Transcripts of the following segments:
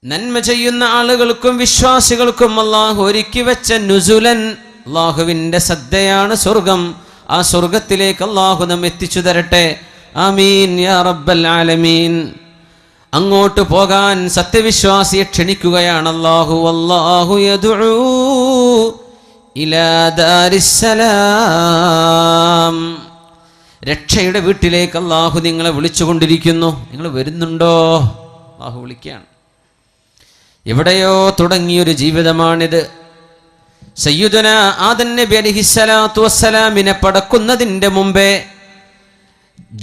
നന്മ ചെയ്യുന്ന ആളുകൾക്കും വിശ്വാസികൾക്കും അല്ലാഹു ഒരുക്കി വെച്ച നുസുലൻ, അല്ലാഹുവിൻ്റെ സദ്യയാണ് സ്വർഗം. ആ സ്വർഗത്തിലേക്ക് അല്ലാഹു നമ്മെ എത്തിച്ചു തരട്ടെ. ആമീൻ യാ റബ്ബൽ ആലമീൻ. അങ്ങോട്ട് പോകാൻ സത്യവിശ്വാസിയെ ക്ഷണിക്കുകയാണ് അല്ലാഹു. വല്ലാഹു യദ്ഉ ഇലാ ദാരിസ്സലാം. രക്ഷയുടെ വീട്ടിലേക്ക് അല്ലാഹു നിങ്ങളെ വിളിച്ചുകൊണ്ടിരിക്കുന്നു. നിങ്ങൾ വരുന്നുണ്ടോ? അല്ലാഹു വിളിക്കുകയാണ്. എവിടെയോ തുടങ്ങിയൊരു ജീവിതമാണിത്. സയ്യിദുന ആദം നബി അലൈഹിസ്സലാത്തു വസ്സലാമിനെ പടക്കുന്നതിൻ്റെ മുമ്പേ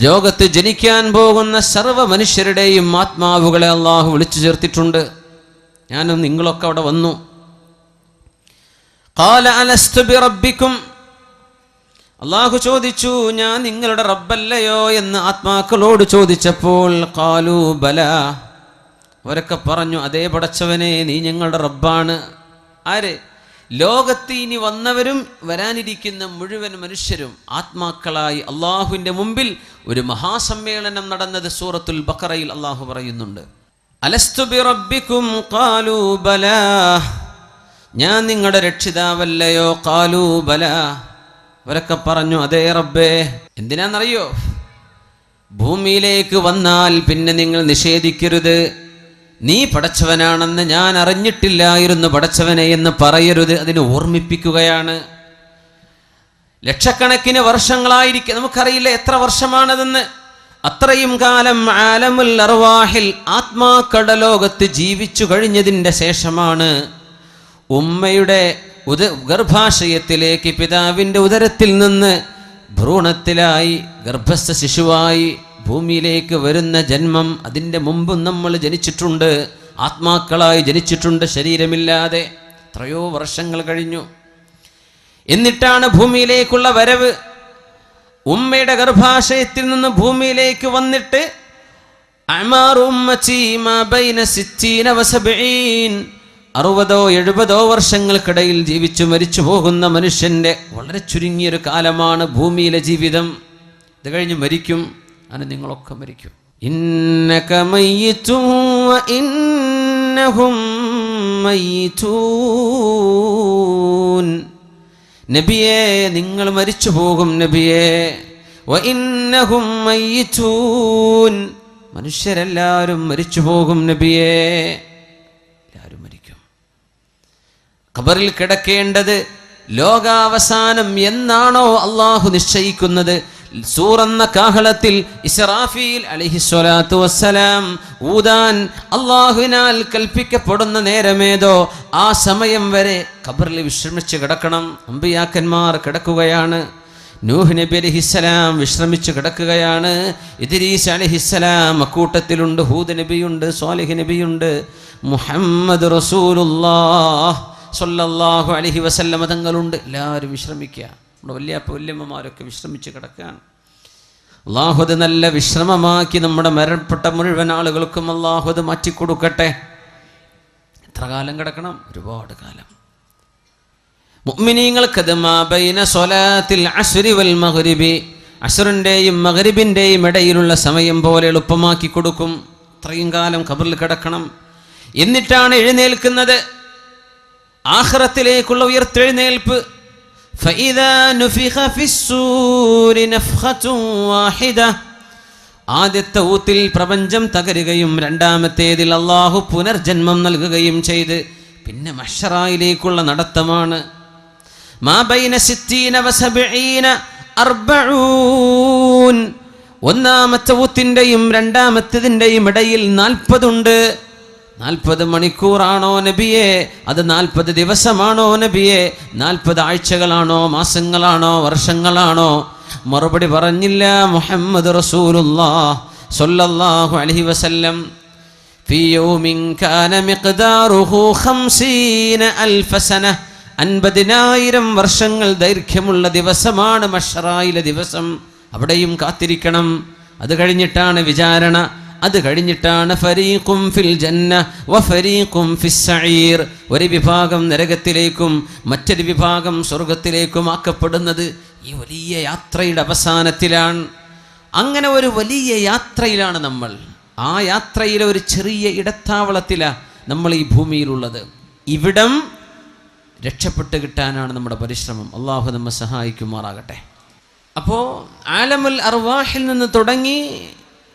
ലോകത്ത് ജനിക്കാൻ പോകുന്ന സർവ്വ മനുഷ്യരുടെയും ആത്മാവുകളെ അള്ളാഹു വിളിച്ചു ചേർത്തിട്ടുണ്ട്. ഞാനും നിങ്ങളൊക്കെ അവിടെ വന്നു. ഖാല അലസ്തു ബിറബ്ബിക്കും, അള്ളാഹു ചോദിച്ചു, ഞാൻ നിങ്ങളുടെ റബ്ബല്ലയോ എന്ന് ആത്മാക്കളോട് ചോദിച്ചപ്പോൾ ഖാലൂ ബലാ, അവരൊക്കെ പറഞ്ഞു, അതേ പടച്ചവനെ, നീ ഞങ്ങളുടെ റബ്ബാണ്. ആര്? ലോകത്ത് ഇനി വന്നവരും വരാനിരിക്കുന്ന മുഴുവൻ മനുഷ്യരും ആത്മാക്കളായി അള്ളാഹുവിൻ്റെ മുമ്പിൽ ഒരു മഹാസമ്മേളനം നടന്നത് സൂറത്തുൽ ബഖറയിൽ അള്ളാഹു പറയുന്നുണ്ട്. അലസ്തു ബിറബ്ബിക്കും ഖാലൂ ബലാ, ഞാൻ നിങ്ങളുടെ രക്ഷിതാവല്ലയോ? ഖാലൂ ബലാ, അവരൊക്കെ പറഞ്ഞു, അതേ റബ്ബേ. എന്തിനാണെന്നറിയോ? ഭൂമിയിലേക്ക് വന്നാൽ പിന്നെ നിങ്ങൾ നിഷേധിക്കരുത്, നീ പടച്ചവനാണെന്ന് ഞാൻ അറിഞ്ഞിട്ടില്ലായിരുന്നു പടച്ചവനെ എന്ന് പറയരുത്. അതിനെ ഓർമ്മിപ്പിക്കുകയാണ്. ലക്ഷക്കണക്കിന് വർഷങ്ങളായിരിക്കും, നമുക്കറിയില്ല എത്ര വർഷമാണതെന്ന്. അത്രയും കാലം ആലമുൽ അർവാഹിൽ ആത്മാക്കളുടെ ലോകത്ത് ജീവിച്ചു കഴിഞ്ഞതിൻ്റെ ശേഷമാണ് ഉമ്മയുടെ ഗർഭാശയത്തിലേക്ക് പിതാവിൻ്റെ ഉദരത്തിൽ നിന്ന് ഭ്രൂണത്തിലായി ഗർഭസ്ഥ ശിശുവായി ഭൂമിയിലേക്ക് വരുന്ന ജന്മം. അതിൻ്റെ മുമ്പും നമ്മൾ ജനിച്ചിട്ടുണ്ട്, ആത്മാക്കളായി ജനിച്ചിട്ടുണ്ട്, ശരീരമില്ലാതെ. എത്രയോ വർഷങ്ങൾ കഴിഞ്ഞു. എന്നിട്ടാണ് ഭൂമിയിലേക്കുള്ള വരവ്. ഉമ്മയുടെ ഗർഭാശയത്തിൽ നിന്ന് ഭൂമിയിലേക്ക് വന്നിട്ട് 60-70 വർഷങ്ങൾക്കിടയിൽ ജീവിച്ചു മരിച്ചു പോകുന്ന മനുഷ്യൻ്റെ വളരെ ചുരുങ്ങിയൊരു കാലമാണ് ഭൂമിയിലെ ജീവിതം. ഇത് കഴിഞ്ഞ് മരിക്കും. അങ്ങനെ നിങ്ങളൊക്കെ മരിക്കും. ഇന്നക മയ്യിതുൻ വ ഇന്നഹും മയ്യിതൂൻ. നബിയേ, നിങ്ങൾ മരിച്ചു പോകും നബിയേ. വ ഇന്നഹും മയ്യിതൂൻ, മനുഷ്യരെല്ലാവരും മരിച്ചു പോകും നബിയേ. എല്ലാവരും മരിക്കും. ഖബറിൽ കിടക്കേണ്ടത് ലോകാവസാനം എന്നാണോ അള്ളാഹു നിശ്ചയിക്കുന്നത്, സൂറന്ന കാഹളത്തിൽ ഇസ്രാഫീൽ അലൈഹിസ്സലാത്തു വസ്സലാം ഊതാൻ അള്ളാഹുവിനാൽ കൽപ്പിക്കപ്പെടുന്ന നേരമേതോ ആ സമയം വരെ ഖബറിൽ വിശ്രമിച്ച് കിടക്കണം. അമ്പിയാക്കന്മാർ കിടക്കുകയാണ്. നൂഹ് നബി അലൈഹിസ്സലാം വിശ്രമിച്ച് കിടക്കുകയാണ്. ഇദ്രീസ് അലൈഹിസ്സലാം അക്കൂട്ടത്തിലുണ്ട്. ഹൂദ് നബിയുണ്ട്, സ്വാലിഹ് നബിയുണ്ട്, മുഹമ്മദ് റസൂലുള്ളാഹ് സ്വല്ലല്ലാഹു അലൈഹി വസല്ലമ തങ്ങളുണ്ട്. എല്ലാവരും വിശ്രമിക്കുക. നമ്മുടെ വല്യമ്മമാരൊക്കെ വിശ്രമിച്ച് കിടക്കുകയാണ്. അല്ലാഹു അത് നല്ല വിശ്രമമാക്കി നമ്മുടെ മരണപ്പെട്ട മുഴുവൻ ആളുകൾക്കും അല്ലാഹു അത് മാറ്റിക്കൊടുക്കട്ടെ. എത്ര കാലം കിടക്കണം? ഒരുപാട് കാലം. മുഅ്മിനീങ്ങൾക്കത് മാ ബൈന സ്വലാത്തിൽ അസ്രി വൽ മഗ്രിബി, അസ്റിൻ്റെയും മഗ്രിബിൻ്റെയും ഇടയിലുള്ള സമയം പോലെ എളുപ്പമാക്കി കൊടുക്കും. അത്രയും കാലം ഖബറിൽ കിടക്കണം. എന്നിട്ടാണ് എഴുന്നേൽക്കുന്നത്. ആഖിറത്തിലേക്കുള്ള ഉയർത്തെഴുന്നേൽപ്പ്. فإذا نفخ في الصور نفخة واحدة, ആദ്യത്തെ ഊത്തിൽ പ്രപഞ്ചം തകരുകയും രണ്ടാമത്തേതിൽ അല്ലാഹു പുനർജന്മം നൽകുകയും ചെയ്ത് പിന്നെ മഹ്ശറായിലേക്കുള്ള നടത്തമാണ്. മാ ബൈന 60 വ 70 40, ഒന്നാമത്തെ ഊത്തിൻ്റെയും രണ്ടാമത്തേതിൻ്റെയും ഇടയിൽ 40 ഉണ്ട്. 40 മണിക്കൂറാണോ നബിയെ? അത് 40 ദിവസമാണോ നബിയെ? 40 ആഴ്ചകളാണോ, മാസങ്ങളാണോ, വർഷങ്ങളാണോ? മറുപടി പറഞ്ഞില്ല. മുഹമ്മദ് റസൂലുള്ളാഹ് സ്വല്ലല്ലാഹു അലൈഹി വസല്ലം ഫീ യൗമിൻ കാന മിഖ്ദാറുഹു 50,000 സന, 50,000 വർഷങ്ങൾ ദൈർഘ്യമുള്ള ദിവസമാണ് മഹ്ശറായിലെ ദിവസം. അവിടെയും കാത്തിരിക്കണം. അത് കഴിഞ്ഞിട്ടാണ് വിചാരണ. അത് കഴിഞ്ഞിട്ടാണ് ഫരീഖും ഫിൽ ജന്ന വ ഫരീഖും ഫിസ് സഈർ, ഒരു വിഭാഗം നരകത്തിലേക്കും മറ്റൊരു വിഭാഗം സ്വർഗത്തിലേക്കും ആക്കപ്പെടുന്നത്. ഈ വലിയ യാത്രയുടെ അവസാനത്തിലാണ്. അങ്ങനെ ഒരു വലിയ യാത്രയിലാണ് നമ്മൾ. ആ യാത്രയിലെ ഒരു ചെറിയ ഇടത്താവളത്തിലാണ് നമ്മൾ ഈ ഭൂമിയിലുള്ളത്. ഇവിടം രക്ഷപ്പെട്ട് കിട്ടാനാണ് നമ്മുടെ പരിശ്രമം. അള്ളാഹു നമ്മെ സഹായിക്കുമാറാകട്ടെ. അപ്പോൾ ആലമുൽ അർവാഹിൽ നിന്ന് തുടങ്ങി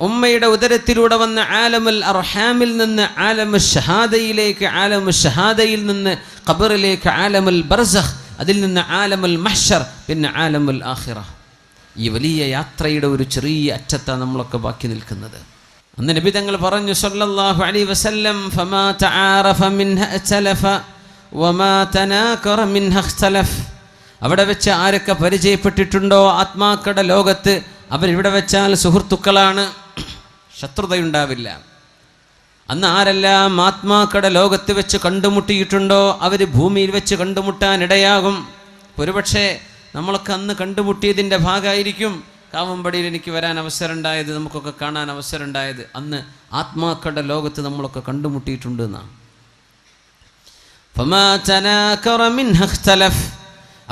ഉമ്മയുടെ ഉദരത്തിലൂടെ വന്ന ആലമുൽ അർഹാമിൽ നിന്ന് ആലമുൽ ഷഹാദയിലേക്ക്, ആലമുൽ ഷഹാദയിൽ നിന്ന് ഖബറിലേക്ക് ആലമുൽ ബർസഖ്, അതിൽ നിന്ന് ആലമുൽ മഹ്ശർ, പിന്നെ ആലമുൽ ആഖിറ. ഈ വലിയ യാത്രയുടെ ഒരു ചെറിയ അറ്റത്താണ് നമ്മളൊക്കെ ബാക്കി നിൽക്കുന്നത്. അന്ന് നബി തങ്ങൾ പറഞ്ഞു സല്ലല്ലാഹു അലൈഹി വസല്ലം, ഫമാ തആറഫ മിൻഹ അഖ്തലഫ വമാ തനാകറ മിൻഹ ഇഖ്തലഫ്. അവിടെ വെച്ച് ആരൊക്കെ പരിചയപ്പെട്ടിട്ടുണ്ടോ ആത്മാക്കളുടെ ലോകത്ത്, അവരിവിടെ വെച്ചാൽ സുഹൃത്തുക്കളാണ്, ശത്രുതയുണ്ടാവില്ല. അന്ന് ആരെല്ലാം ആത്മാക്കളുടെ ലോകത്ത് വെച്ച് കണ്ടുമുട്ടിയിട്ടുണ്ടോ അവർ ഭൂമിയിൽ വെച്ച് കണ്ടുമുട്ടാനിടയാകും. ഒരുപക്ഷെ നമ്മളൊക്കെ അന്ന് കണ്ടുമുട്ടിയതിൻ്റെ ഭാഗമായിരിക്കും കാവമ്പടിയിൽ എനിക്ക് വരാൻ അവസരം ഉണ്ടായത്, നമുക്കൊക്കെ കാണാൻ അവസരം ഉണ്ടായത്. അന്ന് ആത്മാക്കളുടെ ലോകത്ത് നമ്മളൊക്കെ കണ്ടുമുട്ടിയിട്ടുണ്ട് എന്നാണ്. ഫമാ തനാകറ മിൻഹ ഇഖ്തലഫ്.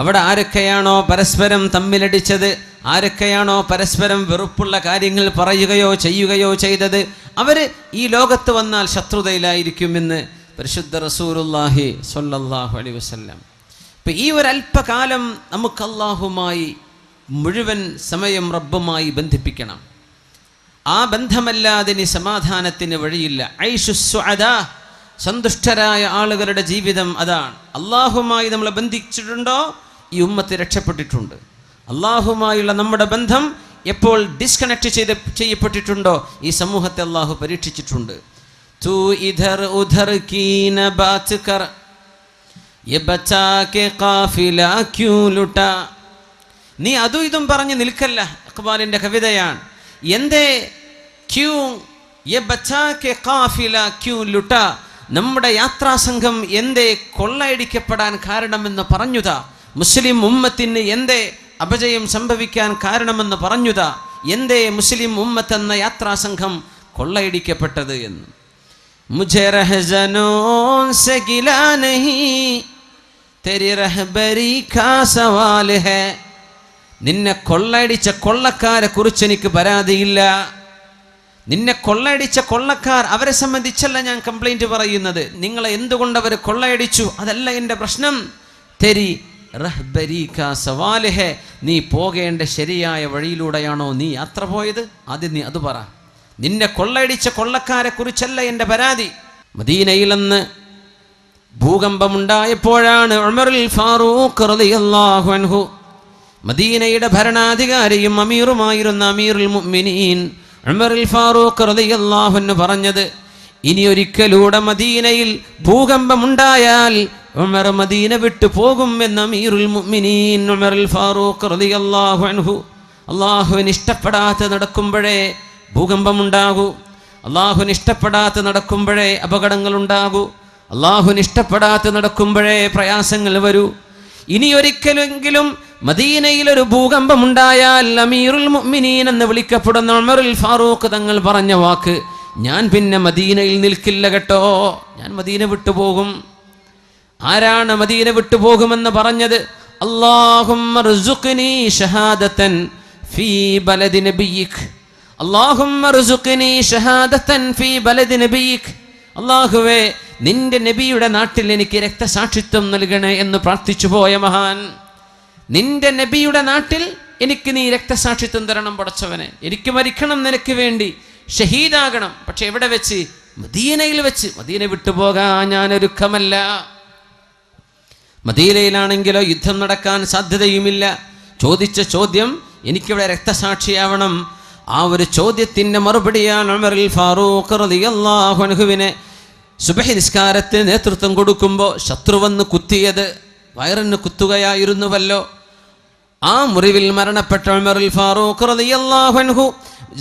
അവിടെ ആരൊക്കെയാണോ പരസ്പരം തമ്മിലടിച്ചത്, ആരൊക്കെയാണോ പരസ്പരം വെറുപ്പുള്ള കാര്യങ്ങൾ പറയുകയോ ചെയ്യുകയോ ചെയ്തത്, അവർ ഈ ലോകത്ത് വന്നാൽ ശത്രുതയിലായിരിക്കുമെന്ന് പരിശുദ്ധ റസൂലുള്ളാഹി സ്വല്ലല്ലാഹു അലൈഹി വസല്ലം. ഇപ്പം ഈ ഒരു അല്പകാലം നമുക്ക് അല്ലാഹുമായി മുഴുവൻ സമയം റബ്ബുമായി ബന്ധിപ്പിക്കണം. ആ ബന്ധമല്ലാതെ ഇനി സമാധാനത്തിന് വഴിയില്ല. ഐഷു സുഅദാ, സന്തുഷ്ടരായ ആളുകളുടെ ജീവിതം അതാണ്. അള്ളാഹുമായി നമ്മളെ ബന്ധിച്ചിട്ടുണ്ടോ ഈ ഉമ്മത്ത് രക്ഷപ്പെട്ടിട്ടുണ്ട്. അള്ളാഹുമായുള്ള നമ്മുടെ ബന്ധം എപ്പോൾ ഡിസ്കണക്ട് ചെയ്യപ്പെട്ടിട്ടുണ്ടോ ഈ സമൂഹത്തെ അള്ളാഹു പരീക്ഷിച്ചിട്ടുണ്ട്. തൂ ഇധർ ഉധർ കീ ന ബാത് കർ യെ ബച്ചാ കെ ഖാഫില ക്യൂ ലുട്ടാ. നീ അതും ഇതും പറഞ്ഞ് നിൽക്കല്ല. ഇഖ്ബാലിൻ്റെ കവിതയാണ്. എന്തേ ക്യൂ യെ ബച്ചാ കെ ഖാഫില ക്യൂ ലുട്ടാ. നമ്മുടെ യാത്രാസംഘം എന്തേ കൊള്ളയടിക്കപ്പെടാൻ കാരണമെന്ന് പറഞ്ഞുതാ. മുസ്ലിം ഉമ്മത്തിന് എന്തേ അപജയം സംഭവിക്കാൻ കാരണമെന്ന് പറഞ്ഞുതാ. എന്തേ മുസ്ലിം ഉമ്മത്ത് എന്ന യാത്രാസംഘം കൊള്ളയടിക്കപ്പെട്ടത് എന്ന്. മുझे रहज़नों से गिला नहीं तेरी रहबरी का सवाल है. നിന്നെ കൊള്ളയടിച്ച കൊള്ളക്കാരെ കുറിച്ച് എനിക്ക് പരാതിയില്ല. നിന്നെ കൊള്ളയടിച്ച കൊള്ളക്കാർ, അവരെ സംബന്ധിച്ചല്ല ഞാൻ കംപ്ലൈൻറ്റ് പറയുന്നത്. നിങ്ങളെ എന്തുകൊണ്ട് അവർ കൊള്ളയടിച്ചു അതല്ല എൻ്റെ പ്രശ്നം. തെരി റഹ്ബരി കാ സവാല് ഹെ. നീ പോകേണ്ട ശരിയായ വഴിയിലൂടെയാണോ നീ യാത്ര പോയത്? ആദ്യം നീ അത് പറ. നിന്നെ കൊള്ളയടിച്ച കൊള്ളക്കാരെ കുറിച്ചല്ല എൻ്റെ പരാതി. മദീനയിലെന്ന് ഭൂകമ്പമുണ്ടായപ്പോഴാണ് ഉമറുൽ ഫാറൂഖ് റളിയല്ലാഹു അൻഹു, മദീനയുടെ ഭരണാധികാരിയും അമീറുമായിരുന്ന അമീറുൽ മുഅ്മിനീൻ ഉമറുൽ ഫാറൂഖ് റളിയല്ലാഹു അൻഹു പറഞ്ഞത്, ഇനി ഒരിക്കലൂടെ മദീനയിൽ ഭൂകമ്പമുണ്ടായാൽ ഉമർ മദീന വിട്ടു പോകും എന്ന് അമീറുൽ മുഅ്മിനീൻ ഉമറുൽ ഫാറൂഖ് റളിയല്ലാഹു അൻഹു. അല്ലാഹുവിന് ഇഷ്ടപ്പെടാതെ നടക്കുമ്പോഴേ ഭൂകമ്പമുണ്ടാകൂ. അല്ലാഹുവിന് ഇഷ്ടപ്പെടാതെ നടക്കുമ്പോഴേ അപകടങ്ങളുണ്ടാകൂ. അല്ലാഹുവിന് ഇഷ്ടപ്പെടാതെ നടക്കുമ്പോഴേ പ്രയാസങ്ങൾ വരൂ. ഇനി ഒരിക്കലെങ്കിലും മദീനയിൽ ഒരു ഭൂകമ്പമുണ്ടായാൽ അമീറുൽ മുഅ്മിനീൻ എന്ന് വിളിക്കപ്പെടുന്ന ഉമറുൽ ഫാറൂഖ് തങ്ങൾ പറഞ്ഞ വാക്ക്, ഞാൻ പിന്നെ മദീനയിൽ നിൽക്കില്ല കേട്ടോ, ഞാൻ മദീന വിട്ടുപോകും. ആരാണ് മദീന വിട്ടുപോകുമെന്ന് പറഞ്ഞത്? അല്ലാഹുമ്മ ർസുഖ്നി ഷഹാദതൻ ഫീ ബലദി നബിയിക്. അല്ലാഹുമ്മ ർസുഖ്നി ഷഹാദതൻ ഫീ ബലദി നബിയിക്. അല്ലാഹുവേ, നിന്റെ നബിയുടെ നാട്ടിൽ എനിക്ക് രക്തസാക്ഷിത്വം നൽകണേ എന്ന് പ്രാർത്ഥിച്ചു പോയ മഹാൻ. നിന്റെ നബിയുടെ നാട്ടിൽ എനിക്ക് നീ രക്തസാക്ഷിത്വം തരണം പടച്ചവനെ. എനിക്ക് മരിക്കണം നിനക്ക് വേണ്ടി, ഷഹീദാകണം. പക്ഷെ എവിടെ വെച്ച്? മദീനയിൽ വെച്ച്. മദീന വിട്ടുപോകാൻ ഞാൻ ഒരുക്കമല്ല. മദീനയിലാണെങ്കിലോ യുദ്ധം നടക്കാൻ സാധ്യതയുമില്ല. ചോദിച്ച ചോദ്യം എനിക്കിവിടെ രക്തസാക്ഷിയാവണം. ആ ഒരു ചോദ്യത്തിൻ്റെ മറുപടിയാണ് ഉമറുൽ ഫാറൂഖ് റളിയല്ലാഹു അൻഹുവിനെ സുബഹി നിസ്കാരത്തിന് നേതൃത്വം കൊടുക്കുമ്പോൾ ശത്രു വന്ന് കുത്തിയത് വയറിന് കുത്തുകയായിരുന്നുവല്ലോ. ആ മുറിവിൽ മരണപ്പെട്ട ഉമറുൽ ഫാറൂഖ് റളിയല്ലാഹു അൻഹു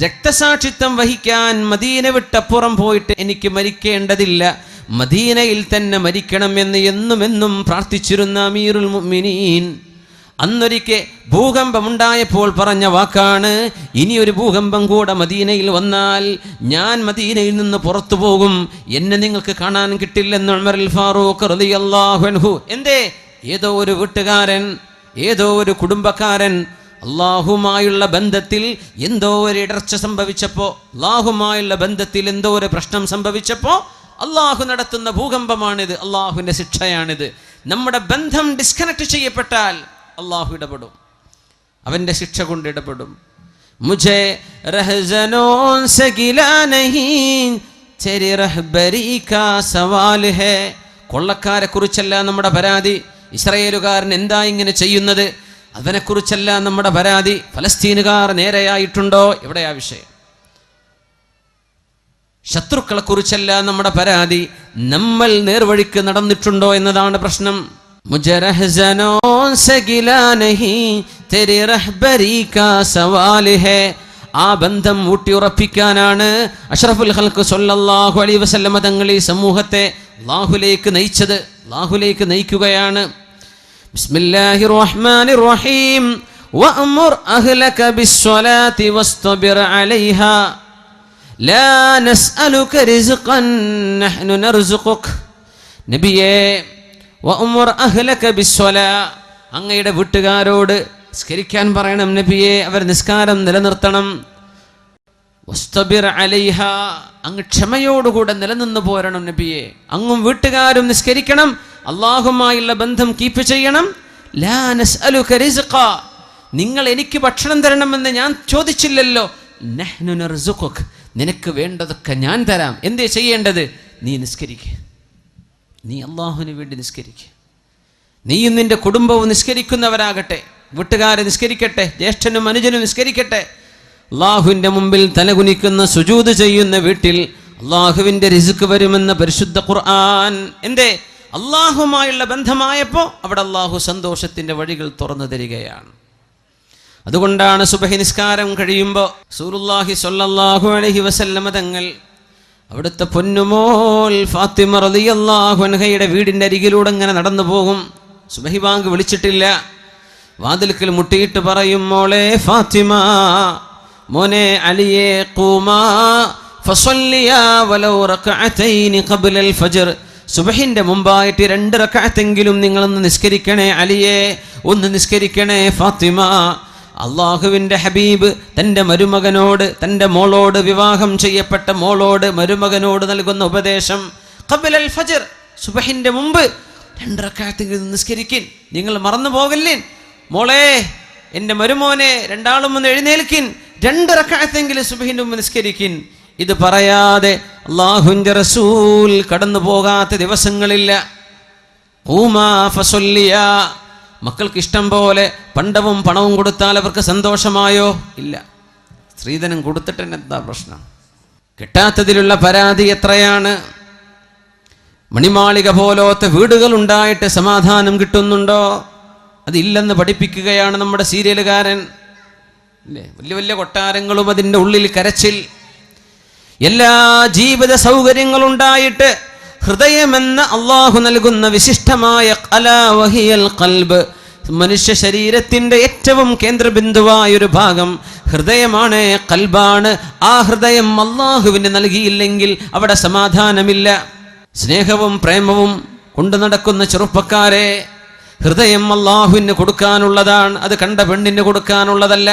രക്തസാക്ഷിത്വം വഹിക്കാൻ മദീന വിട്ടപ്പുറം പോയിട്ട് എനിക്ക് മരിക്കേണ്ടതില്ല, മദീനയിൽ തന്നെ മരിക്കണം എന്ന് എന്നും പ്രാർത്ഥിച്ചിരുന്ന അമീറുൽ മുഅ്മിനീൻ അന്നൊരിക്കൽ ഭൂകമ്പമുണ്ടായപ്പോൾ പറഞ്ഞ വാക്കാണ്, ഇനിയൊരു ഭൂകമ്പം കൂടെ മദീനയിൽ വന്നാൽ ഞാൻ മദീനയിൽ നിന്ന് പുറത്തു പോകും, എന്നെ നിങ്ങൾക്ക് കാണാൻ കിട്ടില്ലെന്ന് ഉമറുൽ ഫാറൂഖ് റളിയല്ലാഹു അൻഹു. എന്തേ? ഏതോ ഒരു വീട്ടുകാരൻ, ഏതോ ഒരു കുടുംബക്കാരൻ അള്ളാഹുമായുള്ള ബന്ധത്തിൽ എന്തോ ഒരു ഇടർച്ച സംഭവിച്ചപ്പോൾ, അള്ളാഹുമായുള്ള ബന്ധത്തിൽ എന്തോ ഒരു പ്രശ്നം സംഭവിച്ചപ്പോൾ അള്ളാഹു നടത്തുന്ന ഭൂകമ്പമാണിത്, അള്ളാഹുവിൻ്റെ ശിക്ഷയാണിത്. നമ്മുടെ ബന്ധം ഡിസ്കണക്ട് ചെയ്യപ്പെട്ടാൽ അള്ളാഹു ഇടപെടും, അവൻ്റെ ശിക്ഷ കൊണ്ട് ഇടപെടും. മുझे रहज़नों से गिला नहीं तेरी रहबरी का सवाल है. കൊള്ളക്കാരെ കുറിച്ചല്ല നമ്മുടെ പരാതി, ഇസ്രായേലുകാരൻ എന്താ ഇങ്ങനെ ചെയ്യുന്നത് അവനെക്കുറിച്ചല്ല നമ്മുടെ പരാതി, ഫലസ്തീനുകാർ നേരെയായിട്ടുണ്ടോ എവിടെയാ വിഷയം. ശത്രുക്കളെ കുറിച്ചല്ല നമ്മുടെ പരാതി, നമ്മൾ നേർവഴിക്ക് നടന്നിട്ടുണ്ടോ എന്നതാണ് പ്രശ്നം. മുझे रहज़नों से गिला नहीं तेरी रहबरी का सवाल है. ആ ബന്ധം ഊട്ടിയുറപ്പിക്കാനാണ് അഷ്റഫുൽ ഖൽഖ് സ്വല്ലല്ലാഹു അലൈഹി വസല്ലമ തങ്ങൾ ഈ സമൂഹത്തെ അല്ലാഹുവിലേക്ക് നയിച്ചത്, അല്ലാഹുവിലേക്ക് നയിക്കുകയാണ്. ബിസ്മില്ലാഹിർ റഹ്മാനിർ റഹീം വഅ്മുർ അഹ്ലക ബിസ്സലാത്തി വസ്തബിർ അലൈഹാ ലാ നസ്അലുക റിസ്ഖൻ നഹ്നു നർസുഖുക. നബിയേ, വഅ്മുർ അഹ്ലക ബിസ്സലാ, അങ്ങയുടെ വീട്ടുകാരോട് നിസ്കരിക്കാൻ പറയണം നബിയെ, അവർ നിസ്കാരം നിലനിർത്തണം. വസ്തബിർ അലൈഹ, അങ്ങ് ക്ഷമയോടുകൂടെ നിലനിന്ന് പോരണം നബിയെ. അങ്ങും വീട്ടുകാരും നിസ്കരിക്കണം, അള്ളാഹുമായുള്ള ബന്ധം കീപ്പ് ചെയ്യണം. ലാ നസ്അലുക റിസ്ഖ, നിങ്ങൾ എനിക്ക് ഭക്ഷണം തരണമെന്ന് ഞാൻ ചോദിച്ചില്ലല്ലോ. നഹ്നു നർസുഖുക, നിനക്ക് വേണ്ടതൊക്കെ ഞാൻ തരാം. എന്തേ ചെയ്യേണ്ടത്? നീ നിസ്കരിക്കുക, നീ അള്ളാഹുവിന് വേണ്ടി നിസ്കരിക്കുക. നീയും നിന്റെ കുടുംബവും നിസ്കരിക്കുന്നവരാകട്ടെ, വീട്ടുകാരെ നിസ്കരിക്കട്ടെ, ജ്യേഷ്ഠനും അനുജനും നിസ്കരിക്കട്ടെ. അള്ളാഹുവിൻ്റെ മുമ്പിൽ തലകുനിക്കുന്ന സുജൂദ് ചെയ്യുന്ന വീട്ടിൽ അള്ളാഹുവിൻ്റെ റിസ്ക് വരുമെന്ന പരിശുദ്ധ ഖുർആൻ. എന്തേ? അള്ളാഹുമായുള്ള ബന്ധമായപ്പോൾ അവിടെ അള്ളാഹു സന്തോഷത്തിൻ്റെ വഴികൾ തുറന്നു തരികയാണ്. അതുകൊണ്ടാണ് സുബഹി നിസ്കാരം കഴിയുമ്പോൾ റസൂലുള്ളാഹി സ്വല്ലല്ലാഹു അലൈഹി വസല്ലമ തങ്ങൾ അവിടുത്തെ പൊന്നുമോൾ ഫാത്തിമ റളിയല്ലാഹു അൻഹയുടെ വീടിൻ്റെ അരികിലൂടെ ഇങ്ങനെ നടന്നു പോകും. സുബഹി ബാങ്ക് വിളിച്ചിട്ടില്ല, വാതിൽക്കൽ മുട്ടിയിട്ട് പറയും, മോളെ ഫാത്തിമ, മോനെ അലിയെ, ഖൂമാ ഫസല്ലിയാ വലൗ റകഅതൈനി ഖബ്ലൽ ഫജ്ർ. സുബഹിന്റെ മുമ്പായിട്ട് 2 റകഅത്തെങ്കിലും നിങ്ങളൊന്ന് നിസ്കരിക്കണേ അലിയെ, ഒന്ന് നിസ്കരിക്കണേ ഫാത്തിമ. അള്ളാഹുവിൻ്റെ ഹബീബ് തൻ്റെ മരുമകനോട്, തൻ്റെ മോളോട്, വിവാഹം ചെയ്യപ്പെട്ട മോളോട്, മരുമകനോട് നൽകുന്ന ഉപദേശം, ഖബ്ലൽ ഫജ്ർ, സുബഹിന്റെ മുമ്പ് 2 റകഅത്തെങ്കിലും നിസ്കരിക്കിൻ, നിങ്ങൾ മറന്നു പോകല്ലേ. മോളെ, എൻ്റെ മരുമോനെ, രണ്ടാളും ഒന്ന് എഴുന്നേൽക്കിൻ, 2 റകഅത്തെങ്കിലും സുബഹിന്റെ മുമ്പ് നിസ്കരിക്കിൻ. ഇത് പറയാതെ അല്ലാഹുവിൻ്റെ റസൂൽ കടന്നു പോകാത്ത ദിവസങ്ങളില്ല. ഖൂമാ ഫസല്ലിയാ, മക്കൾക്ക് ഇഷ്ടം പോലെ പണ്ടവും പണവും കൊടുത്താൽ അവർക്ക് സന്തോഷമായോ? ഇല്ല. സ്ത്രീധനം കൊടുത്തിട്ട് എന്താ പ്രശ്നം? കിട്ടാത്തതിലുള്ള പരാതി എത്രയാണ്. മണിമാളിക പോലത്തെ വീടുകൾ ഉണ്ടായിട്ട് സമാധാനം കിട്ടുന്നുണ്ടോ? അതില്ലെന്ന് പഠിപ്പിക്കുകയാണ് നമ്മുടെ സീരിയലുകാരൻ. അല്ലേ? വലിയ വലിയ കൊട്ടാരങ്ങളും അതിൻ്റെ ഉള്ളിൽ കരച്ചിൽ, എല്ലാ ജീവിത സൗകര്യങ്ങളുണ്ടായിട്ട് ഹൃദയമെന്ന അള്ളാഹു നൽകുന്ന വിശിഷ്ടമായ ഖലാ വഹിയൽ ഖൽബ്, മനുഷ്യ ശരീരത്തിൻ്റെ ഏറ്റവും കേന്ദ്രബിന്ദുവായൊരു ഭാഗം ഹൃദയമാണ്, ഖൽബാണ്. ആ ഹൃദയം അള്ളാഹുവിന് നൽകിയില്ലെങ്കിൽ അവിടെ സമാധാനമില്ല. സ്നേഹവും പ്രേമവും കൊണ്ടു നടക്കുന്ന ചെറുപ്പക്കാരെ, ഹൃദയം അള്ളാഹുവിന് കൊടുക്കാനുള്ളതാണ്, അത് കണ്ട പെണ്ണിന് കൊടുക്കാനുള്ളതല്ല.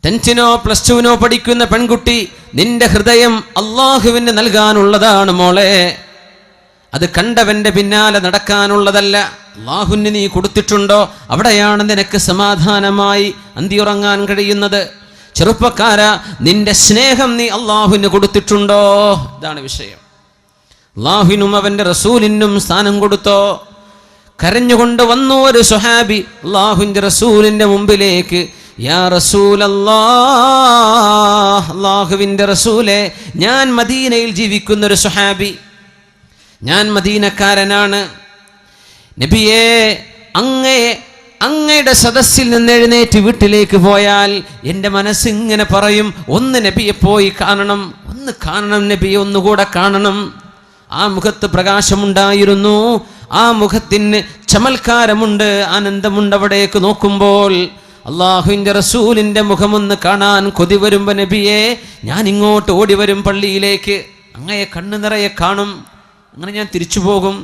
10th +2 പഠിക്കുന്ന പെൺകുട്ടി, നിന്റെ ഹൃദയം അള്ളാഹുവിന് നൽകാനുള്ളതാണ് മോളെ, അത് കണ്ടവന്റെ പിന്നാലെ നടക്കാനുള്ളതല്ല. അള്ളാഹുവിന് നീ കൊടുത്തിട്ടുണ്ടോ? അവിടെയാണ് നിനക്ക് സമാധാനമായി അന്തിയുറങ്ങാൻ കഴിയുന്നത്. ചെറുപ്പക്കാരാ, നിന്റെ സ്നേഹം നീ അള്ളാഹുവിന് കൊടുത്തിട്ടുണ്ടോ? ഇതാണ് വിഷയം. അള്ളാഹുവിനും അവൻ്റെ റസൂലിനും സ്ഥാനം കൊടുത്തോ? കരഞ്ഞുകൊണ്ട് വന്നു ഒരു സ്വഹാബി അള്ളാഹുവിൻ്റെ റസൂലിൻ്റെ മുമ്പിലേക്ക്. യാ റസൂലല്ലാഹ്, അള്ളാഹുവിൻ്റെ റസൂലേ, ഞാൻ മദീനയിൽ ജീവിക്കുന്നൊരു സ്വഹാബി, ഞാൻ മദീനക്കാരനാണ്. നബിയേ, അങ്ങയുടെ സദസ്സിൽ നിന്ന് എഴുന്നേറ്റ് വീട്ടിലേക്ക് പോയാൽ എൻ്റെ മനസ്സിങ്ങനെ പറയും, ഒന്ന് നബിയെ പോയി കാണണം, ഒന്ന് കാണണം നബിയെ, ഒന്നുകൂടെ കാണണം. ആ മുഖത്ത് പ്രകാശമുണ്ടായിരുന്നു, ആ മുഖത്തിന് ചമൽക്കാരമുണ്ട്, ആനന്ദമുണ്ട്. അവിടേക്ക് നോക്കുമ്പോൾ അള്ളാഹുവിൻ്റെ റസൂലിൻ്റെ മുഖമൊന്ന് കാണാൻ കൊതി വരുമ്പോൾ നബിയെ, ഞാൻ ഇങ്ങോട്ട് ഓടി വരും പള്ളിയിലേക്ക്, അങ്ങയെ കണ്ണു നിറയെ കാണും, അങ്ങനെ ഞാൻ തിരിച്ചു പോകും.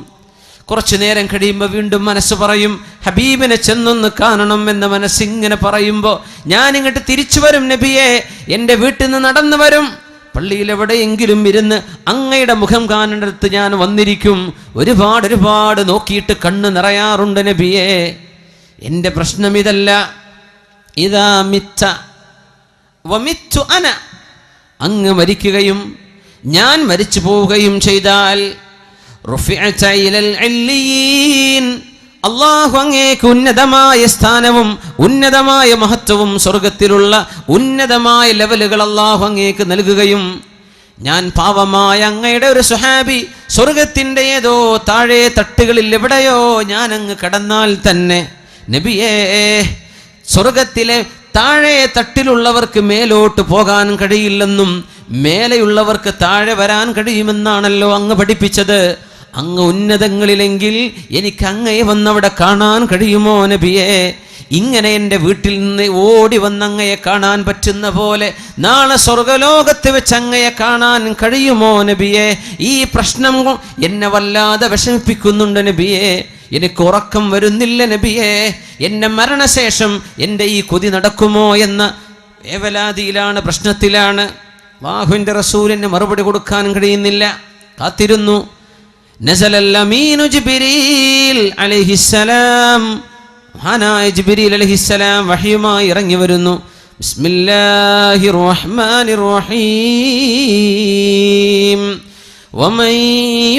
കുറച്ചു നേരം കഴിയുമ്പോൾ വീണ്ടും മനസ്സ് പറയും, ഹബീബിനെ ചെന്നൊന്ന് കാണണം എന്ന മനസ്സിങ്ങനെ പറയുമ്പോൾ ഞാൻ ഇങ്ങോട്ട് തിരിച്ചു വരും നബിയെ, എൻ്റെ വീട്ടിൽ നിന്ന് നടന്നു വരും, പള്ളിയിൽ എവിടെയെങ്കിലും ഇരുന്ന് അങ്ങയുടെ മുഖം കാണേണ്ടടുത്ത് ഞാൻ വന്നിരിക്കും. ഒരുപാട് നോക്കിയിട്ട് കണ്ണ് നിറയാറുണ്ട് നബിയേ. എൻ്റെ പ്രശ്നം ഇതല്ല. ഇദാ മിത്ത വമിത്തു അന, അങ്ങ് മരിക്കുകയും ഞാൻ മരിച്ചു പോവുകയും ചെയ്താൽ റുഫിഅത ഇലൽ ഇല്ലീൻ, അല്ലാഹു അങ്ങേക്ക് ഉന്നതമായ സ്ഥാനവും ഉന്നതമായ മഹത്വവും സ്വർഗത്തിലുള്ള ഉന്നതമായ ലെവലുകൾ അല്ലാഹു അങ്ങേക്ക് നൽകുകയും ഞാൻ പാവമായ അങ്ങയുടെ ഒരു സ്വഹാബി സ്വർഗത്തിൻ്റെ ഏതോ താഴെ തട്ടുകളിൽ എവിടെയോ ഞാൻ അങ്ങ് കടന്നാൽ തന്നെ നബിയേ, സ്വർഗത്തിലെ താഴെ തട്ടിലുള്ളവർക്ക് മേലോട്ട് പോകാൻ കഴിയില്ലെന്നും മേലെയുള്ളവർക്ക് താഴെ വരാൻ കഴിയുമെന്നാണല്ലോ അങ്ങ് പഠിപ്പിച്ചത്. അങ്ങ് ഉന്നതങ്ങളിലെങ്കിൽ എനിക്ക് അങ്ങയെ വന്നവിടെ കാണാൻ കഴിയുമോ നബിയേ? ഇങ്ങനെ എൻ്റെ വീട്ടിൽ നിന്ന് ഓടി വന്ന് അങ്ങയെ കാണാൻ പറ്റുന്ന പോലെ നാളെ സ്വർഗലോകത്ത് വെച്ച് അങ്ങയെ കാണാൻ കഴിയുമോ നബിയേ? ഈ പ്രശ്നം എന്നെ വല്ലാതെ വിഷമിപ്പിക്കുന്നുണ്ട് നബിയേ. എനിക്ക് ഉറക്കം വരുന്നില്ല നബിയേ. എൻ്റെ മരണശേഷം എൻ്റെ ഈ കൊതി നടക്കുമോ എന്ന വേവലാതിയിലാണ്, പ്രശ്നത്തിലാണ്. അല്ലാഹുവിൻ്റെ റസൂലിന് മറുപടി കൊടുക്കാൻ കഴിയുന്നില്ല. കാത്തിരുന്നു. നസലൽ അമീനു ജിബ്രീൽ അലൈഹിസ്സലാം, മഹാനായ ജിബ്രീൽ അലൈഹിസ്സലാം വഹയുമായി ഇറങ്ങി വരുന്നു. ബിസ്മില്ലാഹിർ റഹ്മാനിർ റഹീം. ومن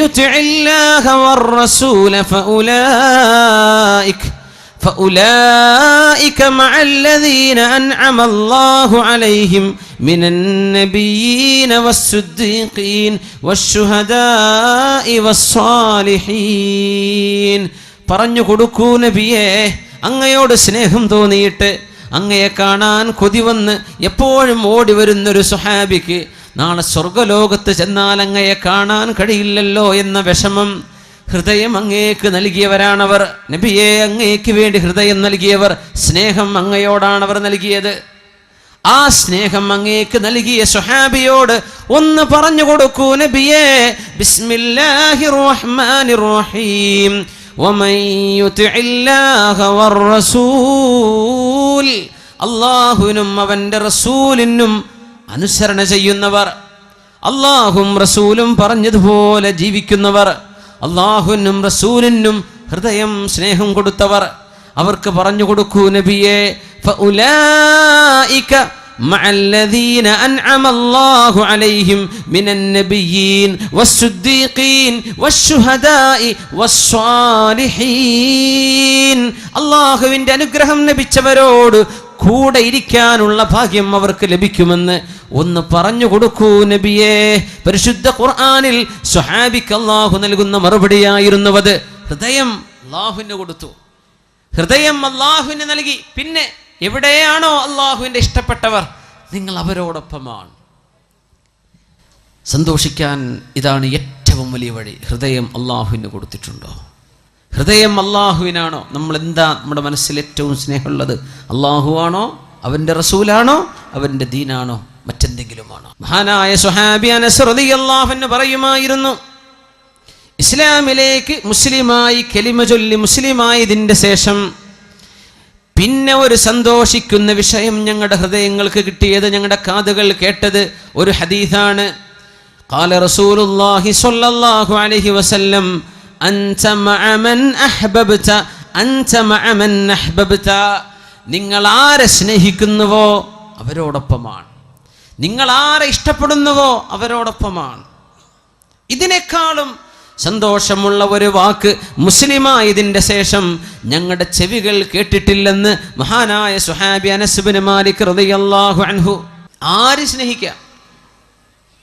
يطع الله والرسول فأولئك مع الذين أنعم الله عليهم من النبيين والصديقين والشهداء والصالحين. പറഞ്ഞു കൊടുക്കൂ നബിയേ, അങ്ങയോട് സ്നേഹം തോന്നിയിട്ട് അങ്ങയെ കാണാൻ കൊതി വന്ന് എപ്പോഴും ഓടി വരുന്നൊരു സ്വഹാബിക്ക് നാളെ സ്വർഗലോകത്ത് ചെന്നാൽ അങ്ങയെ കാണാൻ കഴിയില്ലല്ലോ എന്ന വിഷമം ഹൃദയം അങ്ങേക്ക് നൽകിയവരാണവർ. നബിയെ, അങ്ങേക്ക് വേണ്ടി ഹൃദയം നൽകിയവർ, സ്നേഹം അങ്ങയോടാണവർ നൽകിയത്. ആ സ്നേഹം അങ്ങേക്ക് നൽകിയ സ്വഹാബിയോട് ഒന്ന് പറഞ്ഞു കൊടുക്കൂ നബിയേ. ബിസ്മില്ലാഹിർ റഹ്മാനിർ റഹീം. വമൻ യുതിഇല്ലാഹ വറസൂൽ, അല്ലാഹുവിനും അവൻ്റെ റസൂലിനും അനുസരണ ചെയ്യുന്നവർ, അല്ലാഹും റസൂലും പറഞ്ഞതുപോലെ ജീവിക്കുന്നവർ, അല്ലാഹുവിനും റസൂലിനും ഹൃദയം സ്നേഹം കൊടുത്തവർ, അവർക്ക് പറഞ്ഞു കൊടുക്കൂ നബിയേ. ഫഉലൈക മഅല്ലദീന അൻഅമ അല്ലാഹു അലൈഹിം മിനൻ നബിയ്യീൻ വസ്സുദ്ദീഖീൻ വശുഹദാഇ വസ്സാലിഹീൻ. അല്ലാഹുവിൻ്റെ അനുഗ്രഹം ലഭിച്ചവരോട് കൂടെ ഇരിക്കാനുള്ള ഭാഗ്യം അവർക്ക് ലഭിക്കുമെന്ന് ഒന്ന് പറഞ്ഞു കൊടുക്കൂ നബിയേ. പരിശുദ്ധ ഖുർആനിൽ സ്വഹാബിക്ക് അല്ലാഹു നൽകുന്ന മറുപടിയായിരുന്നുവത്. ഹൃദയം അല്ലാഹുവിന് കൊടുത്തു, ഹൃദയം അല്ലാഹുവിന് നൽകി. പിന്നെ എവിടെയാണോ അല്ലാഹുവിൻ്റെ ഇഷ്ടപ്പെട്ടവർ, നിങ്ങൾ അവരോടൊപ്പമാണ്. സന്തോഷിക്കാൻ ഇതാണ് ഏറ്റവും വലിയ വഴി. ഹൃദയം അല്ലാഹുവിന് കൊടുത്തിട്ടുണ്ടോ? ഹൃദയം അല്ലാഹുവിനാണോ? നമ്മൾ എന്താ നമ്മുടെ മനസ്സിൽ ഏറ്റവും സ്നേഹമുള്ളത്? അല്ലാഹു ആണോ, അവൻ്റെ റസൂലാണോ, അവൻ്റെ ദീനാണോ, മറ്റെന്തെങ്കിലുമാണോ? മഹാനായ സ്വഹാബി അനസ് റളിയല്ലാഹു അൻഹു പറയുമായിരുന്നു, ഇസ്ലാമിലേക്ക് മുസ്ലിമായി കലിമ ചൊല്ലി മുസ്ലിമായതിൻ്റെ ശേഷം പിന്നെ ഒരു സന്തോഷിക്കുന്ന വിഷയം ഞങ്ങളുടെ ഹൃദയങ്ങൾക്ക് കിട്ടിയത്, ഞങ്ങളുടെ കാതുകൾ കേട്ടത് ഒരു ഹദീസാണ്. ഖാല റസൂലുള്ളാഹി സ്വല്ലല്ലാഹു അലൈഹി വസല്ലം, അൻത മഅ മൻ അഹ്ബബ്ത അൻത മഅ മൻ അഹ്ബബ്ത. നിങ്ങൾ ആരെ സ്നേഹിക്കുന്നുവോ അവരോടൊപ്പമാണ്, നിങ്ങൾ ആരെ ഇഷ്ടപ്പെടുന്നുവോ അവരോടൊപ്പമാണ്. ഇതിനേക്കാളും സന്തോഷമുള്ള ഒരു വാക്ക് മുസ്ലിമായതിൻ്റെ ശേഷം ഞങ്ങളുടെ ചെവികൾ കേട്ടിട്ടില്ലെന്ന് മഹാനായ സ്വഹാബി അനസ് ഇബ്നു മാലിക് റളിയല്ലാഹു അൻഹു. ആര് സ്നേഹിക്കാം?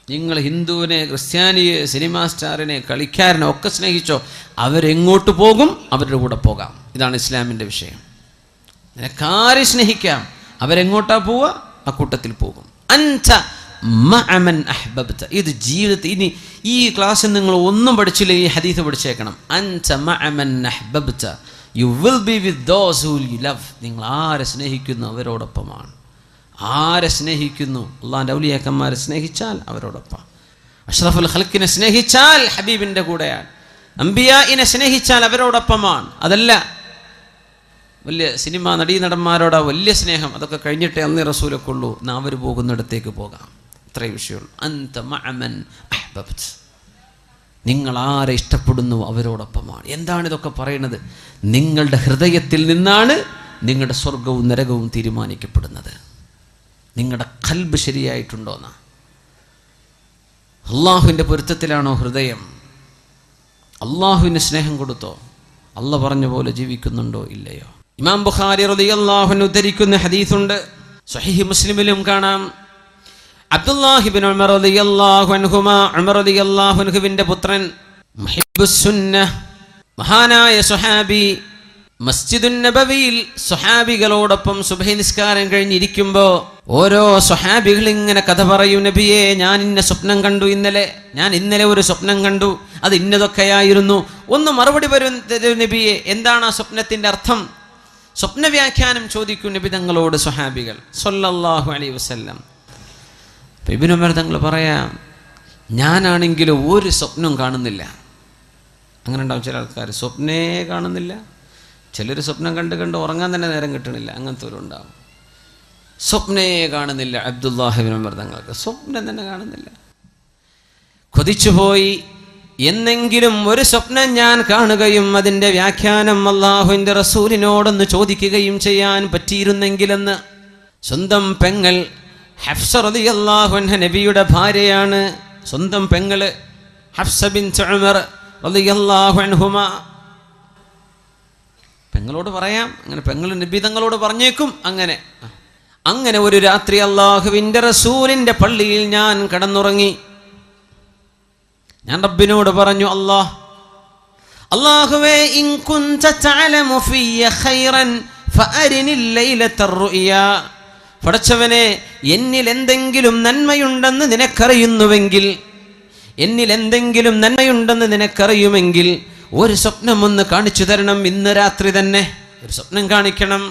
നിങ്ങൾ ഹിന്ദുവിനെ, ക്രിസ്ത്യാനിയെ, സിനിമാ സ്റ്റാറിനെ, കളിക്കാരനെ ഒക്കെ സ്നേഹിച്ചോ, അവരെങ്ങോട്ട് പോകും? അവരുടെ കൂടെ പോകാം. ഇതാണ് ഇസ്ലാമിൻ്റെ വിഷയം. നിനക്കാരെ സ്നേഹിക്കാം, അവരെങ്ങോട്ടാ പോവുക? ആ കൂട്ടത്തിൽ പോകും. അൻത മഅ മൻ അഹ്ബബ്ത. ഇത് ജീവിതത്തിൽ ഇനി ഈ ക്ലാസ്സിൽ നിങ്ങൾ ഒന്നും പഠിച്ചില്ല, ഈ ഹദീസ് പഠിച്ചേക്കണം. അൻത മഅ മൻ അഹ്ബബ്ത, you will be with those who you love. നിങ്ങൾ ആരെ സ്നേഹിക്കുന്നു അവരോടൊപ്പമാണ്. ആരെ സ്നേഹിക്കുന്നു? അള്ളാഹിൻ്റെ ഔലിയാക്കന്മാരെ സ്നേഹിച്ചാൽ അവരോടൊപ്പം. അഷ്റഫുൽ ഖൽഖിനെ സ്നേഹിച്ചാൽ ഹബീബിൻ്റെ കൂടെയാണ്. അംബിയാഇനെ സ്നേഹിച്ചാൽ അവരോടൊപ്പമാണ്. അതല്ല വലിയ സിനിമ നടീനടന്മാരോടാ വലിയ സ്നേഹം, അതൊക്കെ കഴിഞ്ഞിട്ടേ അന്നേ റസൂലൊക്കെ ഉള്ളൂ. നാം അവർ പോകുന്നിടത്തേക്ക് പോകാം. അത്രേ വിഷയമുള്ളൂ. അന്ത മഅമൻ അഹ്ബബ്ത്, നിങ്ങൾ ആരെ ഇഷ്ടപ്പെടുന്നു അവരോടൊപ്പമാണ്. എന്താണ് ഇതൊക്കെ പറയുന്നത്? നിങ്ങളുടെ ഹൃദയത്തിൽ നിന്നാണ് നിങ്ങളുടെ സ്വർഗവും നരകവും തീരുമാനിക്കപ്പെടുന്നത്. നിങ്ങളുടെ ഖൽബ് ശരിയായിട്ടുണ്ടോന്നാ. അള്ളാഹുവിൻ്റെ പൊരുത്തത്തിലാണോ ഹൃദയം? അള്ളാഹുവിന് സ്നേഹം കൊടുത്തോ? അള്ളാഹ് പറഞ്ഞ പോലെ ജീവിക്കുന്നുണ്ടോ ഇല്ലയോ? ഇമാം ബുഖാരി റളിയല്ലാഹു അൻഹു ഉദ്ധരിക്കുന്ന ഹദീസുണ്ട്, സ്വഹീഹ് മുസ്ലിമിലും കാണാം. അബ്ദുല്ലാഹി ഇബ്നു ഉമർ റളിയല്ലാഹു അൻഹുമാ, ഉമർ റളിയല്ലാഹു അൻഹുവിന്റെ പുത്രൻ, മുഹിബ്ബുസ് സുന്നഹ്, മഹാനായ സ്വഹാബി, മസ്ജിദുൻ നബവിയിൽ സ്വഹാബികളോടൊപ്പം സുബ്ഹി നിസ്കാരം കഴിഞ്ഞിരിക്കുമ്പോൾ ഓരോ സ്വഹാബികൾ ഇങ്ങനെ കഥ പറയും. നബിയെ, ഞാൻ ഇന്ന സ്വപ്നം കണ്ടു, ഞാൻ ഇന്നലെ ഒരു സ്വപ്നം കണ്ടു, അത് ഇന്നതൊക്കെയായിരുന്നു. ഒന്ന് മറുപടി വരും നബിയെ, എന്താണ് ആ സ്വപ്നത്തിന്റെ അർത്ഥം? സ്വപ്ന വ്യാഖ്യാനം ചോദിക്കും നബി തങ്ങളോട് സ്വഹാബികൾ സ്വല്ലല്ലാഹു അലൈഹി വസല്ലം. ഇബ്നു ഉമർ തങ്ങൾ പറയാം, ഞാനാണെങ്കിലും ഒരു സ്വപ്നം കാണുന്നില്ല. അങ്ങനെ ഉണ്ടാവും ചില ആൾക്കാർ, സ്വപ്നേ കാണുന്നില്ല. ചിലർ സ്വപ്നം കണ്ട് ഉറങ്ങാൻ തന്നെ നേരം കിട്ടണില്ല, അങ്ങനത്തെ ഒരു ഉണ്ടാവും. സ്വപ്നേ കാണുന്നില്ല. അബ്ദുല്ലാഹി ഇബ്നു ഉമർ തങ്ങൾക്ക് സ്വപ്നം തന്നെ കാണുന്നില്ല. കൊതിച്ചുപോയി, എന്നെങ്കിലും ഒരു സ്വപ്നം ഞാൻ കാണുകയും അതിൻ്റെ വ്യാഖ്യാനം അള്ളാഹുവിൻ്റെ റസൂലിനോടൊന്ന് ചോദിക്കുകയും ചെയ്യാൻ പറ്റിയിരുന്നെങ്കിലെന്ന്. സ്വന്തം പെങ്ങൾ ഹഫ്സ റളിയല്ലാഹു അൻഹ നബിയുടെ ഭാര്യയാണ്. സ്വന്തം പെങ്ങള് ഹഫ്സ ബിൻത് ഉമർ റളിയല്ലാഹു അൻഹുമാ. പെങ്ങളോട് പറയാം, അങ്ങനെ പെങ്ങൾ നബി തങ്ങളോട് പറഞ്ഞേക്കും. അങ്ങനെ ഒരു രാത്രി അള്ളാഹുവിൻ്റെ റസൂലിൻ്റെ പള്ളിയിൽ ഞാൻ കിടന്നുറങ്ങി. ഞാൻ റബ്ബിനോട് പറഞ്ഞു, അല്ലാഹുവേ, ഇൻ കുൻത തഅലമു ഫിയ ഖൈറൻ ഫഅരിനി ലൈലത റുയാ. പടച്ചവനെ, എന്നിൽ എന്തെങ്കിലും നന്മയുണ്ടെന്ന് നിനക്കറിയുമെങ്കിൽ ഒരു സ്വപ്നം ഒന്ന് കാണിച്ചു തരണം. ഇന്ന് രാത്രി തന്നെ ഒരു സ്വപ്നം കാണിക്കണം.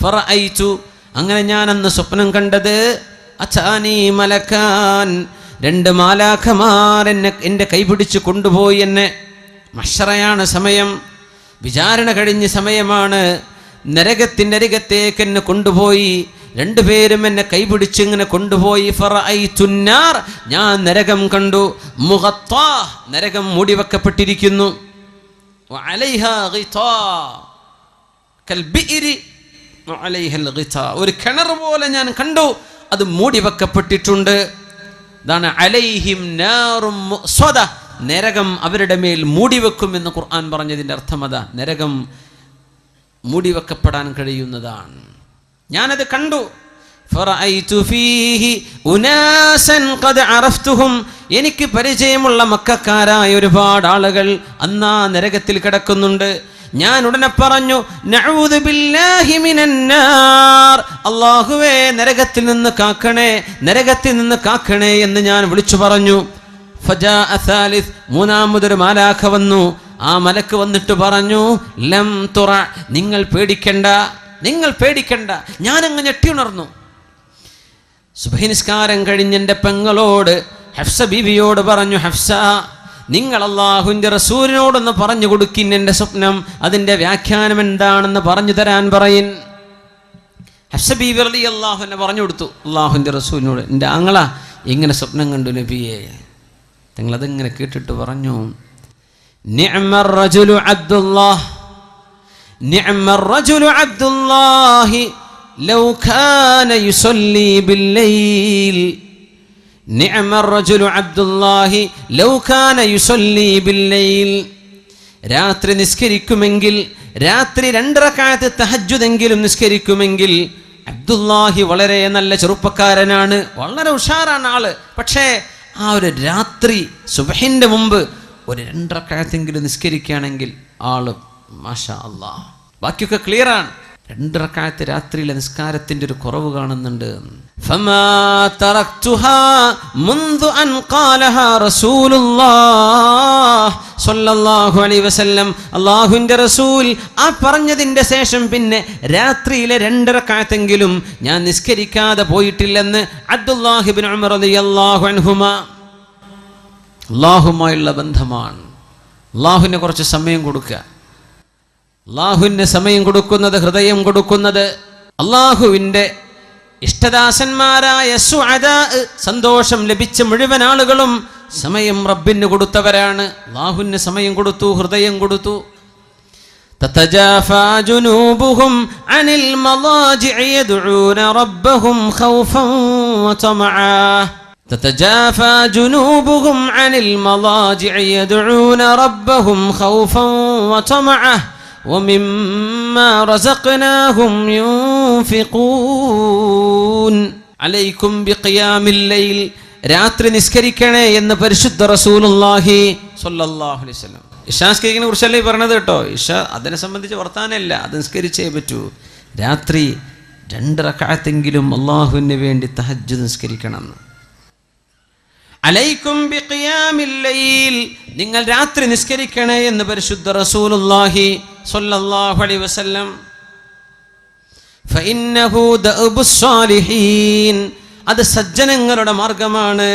ഫറഅയ്തു, അങ്ങനെ ഞാൻ അന്ന് സ്വപ്നം കണ്ടത്, അതാനി മലക്കാൻ, 2 മാലാഖമാർ എൻ്റെ കൈപിടിച്ച് കൊണ്ടുപോയി. എന്നെ മഹ്ശറയാണ് സമയം, വിചാരണ കഴിഞ്ഞ സമയമാണ്. നരകത്തിൻ്റെ അരികത്തേക്ക് എന്നെ കൊണ്ടുപോയി. 2 പേരും എന്നെ കൈപിടിച്ച് ഇങ്ങനെ കൊണ്ടുപോയി. ഫറഅയ്തുന്നാർ, ഞാൻ നരകം കണ്ടു. മുഗത്താ, നരകം മൂടിവെക്കപ്പെട്ടിരിക്കുന്നു. വഅലൈഹാ ഗിതാ കൽബിഇരി വഅലൈഹൽ ഗിതാ, ഒരു കിണർ പോലെ ഞാൻ കണ്ടു, അത് മൂടിവെക്കപ്പെട്ടിട്ടുണ്ട്. ഇതാണ് അലൈഹിം നാറും മുഅ്സദ, നരകം അവരുടെ മേൽ മൂടിവെക്കുമെന്ന് ഖുർആൻ പറഞ്ഞതിൻ്റെ അർത്ഥം അതാ. നരകം മൂടിവെക്കപ്പെടാൻ കഴിയുന്നതാണ്. ഞാനത് കണ്ടു. ഫറഅയ്തു ഫീഹി ഉനാസൻ ഖദ് അറഫ്തുഹും, എനിക്ക് പരിചയമുള്ള മക്കക്കാരായ ഒരുപാട് ആളുകൾ അന്നാ നരകത്തിൽ കിടക്കുന്നുണ്ട്. ഞാൻ ഉടനെ പറഞ്ഞു, നഊദു ബില്ലാഹി മിനന്നാർ, അല്ലാഹുവേ നരകത്തിൽ നിന്ന് കാക്കണേ എന്ന് ഞാൻ വിളിച്ചു പറഞ്ഞു. ഫജാഅ സാലിസ്, മൂന്നാമതൊരു മാലാഖ വന്നു. ആ മലക്ക് വന്നിട്ട് പറഞ്ഞു, ലം തുറ, നിങ്ങൾ പേടിക്കണ്ട. ഞാനങ്ങ് ഞെട്ടിയുണർന്നു. സുബ്ഹി നിസ്കാരം കഴിഞ്ഞ് എൻ്റെ പെങ്ങളോട് ഹഫ്സ ബീവിയോട് പറഞ്ഞു, ഹഫ്സ, നിങ്ങൾ അള്ളാഹുവിൻ്റെ റസൂലിനോടൊന്ന് പറഞ്ഞു കൊടുക്കിൻ എൻ്റെ സ്വപ്നം, അതിൻ്റെ വ്യാഖ്യാനം എന്താണെന്ന് പറഞ്ഞു തരാൻ പറയിൻ. ഹഫ്സ ബീവി റളിയല്ലാഹു അൻഹ പറഞ്ഞു കൊടുത്തു അള്ളാഹുവിൻ്റെ റസൂലിനോട്, എൻ്റെ ആങ്ങള ഇങ്ങനെ സ്വപ്നം കണ്ടു നബിയെ. നിങ്ങളതിങ്ങനെ കേട്ടിട്ട് പറഞ്ഞു, നിഅ്മർ റജുലു അബ്ദുല്ലാഹി ലൗ കാന യുസല്ലി ബില്ലൈൽ. നിഅ്മർ റജുലു അബ്ദുല്ലാഹി ലൗ കാന യുസല്ലി ബില്ലൈൽ. രാത്രി നിസ്കരിക്കുമെങ്കിൽ, രാത്രി 2 റക്അത്ത് തഹജ്ജുദെങ്കിലും നിസ്കരിക്കുമെങ്കിൽ, അബ്ദുല്ലാഹി വളരെ നല്ല ചെറുപ്പക്കാരനാണ്, വളരെ ഉഷാറാണ് ആള്. പക്ഷേ ആ ഒരു രാത്രി സുബ്ഹിന്റെ മുമ്പ് ഒരു 2 റക്അത്തെങ്കിലും നിസ്കരിക്കുകയാണെങ്കിൽ ആള് മാഷാ അല്ലാഹ്. ബാക്കിയൊക്കെ ക്ലിയറാണ്. 2 റക്അത്ത് രാത്രിയിലെ നിസ്കാരത്തിന്റെ ഒരു കുറവ് കാണുന്നുണ്ട്. ഫമാ തറക്തുഹാ മുൻദു അൻ ഖാലഹാ റസൂലുള്ളാഹ് സ്വല്ലല്ലാഹു അലൈഹി വസല്ലം. അല്ലാഹുവിൻ്റെ റസൂൽ ആ പറഞ്ഞതിൻ്റെ ശേഷം പിന്നെ രാത്രിയിലെ 2 റക്അത്തെങ്കിലും ഞാൻ നിസ്കരിക്കാതെ പോയിട്ടില്ലെന്ന് അബ്ദുല്ലാഹി ഇബ്നു ഉമർ റളിയല്ലാഹു അൻഹുമാ. അല്ലാഹുമായുള്ള ബന്ധമാണ്. അല്ലാഹുവിന് കുറച്ച് സമയം കൊടുക്കുക. അള്ളാഹുവിന് സമയം കൊടുക്കുന്നത്, ഹൃദയം കൊടുക്കുന്നത്, അള്ളാഹുവിൻ്റെ ഇഷ്ടദാസന്മാരായ സുഅദാ, സന്തോഷം ലഭിച്ച മുഴുവൻ ആളുകളും സമയം റബ്ബിന് കൊടുത്തവരാണ്. അല്ലാഹുവിന് സമയം കൊടുത്തു, ഹൃദയം കൊടുത്തു. തതജാഫാ ജുനൂബുഹും അനിൽ മളാജിഇ യദ്ഊന റബ്ബഹും ഖൗഫൻ വതമആ. തതജാഫാ ജുനൂബുഹും അനിൽ മളാജിഇ യദ്ഊന റബ്ബഹും ഖൗഫൻ വതമആ വമിമ്മാ റസഖ്നാഹും യുൻഫിഖൂൻ. അലൈക്കും ബിഖിയാമിൽ ലൈൽ, രാത്രി നിസ്കരിക്കണേ എന്ന് പരിശുദ്ധ റസൂലുള്ളാഹി സ്വല്ലല്ലാഹു അലൈഹി വസല്ലം. ഇശാ നിസ്കരിക്കുന്നതിനെ കുറിച്ചല്ലേ പറഞ്ഞത് കേട്ടോ. ഇശ അതിനെ സംബന്ധിച്ച് വർത്താനല്ല, അത് നിസ്കരിച്ചേ പറ്റൂ. രാത്രി 2 റക്അത്തെങ്കിലും അല്ലാഹുവിന് വേണ്ടി തഹജ്ജുദ് നിസ്കരിക്കണം. അലൈക്കും ബിഖിയാമിൽ ലൈൽ, നിങ്ങൾ രാത്രി നിസ്കരിക്കണേ എന്ന് പരിശുദ്ധ റസൂലുള്ളാഹി സ്വല്ലല്ലാഹു അലൈഹി വസല്ലം. ഫഇന്നഹു ദഅബുസ് സാലിഹീൻ, അത് സജ്ജനങ്ങളുടെ മാർഗമാണ്.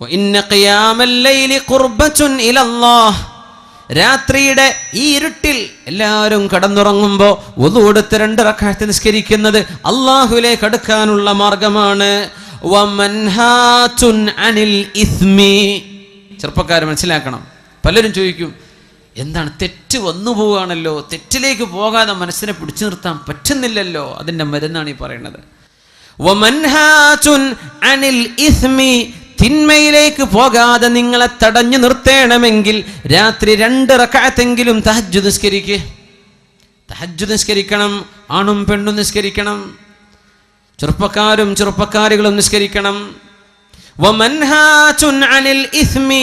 വഇന്ന ഖിയാമൽ ലൈലി ഖുർബത്തുൻ ഇലല്ലാഹ്, രാത്രിയുടെ ഈ ഇരുട്ടിൽ എല്ലാവരും കടന്നുറങ്ങുമ്പോൾ വുളു എടുത്ത് 2 റക്അത്ത് നിസ്കരിക്കുന്നത് അല്ലാഹുവിലേക്ക് അടുക്കാനുള്ള മാർഗമാണ്. വമൻഹാതുൻ അനിൽ ഇസ്മി, ചെറുപ്പക്കാർ മനസ്സിലാക്കണം. പലരും ചോദിക്കും, എന്താണ് തെറ്റ് വന്നു പോവുകയാണല്ലോ, തെറ്റിലേക്ക് പോകാതെ മനസ്സിനെ പിടിച്ചു നിർത്താൻ പറ്റുന്നില്ലല്ലോ, അതിൻ്റെ മരുന്നാണ് ഈ പറയുന്നത്. വമൻഹാതുൻ അനിൽ ഇസ്മി, തിന്മയിലേക്ക് പോകാതെ നിങ്ങളെ തടഞ്ഞു നിർത്തണമെങ്കിൽ രാത്രി 2 റക്അത്തെങ്കിലും തഹജ്ജുദ് നിസ്കരിക്കുക. തഹജ്ജുദ് നിസ്കരിക്കണം. ആണും പെണ്ണും നിസ്കരിക്കണം, ചെറുപ്പക്കാരും ചെറുപ്പക്കാരികളും നിസ്കരിക്കണം. വമൻഹാതുൻ അനിൽ ഇസ്മി,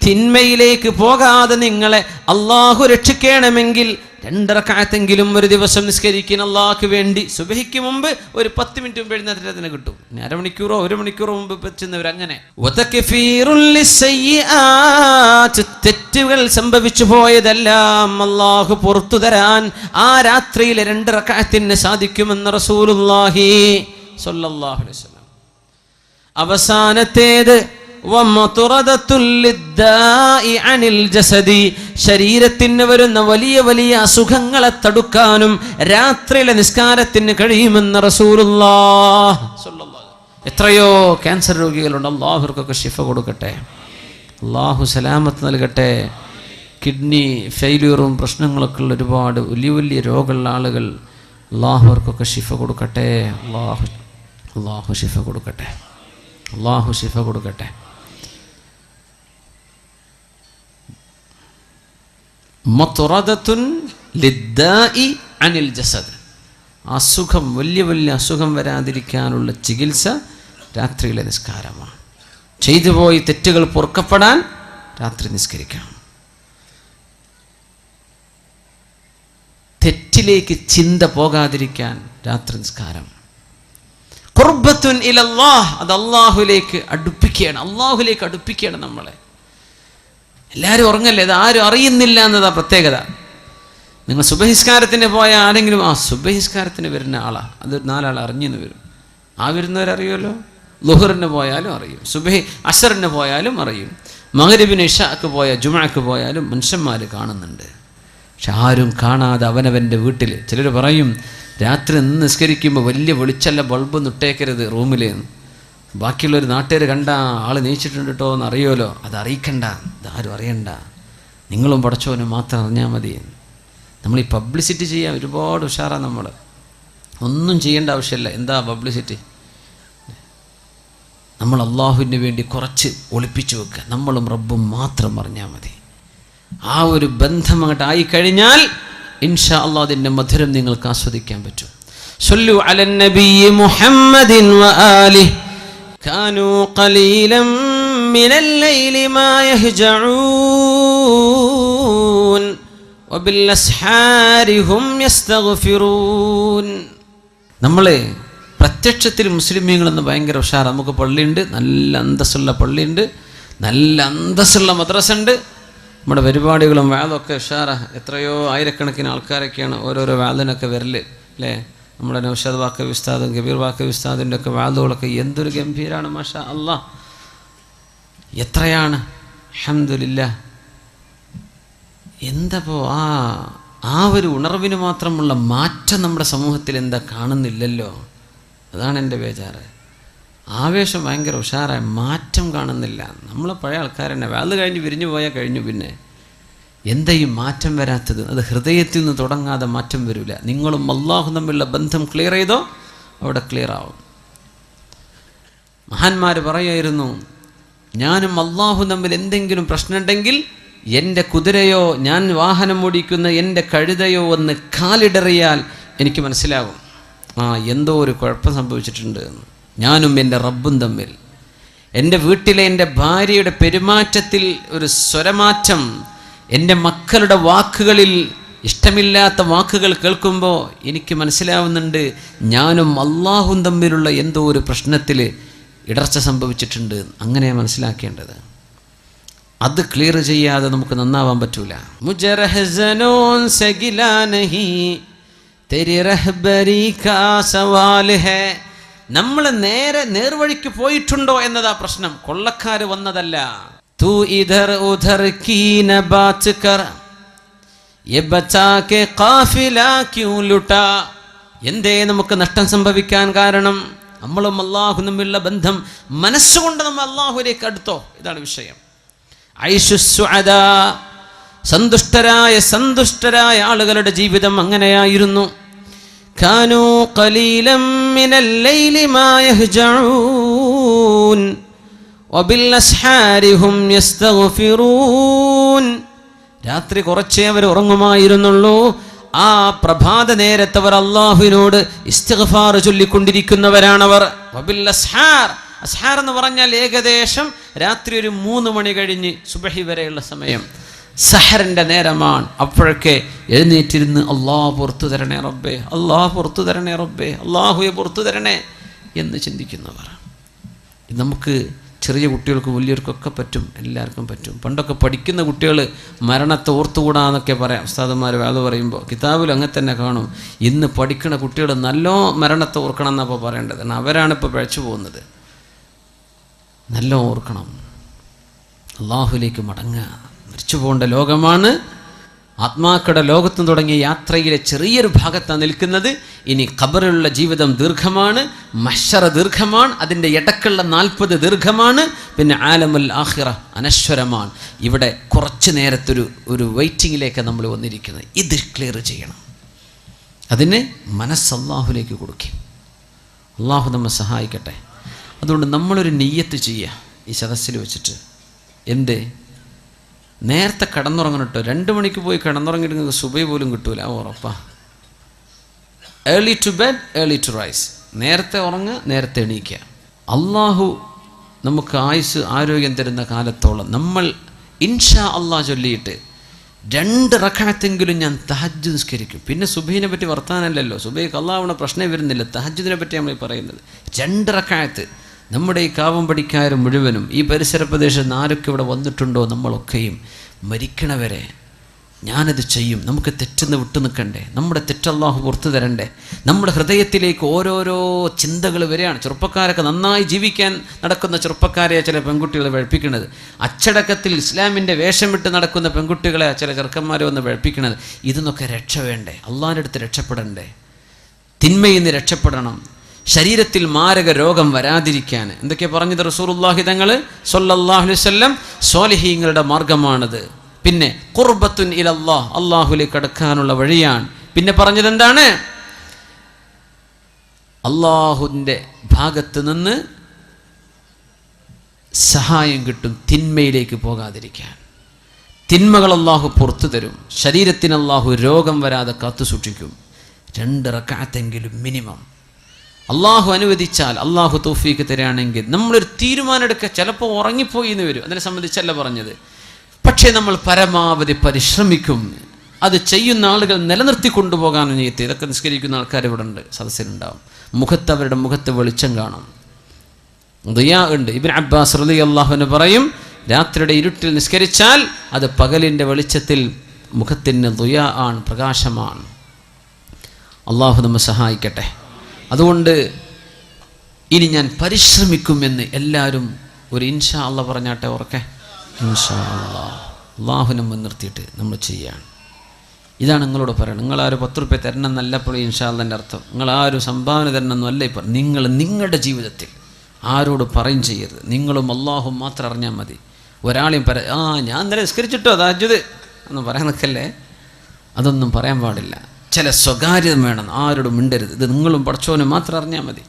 തിന്മയിലേക്ക് പോകാതെ നിങ്ങളെ അല്ലാഹു രക്ഷിക്കണമെങ്കിൽ 2 റക്അത്തെങ്കിലും ഒരു ദിവസം നിസ്കരിക്കുന്ന അല്ലാഹുവിന് വേണ്ടി. സുബഹിക്ക് മുമ്പ് ഒരു 10 മിനിറ്റ് മുമ്പ് എഴുന്നേറ്റ് അതിനെ കിട്ടും. അരമണിക്കൂറോ 1 മണിക്കൂറോ മുമ്പ് പറ്റുന്നവർ അങ്ങനെ. തെറ്റുകൾ സംഭവിച്ചു പോയതെല്ലാം അല്ലാഹു പുറത്തു തരാൻ ആ രാത്രിയിലെ 2 റക്അത്തിന് സാധിക്കുമെന്ന് റസൂലുള്ളാഹി സ്വല്ലല്ലാഹു അലൈഹി വസല്ലം. അവസാനത്തേത് ശരീരത്തിന് വരുന്ന വലിയ വലിയ അസുഖങ്ങളെ തടുക്കാനും രാത്രിയിലെ നിസ്കാരത്തിന് കഴിയുമെന്ന് റസൂലുള്ളാഹി സ്വല്ലല്ലാഹു. എത്രയോ ക്യാൻസർ രോഗികളുണ്ട്, അല്ലാഹുവർക്കൊക്കെ ശിഫ കൊടുക്കട്ടെ, അല്ലാഹു സലാമത്ത് നൽകട്ടെ. കിഡ്നി ഫെയിലിയറും പ്രശ്നങ്ങളൊക്കെ ഉള്ള ഒരുപാട് വലിയ വലിയ രോഗമുള്ള ആളുകൾ, അല്ലാഹുവർക്കൊക്കെ ശിഫ കൊടുക്കട്ടെ. അല്ലാഹു ശിഫ കൊടുക്കട്ടെ, അല്ലാഹു ശിഫ കൊടുക്കട്ടെ. മത്റദത്തുൻ ലിദ്ദാഇ അനിൽ ജസദ്, അസുഖം, വലിയ വലിയ അസുഖം വരാതിരിക്കാനുള്ള ചികിത്സ രാത്രിയിലെ നിസ്കാരമാണ്. ചെയ്തുപോയി തെറ്റുകൾ പൊറുക്കപ്പെടാൻ രാത്രി നിസ്കരിക്കണം. തെറ്റിലേക്ക് ചിന്ത പോകാതിരിക്കാൻ രാത്രി നിസ്കാരം. ഖുർബത്തുൻ ഇലല്ലാഹ്, അത് അല്ലാഹുവിലേക്ക് അടുപ്പിക്കുകയാണ്, അല്ലാഹുവിലേക്ക് അടുപ്പിക്കുകയാണ് നമ്മളെ. എല്ലാവരും ഉറങ്ങല്ലേ, അത് ആരും അറിയുന്നില്ല എന്നതാ പ്രത്യേകത. നിങ്ങൾ സുബഹിസ്കാരത്തിന് പോയ ആരെങ്കിലും സുബഹിസ്കാരത്തിന് വരുന്ന ആളാ, അത് 4 ആൾ അറിഞ്ഞെന്ന് വരും. ആ വരുന്നവരറിയുമല്ലോ. ളുഹറിന് പോയാലും അറിയും, സുബഹി അസറിന് പോയാലും അറിയും, മഗ്രിബിന് ഇശാക്ക് പോയ ജുമുഅക്ക് പോയാലും മനുഷ്യന്മാർ കാണുന്നുണ്ട്. പക്ഷെ ആരും കാണാതെ അവനവൻ്റെ വീട്ടിൽ. ചിലർ പറയും രാത്രി നിസ്കരിക്കുമ്പോൾ വലിയ വെളിച്ചല്ല ബൾബ് നിട്ടേക്കരുത് റൂമിൽ. ബാക്കിയുള്ളൊരു നാട്ടുകാർ കണ്ട ആൾ നീച്ചിട്ടുണ്ട് കേട്ടോ എന്ന് അറിയുമല്ലോ, അത് അറിയിക്കണ്ട, ഇതാരും അറിയണ്ട, നിങ്ങളും പടച്ചോനും മാത്രം അറിഞ്ഞാൽ മതി. നമ്മൾ ഈ പബ്ലിസിറ്റി ചെയ്യാൻ ഒരുപാട് ഉഷാറാണ്. നമ്മൾ ഒന്നും ചെയ്യേണ്ട ആവശ്യമില്ല. എന്താ പബ്ലിസിറ്റി? നമ്മൾ അള്ളാഹുവിന് വേണ്ടി കുറച്ച് ഒളിപ്പിച്ചു വെക്കുക, നമ്മളും റബ്ബും മാത്രം അറിഞ്ഞാൽ മതി. ആ ഒരു ബന്ധം അങ്ങോട്ട് ആയിക്കഴിഞ്ഞാൽ ഇൻഷാ അല്ലാഹ് അതിൻ്റെ മധുരം നിങ്ങൾക്ക് ആസ്വദിക്കാൻ പറ്റും. സ്വല്ലു അലൻ നബിയ്യി മുഹമ്മദിൻ വആലിഹി കാനൂ ഖലീലൻ മിനൽ ലൈലി മാ യഹ്ജഊൻ വബിൽ അസ്ഹാരി ഹും യസ്തഗ്ഫിറൂൻ. നമ്മൾ പ്രത്യക്ഷത്തിൽ മുസ്ലിമീങ്ങളെന്ന് ഭയങ്കര ഉഷാർ. നമുക്ക് പള്ളിയുണ്ട്, നല്ല അന്തസ്സുള്ള പള്ളിയുണ്ട്, നല്ല അന്തസ്സുള്ള മദ്രസ ഉണ്ട്. നമ്മുടെ പരിപാടികളും വാദമൊക്കെ ഉഷാറാ. എത്രയോ ആയിരക്കണക്കിന് ആൾക്കാരൊക്കെയാണ് ഓരോരോ വാദിനൊക്കെ വരല് അല്ലേ. നമ്മുടെ നൗഷാദ് വാക്കവി ഉസ്താദും കബീർ വാക്കവി ഉസ്താദിൻ്റെ ഒക്കെ വാദുകളൊക്കെ എന്തൊരു ഗംഭീരാണ്, മാഷാ അല്ലാ. എത്രയാണ്, അൽഹംദുലില്ലാഹ്. എന്തപ്പോ ആ ഒരു ഉണർവിന് മാത്രമുള്ള മാറ്റം നമ്മുടെ സമൂഹത്തിൽ എന്താ കാണുന്നില്ലല്ലോ. അതാണ് എൻ്റെ ബേജാറ്. ആവേശം ഭയങ്കര ഉഷാറായ മാറ്റം കാണുന്നില്ല. നമ്മൾ പഴയ ആൾക്കാരെന്നെ അത് കഴിഞ്ഞ് വിരിഞ്ഞു പോയാൽ കഴിഞ്ഞു. പിന്നെ എന്താ ഈ മാറ്റം വരാത്തത്? അത് ഹൃദയത്തിൽ നിന്ന് തുടങ്ങാതെ മാറ്റം വരില്ല. നിങ്ങളും അള്ളാഹു തമ്മിലുള്ള ബന്ധം ക്ലിയർ ചെയ്തോ അവിടെ ക്ലിയർ ആവും. മഹാന്മാർ പറയുമായിരുന്നു, ഞാനും അള്ളാഹു തമ്മിൽ എന്തെങ്കിലും പ്രശ്നമുണ്ടെങ്കിൽ എൻ്റെ കുതിരയോ ഞാൻ വാഹനം ഓടിക്കുന്ന എൻ്റെ കഴുതയോ ഒന്ന് കാലിടറിയാൽ എനിക്ക് മനസ്സിലാകും എന്തോ ഒരു കുഴപ്പം സംഭവിച്ചിട്ടുണ്ട് എന്ന്. ഞാനും എൻ്റെ റബ്ബും തമ്മിൽ, എൻ്റെ വീട്ടിലെ എൻ്റെ ഭാര്യയുടെ പെരുമാറ്റത്തിൽ ഒരു സ്വരമാറ്റം, എൻ്റെ മക്കളുടെ വാക്കുകളിൽ ഇഷ്ടമില്ലാത്ത വാക്കുകൾ കേൾക്കുമ്പോൾ എനിക്ക് മനസ്സിലാവുന്നുണ്ട് ഞാനും അള്ളാഹും തമ്മിലുള്ള എന്തോ ഒരു പ്രശ്നത്തിൽ ഇടർച്ച സംഭവിച്ചിട്ടുണ്ട്. അങ്ങനെ മനസ്സിലാക്കേണ്ടത്. അത് ക്ലിയർ ചെയ്യാതെ നമുക്ക് നന്നാവാൻ പറ്റൂല. നമ്മൾ നേർവഴിക്ക് പോയിട്ടുണ്ടോ എന്നതാ പ്രശ്നം. കൊള്ളക്കാര് വന്നതല്ല. തൂ ഇധർ ഉധർ കീ ന ബാത് കർ യെ ബച്ചാ കെ ഖാഫില ക്യൂ ലുട്ടാ. എന്തേ നമുക്ക് നഷ്ടം സംഭവിക്കാൻ കാരണം? നമ്മളും അള്ളാഹു തമ്മിലുള്ള ബന്ധം മനസ്സുകൊണ്ട് നമ്മൾ അള്ളാഹുവിലേക്ക് അടുത്തോ? ഇതാണ് വിഷയം. ഐശുസ്സുഅദാ, സന്തുഷ്ടരായ ആളുകളുടെ ജീവിതം അങ്ങനെയായിരുന്നു. കാനൂ ഖലീലം മിനൽ ലൈലി മാ യഹ്ജഊൻ വബിൽ അസ്ഹാരി ഹും യസ്തഗ്ഫിറൂൻ. രാത്രി കുറച്ചേ അവർ ഉറങ്ങുമായിരുന്നുള്ളൂ. ആ പ്രഭാത നേരത്ത് അവർ അള്ളാഹുവിനോട് ഇസ്തിഗ്ഫാർ ചൊല്ലിക്കൊണ്ടിരിക്കുന്നവരാണവർ. വബിൽ അസ്ഹാർ, അസ്ഹാർ എന്ന് പറഞ്ഞാൽ ഏകദേശം രാത്രി ഒരു 3 മണി കഴിഞ്ഞ് സുബഹി വരെയുള്ള സമയം, സഹറിൻ്റെ നേരമാണ്. അപ്പോഴൊക്കെ എഴുന്നേറ്റിരുന്ന് അള്ളാഹ് പുറത്തു തരണേ റബ്ബേ, അള്ളാഹ് പുറത്തു തരണേ റബ്ബേ, അള്ളാഹുവെ പുറത്തു തരണേ എന്ന് ചിന്തിക്കുന്നവർ. നമുക്ക് ചെറിയ കുട്ടികൾക്കും വലിയവർക്കൊക്കെ പറ്റും, എല്ലാവർക്കും പറ്റും. പണ്ടൊക്കെ പഠിക്കുന്ന കുട്ടികൾ മരണത്തെ ഓർത്തുകൂടാന്നൊക്കെ പറയാം ഉസ്താദന്മാർ വേദ പറയുമ്പോൾ. കിതാബിൽ അങ്ങനെ തന്നെ കാണും. ഇന്ന് പഠിക്കുന്ന കുട്ടികൾ നല്ലോ മരണത്തെ ഓർക്കണം എന്നപ്പോൾ പറയേണ്ടത്. കാരണം അവരാണിപ്പോൾ പിഴച്ചു പോകുന്നത്. നല്ല ഓർക്കണം, അള്ളാഹുലേക്ക് മടങ്ങുക. മരിച്ചു പോകേണ്ട ലോകമാണ്. ആത്മാക്കളുടെ ലോകത്ത് തുടങ്ങിയ യാത്രയിലെ ചെറിയൊരു ഭാഗത്താണ് നിൽക്കുന്നത്. ഇനി ഖബറിലുള്ള ജീവിതം ദീർഘമാണ്, മഹ്ശറ ദീർഘമാണ്, അതിൻ്റെ ഇടക്കുള്ള 40 ദീർഘമാണ്, പിന്നെ ആലമുൽ ആഖിറ അനശ്വരമാണ്. ഇവിടെ കുറച്ച് നേരത്തൊരു വെയിറ്റിങ്ങിലേക്ക് നമ്മൾ വന്നിരിക്കുന്നത്. ഇത് ക്ലിയർ ചെയ്യണം. അതിന് മനസ്സ് അള്ളാഹുലേക്ക് കൊടുക്കും. അള്ളാഹു നമ്മെ സഹായിക്കട്ടെ. അതുകൊണ്ട് നമ്മളൊരു നിയ്യത്ത് ചെയ്യുക ഈ സദസ്സിൽ വെച്ചിട്ട്. എന്ത്? നേരത്തെ കിടന്നുറങ്ങണം കേട്ടോ. 2 മണിക്ക് പോയി കിടന്നുറങ്ങിയിട്ട് നിങ്ങൾക്ക് സുബഹി പോലും കിട്ടൂല, ഉറപ്പാ. Early to bed early to rise. നേരത്തെ ഉറങ്ങുക, നേരത്തെ എണീക്കുക. അള്ളാഹു നമുക്ക് ആയുസ് ആരോഗ്യം തരുന്ന കാലത്തോളം നമ്മൾ ഇൻഷാ അള്ളാഹ് ചൊല്ലിയിട്ട് 2 റക്അത്തെങ്കിലും ഞാൻ തഹജ്ജുദ് നിസ്കരിക്കും. പിന്നെ സുബഹിനെ പറ്റി വർത്താനല്ലല്ലോ, സുബഹിക്ക് അള്ളാഹുവിന് പ്രശ്നം വരുന്നില്ല. തഹജ്ജുദിനെ പറ്റി നമ്മൾ പറയുന്നത് 2 റക്അത്ത്. നമ്മുടെ ഈ കാവമ്പടിക്കാർ മുഴുവനും ഈ പരിസര പ്രദേശത്ത് ആരൊക്കെ ഇവിടെ വന്നിട്ടുണ്ടോ നമ്മളൊക്കെയും മരിക്കണവരെ ഞാനത് ചെയ്യും. നമുക്ക് തെറ്റെന്ന് വിട്ടു നിൽക്കണ്ടേ? നമ്മുടെ തെറ്റല്ലാഹു പുറത്തു തരണ്ടേ? നമ്മുടെ ഹൃദയത്തിലേക്ക് ഓരോരോ ചിന്തകൾ വരികയാണ്. ചെറുപ്പക്കാരൊക്കെ നന്നായി ജീവിക്കാൻ നടക്കുന്ന ചെറുപ്പക്കാരെ ചില പെൺകുട്ടികളെ വെഴുപ്പിക്കുന്നത്, അച്ചടക്കത്തിൽ ഇസ്ലാമിൻ്റെ വേഷം വിട്ട് നടക്കുന്ന പെൺകുട്ടികളെ ചില ചെറുക്കന്മാരെ വന്ന് വെഴുപ്പിക്കുന്നത്. ഇതിന്നൊക്കെ രക്ഷ വേണ്ടേ? അള്ളാഹിൻ്റെ അടുത്ത് രക്ഷപ്പെടണ്ടേ? തിന്മയിൽ നിന്ന് രക്ഷപ്പെടണം. ശരീരത്തിൽ മാരക രോഗം വരാതിരിക്കാൻ എന്തൊക്കെയാ പറഞ്ഞത് റസൂലുള്ളാഹി തങ്ങൾ സ്വല്ലല്ലാഹു അലൈഹി വസല്ലം? സ്വാലിഹീങ്ങളുടെ മാർഗമാണത്. പിന്നെ ഖുർബത്തുൻ ഇലല്ലാഹ്, അള്ളാഹുലേക്ക് അടുക്കാനുള്ള വഴിയാണ്. പിന്നെ പറഞ്ഞത് എന്താണ്? അള്ളാഹുവിൻ്റെ ഭാഗത്ത് നിന്ന് സഹായം കിട്ടും തിന്മയിലേക്ക് പോകാതിരിക്കാൻ. തിന്മകൾ അള്ളാഹു പുറത്തു തരും. ശരീരത്തിന് അള്ളാഹു രോഗം വരാതെ കാത്തു സൂക്ഷിക്കും. 2 റക്അത്തെങ്കിലും മിനിമം. അള്ളാഹു അനുവദിച്ചാൽ, അള്ളാഹു തൗഫീക്ക് തരികയാണെങ്കിൽ നമ്മളൊരു തീരുമാനം എടുക്കുക. ചിലപ്പോൾ ഉറങ്ങിപ്പോയി എന്ന് വരും, അതിനെ സംബന്ധിച്ചല്ല പറഞ്ഞത്. പക്ഷേ നമ്മൾ പരമാവധി പരിശ്രമിക്കും. അത് ചെയ്യുന്ന ആളുകൾ നിലനിർത്തി കൊണ്ടുപോകാൻ നീയത്ത്. ഇതൊക്കെ നിസ്കരിക്കുന്ന ആൾക്കാർ ഇവിടെ ഉണ്ട്, സദസ്സിലുണ്ടാവും. അവരുടെ മുഖത്ത് വെളിച്ചം കാണും, ദുആ ഉണ്ട്. ഇബ്നു അബ്ബാസ് റളിയല്ലാഹു അൻഹു പറയും, രാത്രിയുടെ ഇരുട്ടിൽ നിസ്കരിച്ചാൽ അത് പകലിൻ്റെ വെളിച്ചത്തിൽ മുഖത്തിന് ദുആ ആണ്, പ്രകാശമാണ്. അള്ളാഹു നമ്മെ സഹായിക്കട്ടെ. അതുകൊണ്ട് ഇനി ഞാൻ പരിശ്രമിക്കുമെന്ന് എല്ലാവരും ഒരു ഇൻഷാ അല്ലാഹ് പറഞ്ഞാട്ടെ. ഉറക്കെ ഇൻഷാ അല്ലാഹ്. അള്ളാഹു നമ്മെ നിർത്തിയിട്ട് നമ്മൾ ചെയ്യാണ്. ഇതാണ് നിങ്ങളോട് പറയണം. നിങ്ങളാരും 10 റുപ്യ തരണം എന്നല്ല ഇപ്പോൾ ഇൻഷാ അല്ലാഹ് അർത്ഥം. നിങ്ങളാരും സംഭാവന തരണം എന്നല്ല ഇപ്പോൾ. നിങ്ങൾ നിങ്ങളുടെ ജീവിതത്തിൽ ആരോട് പറയും ചെയ്യരുത്. നിങ്ങളും അള്ളാഹും മാത്രം അറിഞ്ഞാൽ മതി. ഒരാളെയും ഞാൻ ഇന്നലെ നിസ്കരിച്ചിട്ടോ തഹജ്ജുദ് ഒന്നും പറയാൻ നിൽക്കല്ലേ. അതൊന്നും പറയാൻ പാടില്ല. ചില സ്വകാര്യത വേണം. ആരോടും മിണ്ടരുത്. ഇത് നിങ്ങളും പടച്ചോനും മാത്രം അറിഞ്ഞാൽ മതി.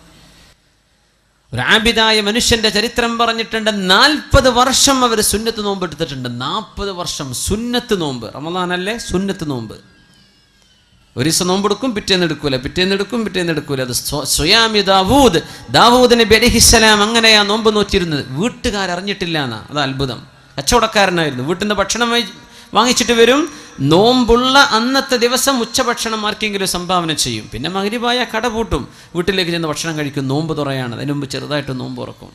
ഒരു ആബിദായ മനുഷ്യൻ്റെ ചരിത്രം പറഞ്ഞിട്ടുണ്ട്. 40 വർഷം അവർ സുന്നത്ത് നോമ്പ് എടുത്തിട്ടുണ്ട്. 40 വർഷം സുന്നത്ത് നോമ്പ്. റമദാനല്ലേ സുന്നത്ത് നോമ്പ്. ഒരു ദിവസം നോമ്പെടുക്കും, പിറ്റേന്ന് എടുക്കൂല. അത് സ്വയാമി ദാവൂദ് നബി അലൈഹിസ്സലാം അങ്ങനെയാ നോമ്പ് നോറ്റിരുന്നത്. വീട്ടുകാരറിഞ്ഞിട്ടില്ല എന്നാ. അത് അത്ഭുതം. കച്ചവടക്കാരനായിരുന്നു. വീട്ടിൽ നിന്ന് ഭക്ഷണം വാങ്ങിച്ചിട്ട് വരും. നോമ്പുള്ള അന്നത്തെ ദിവസം ഉച്ചഭക്ഷണം ആർക്കെങ്കിലും സംഭാവന ചെയ്യും. പിന്നെ മഗ്‌രിബായ കട പൂട്ടും, വീട്ടിലേക്ക് ചെന്ന് ഭക്ഷണം കഴിക്കും. നോമ്പ് തുറയാണ്. അതിന് മുമ്പ് ചെറുതായിട്ട് നോമ്പ് തുറക്കും.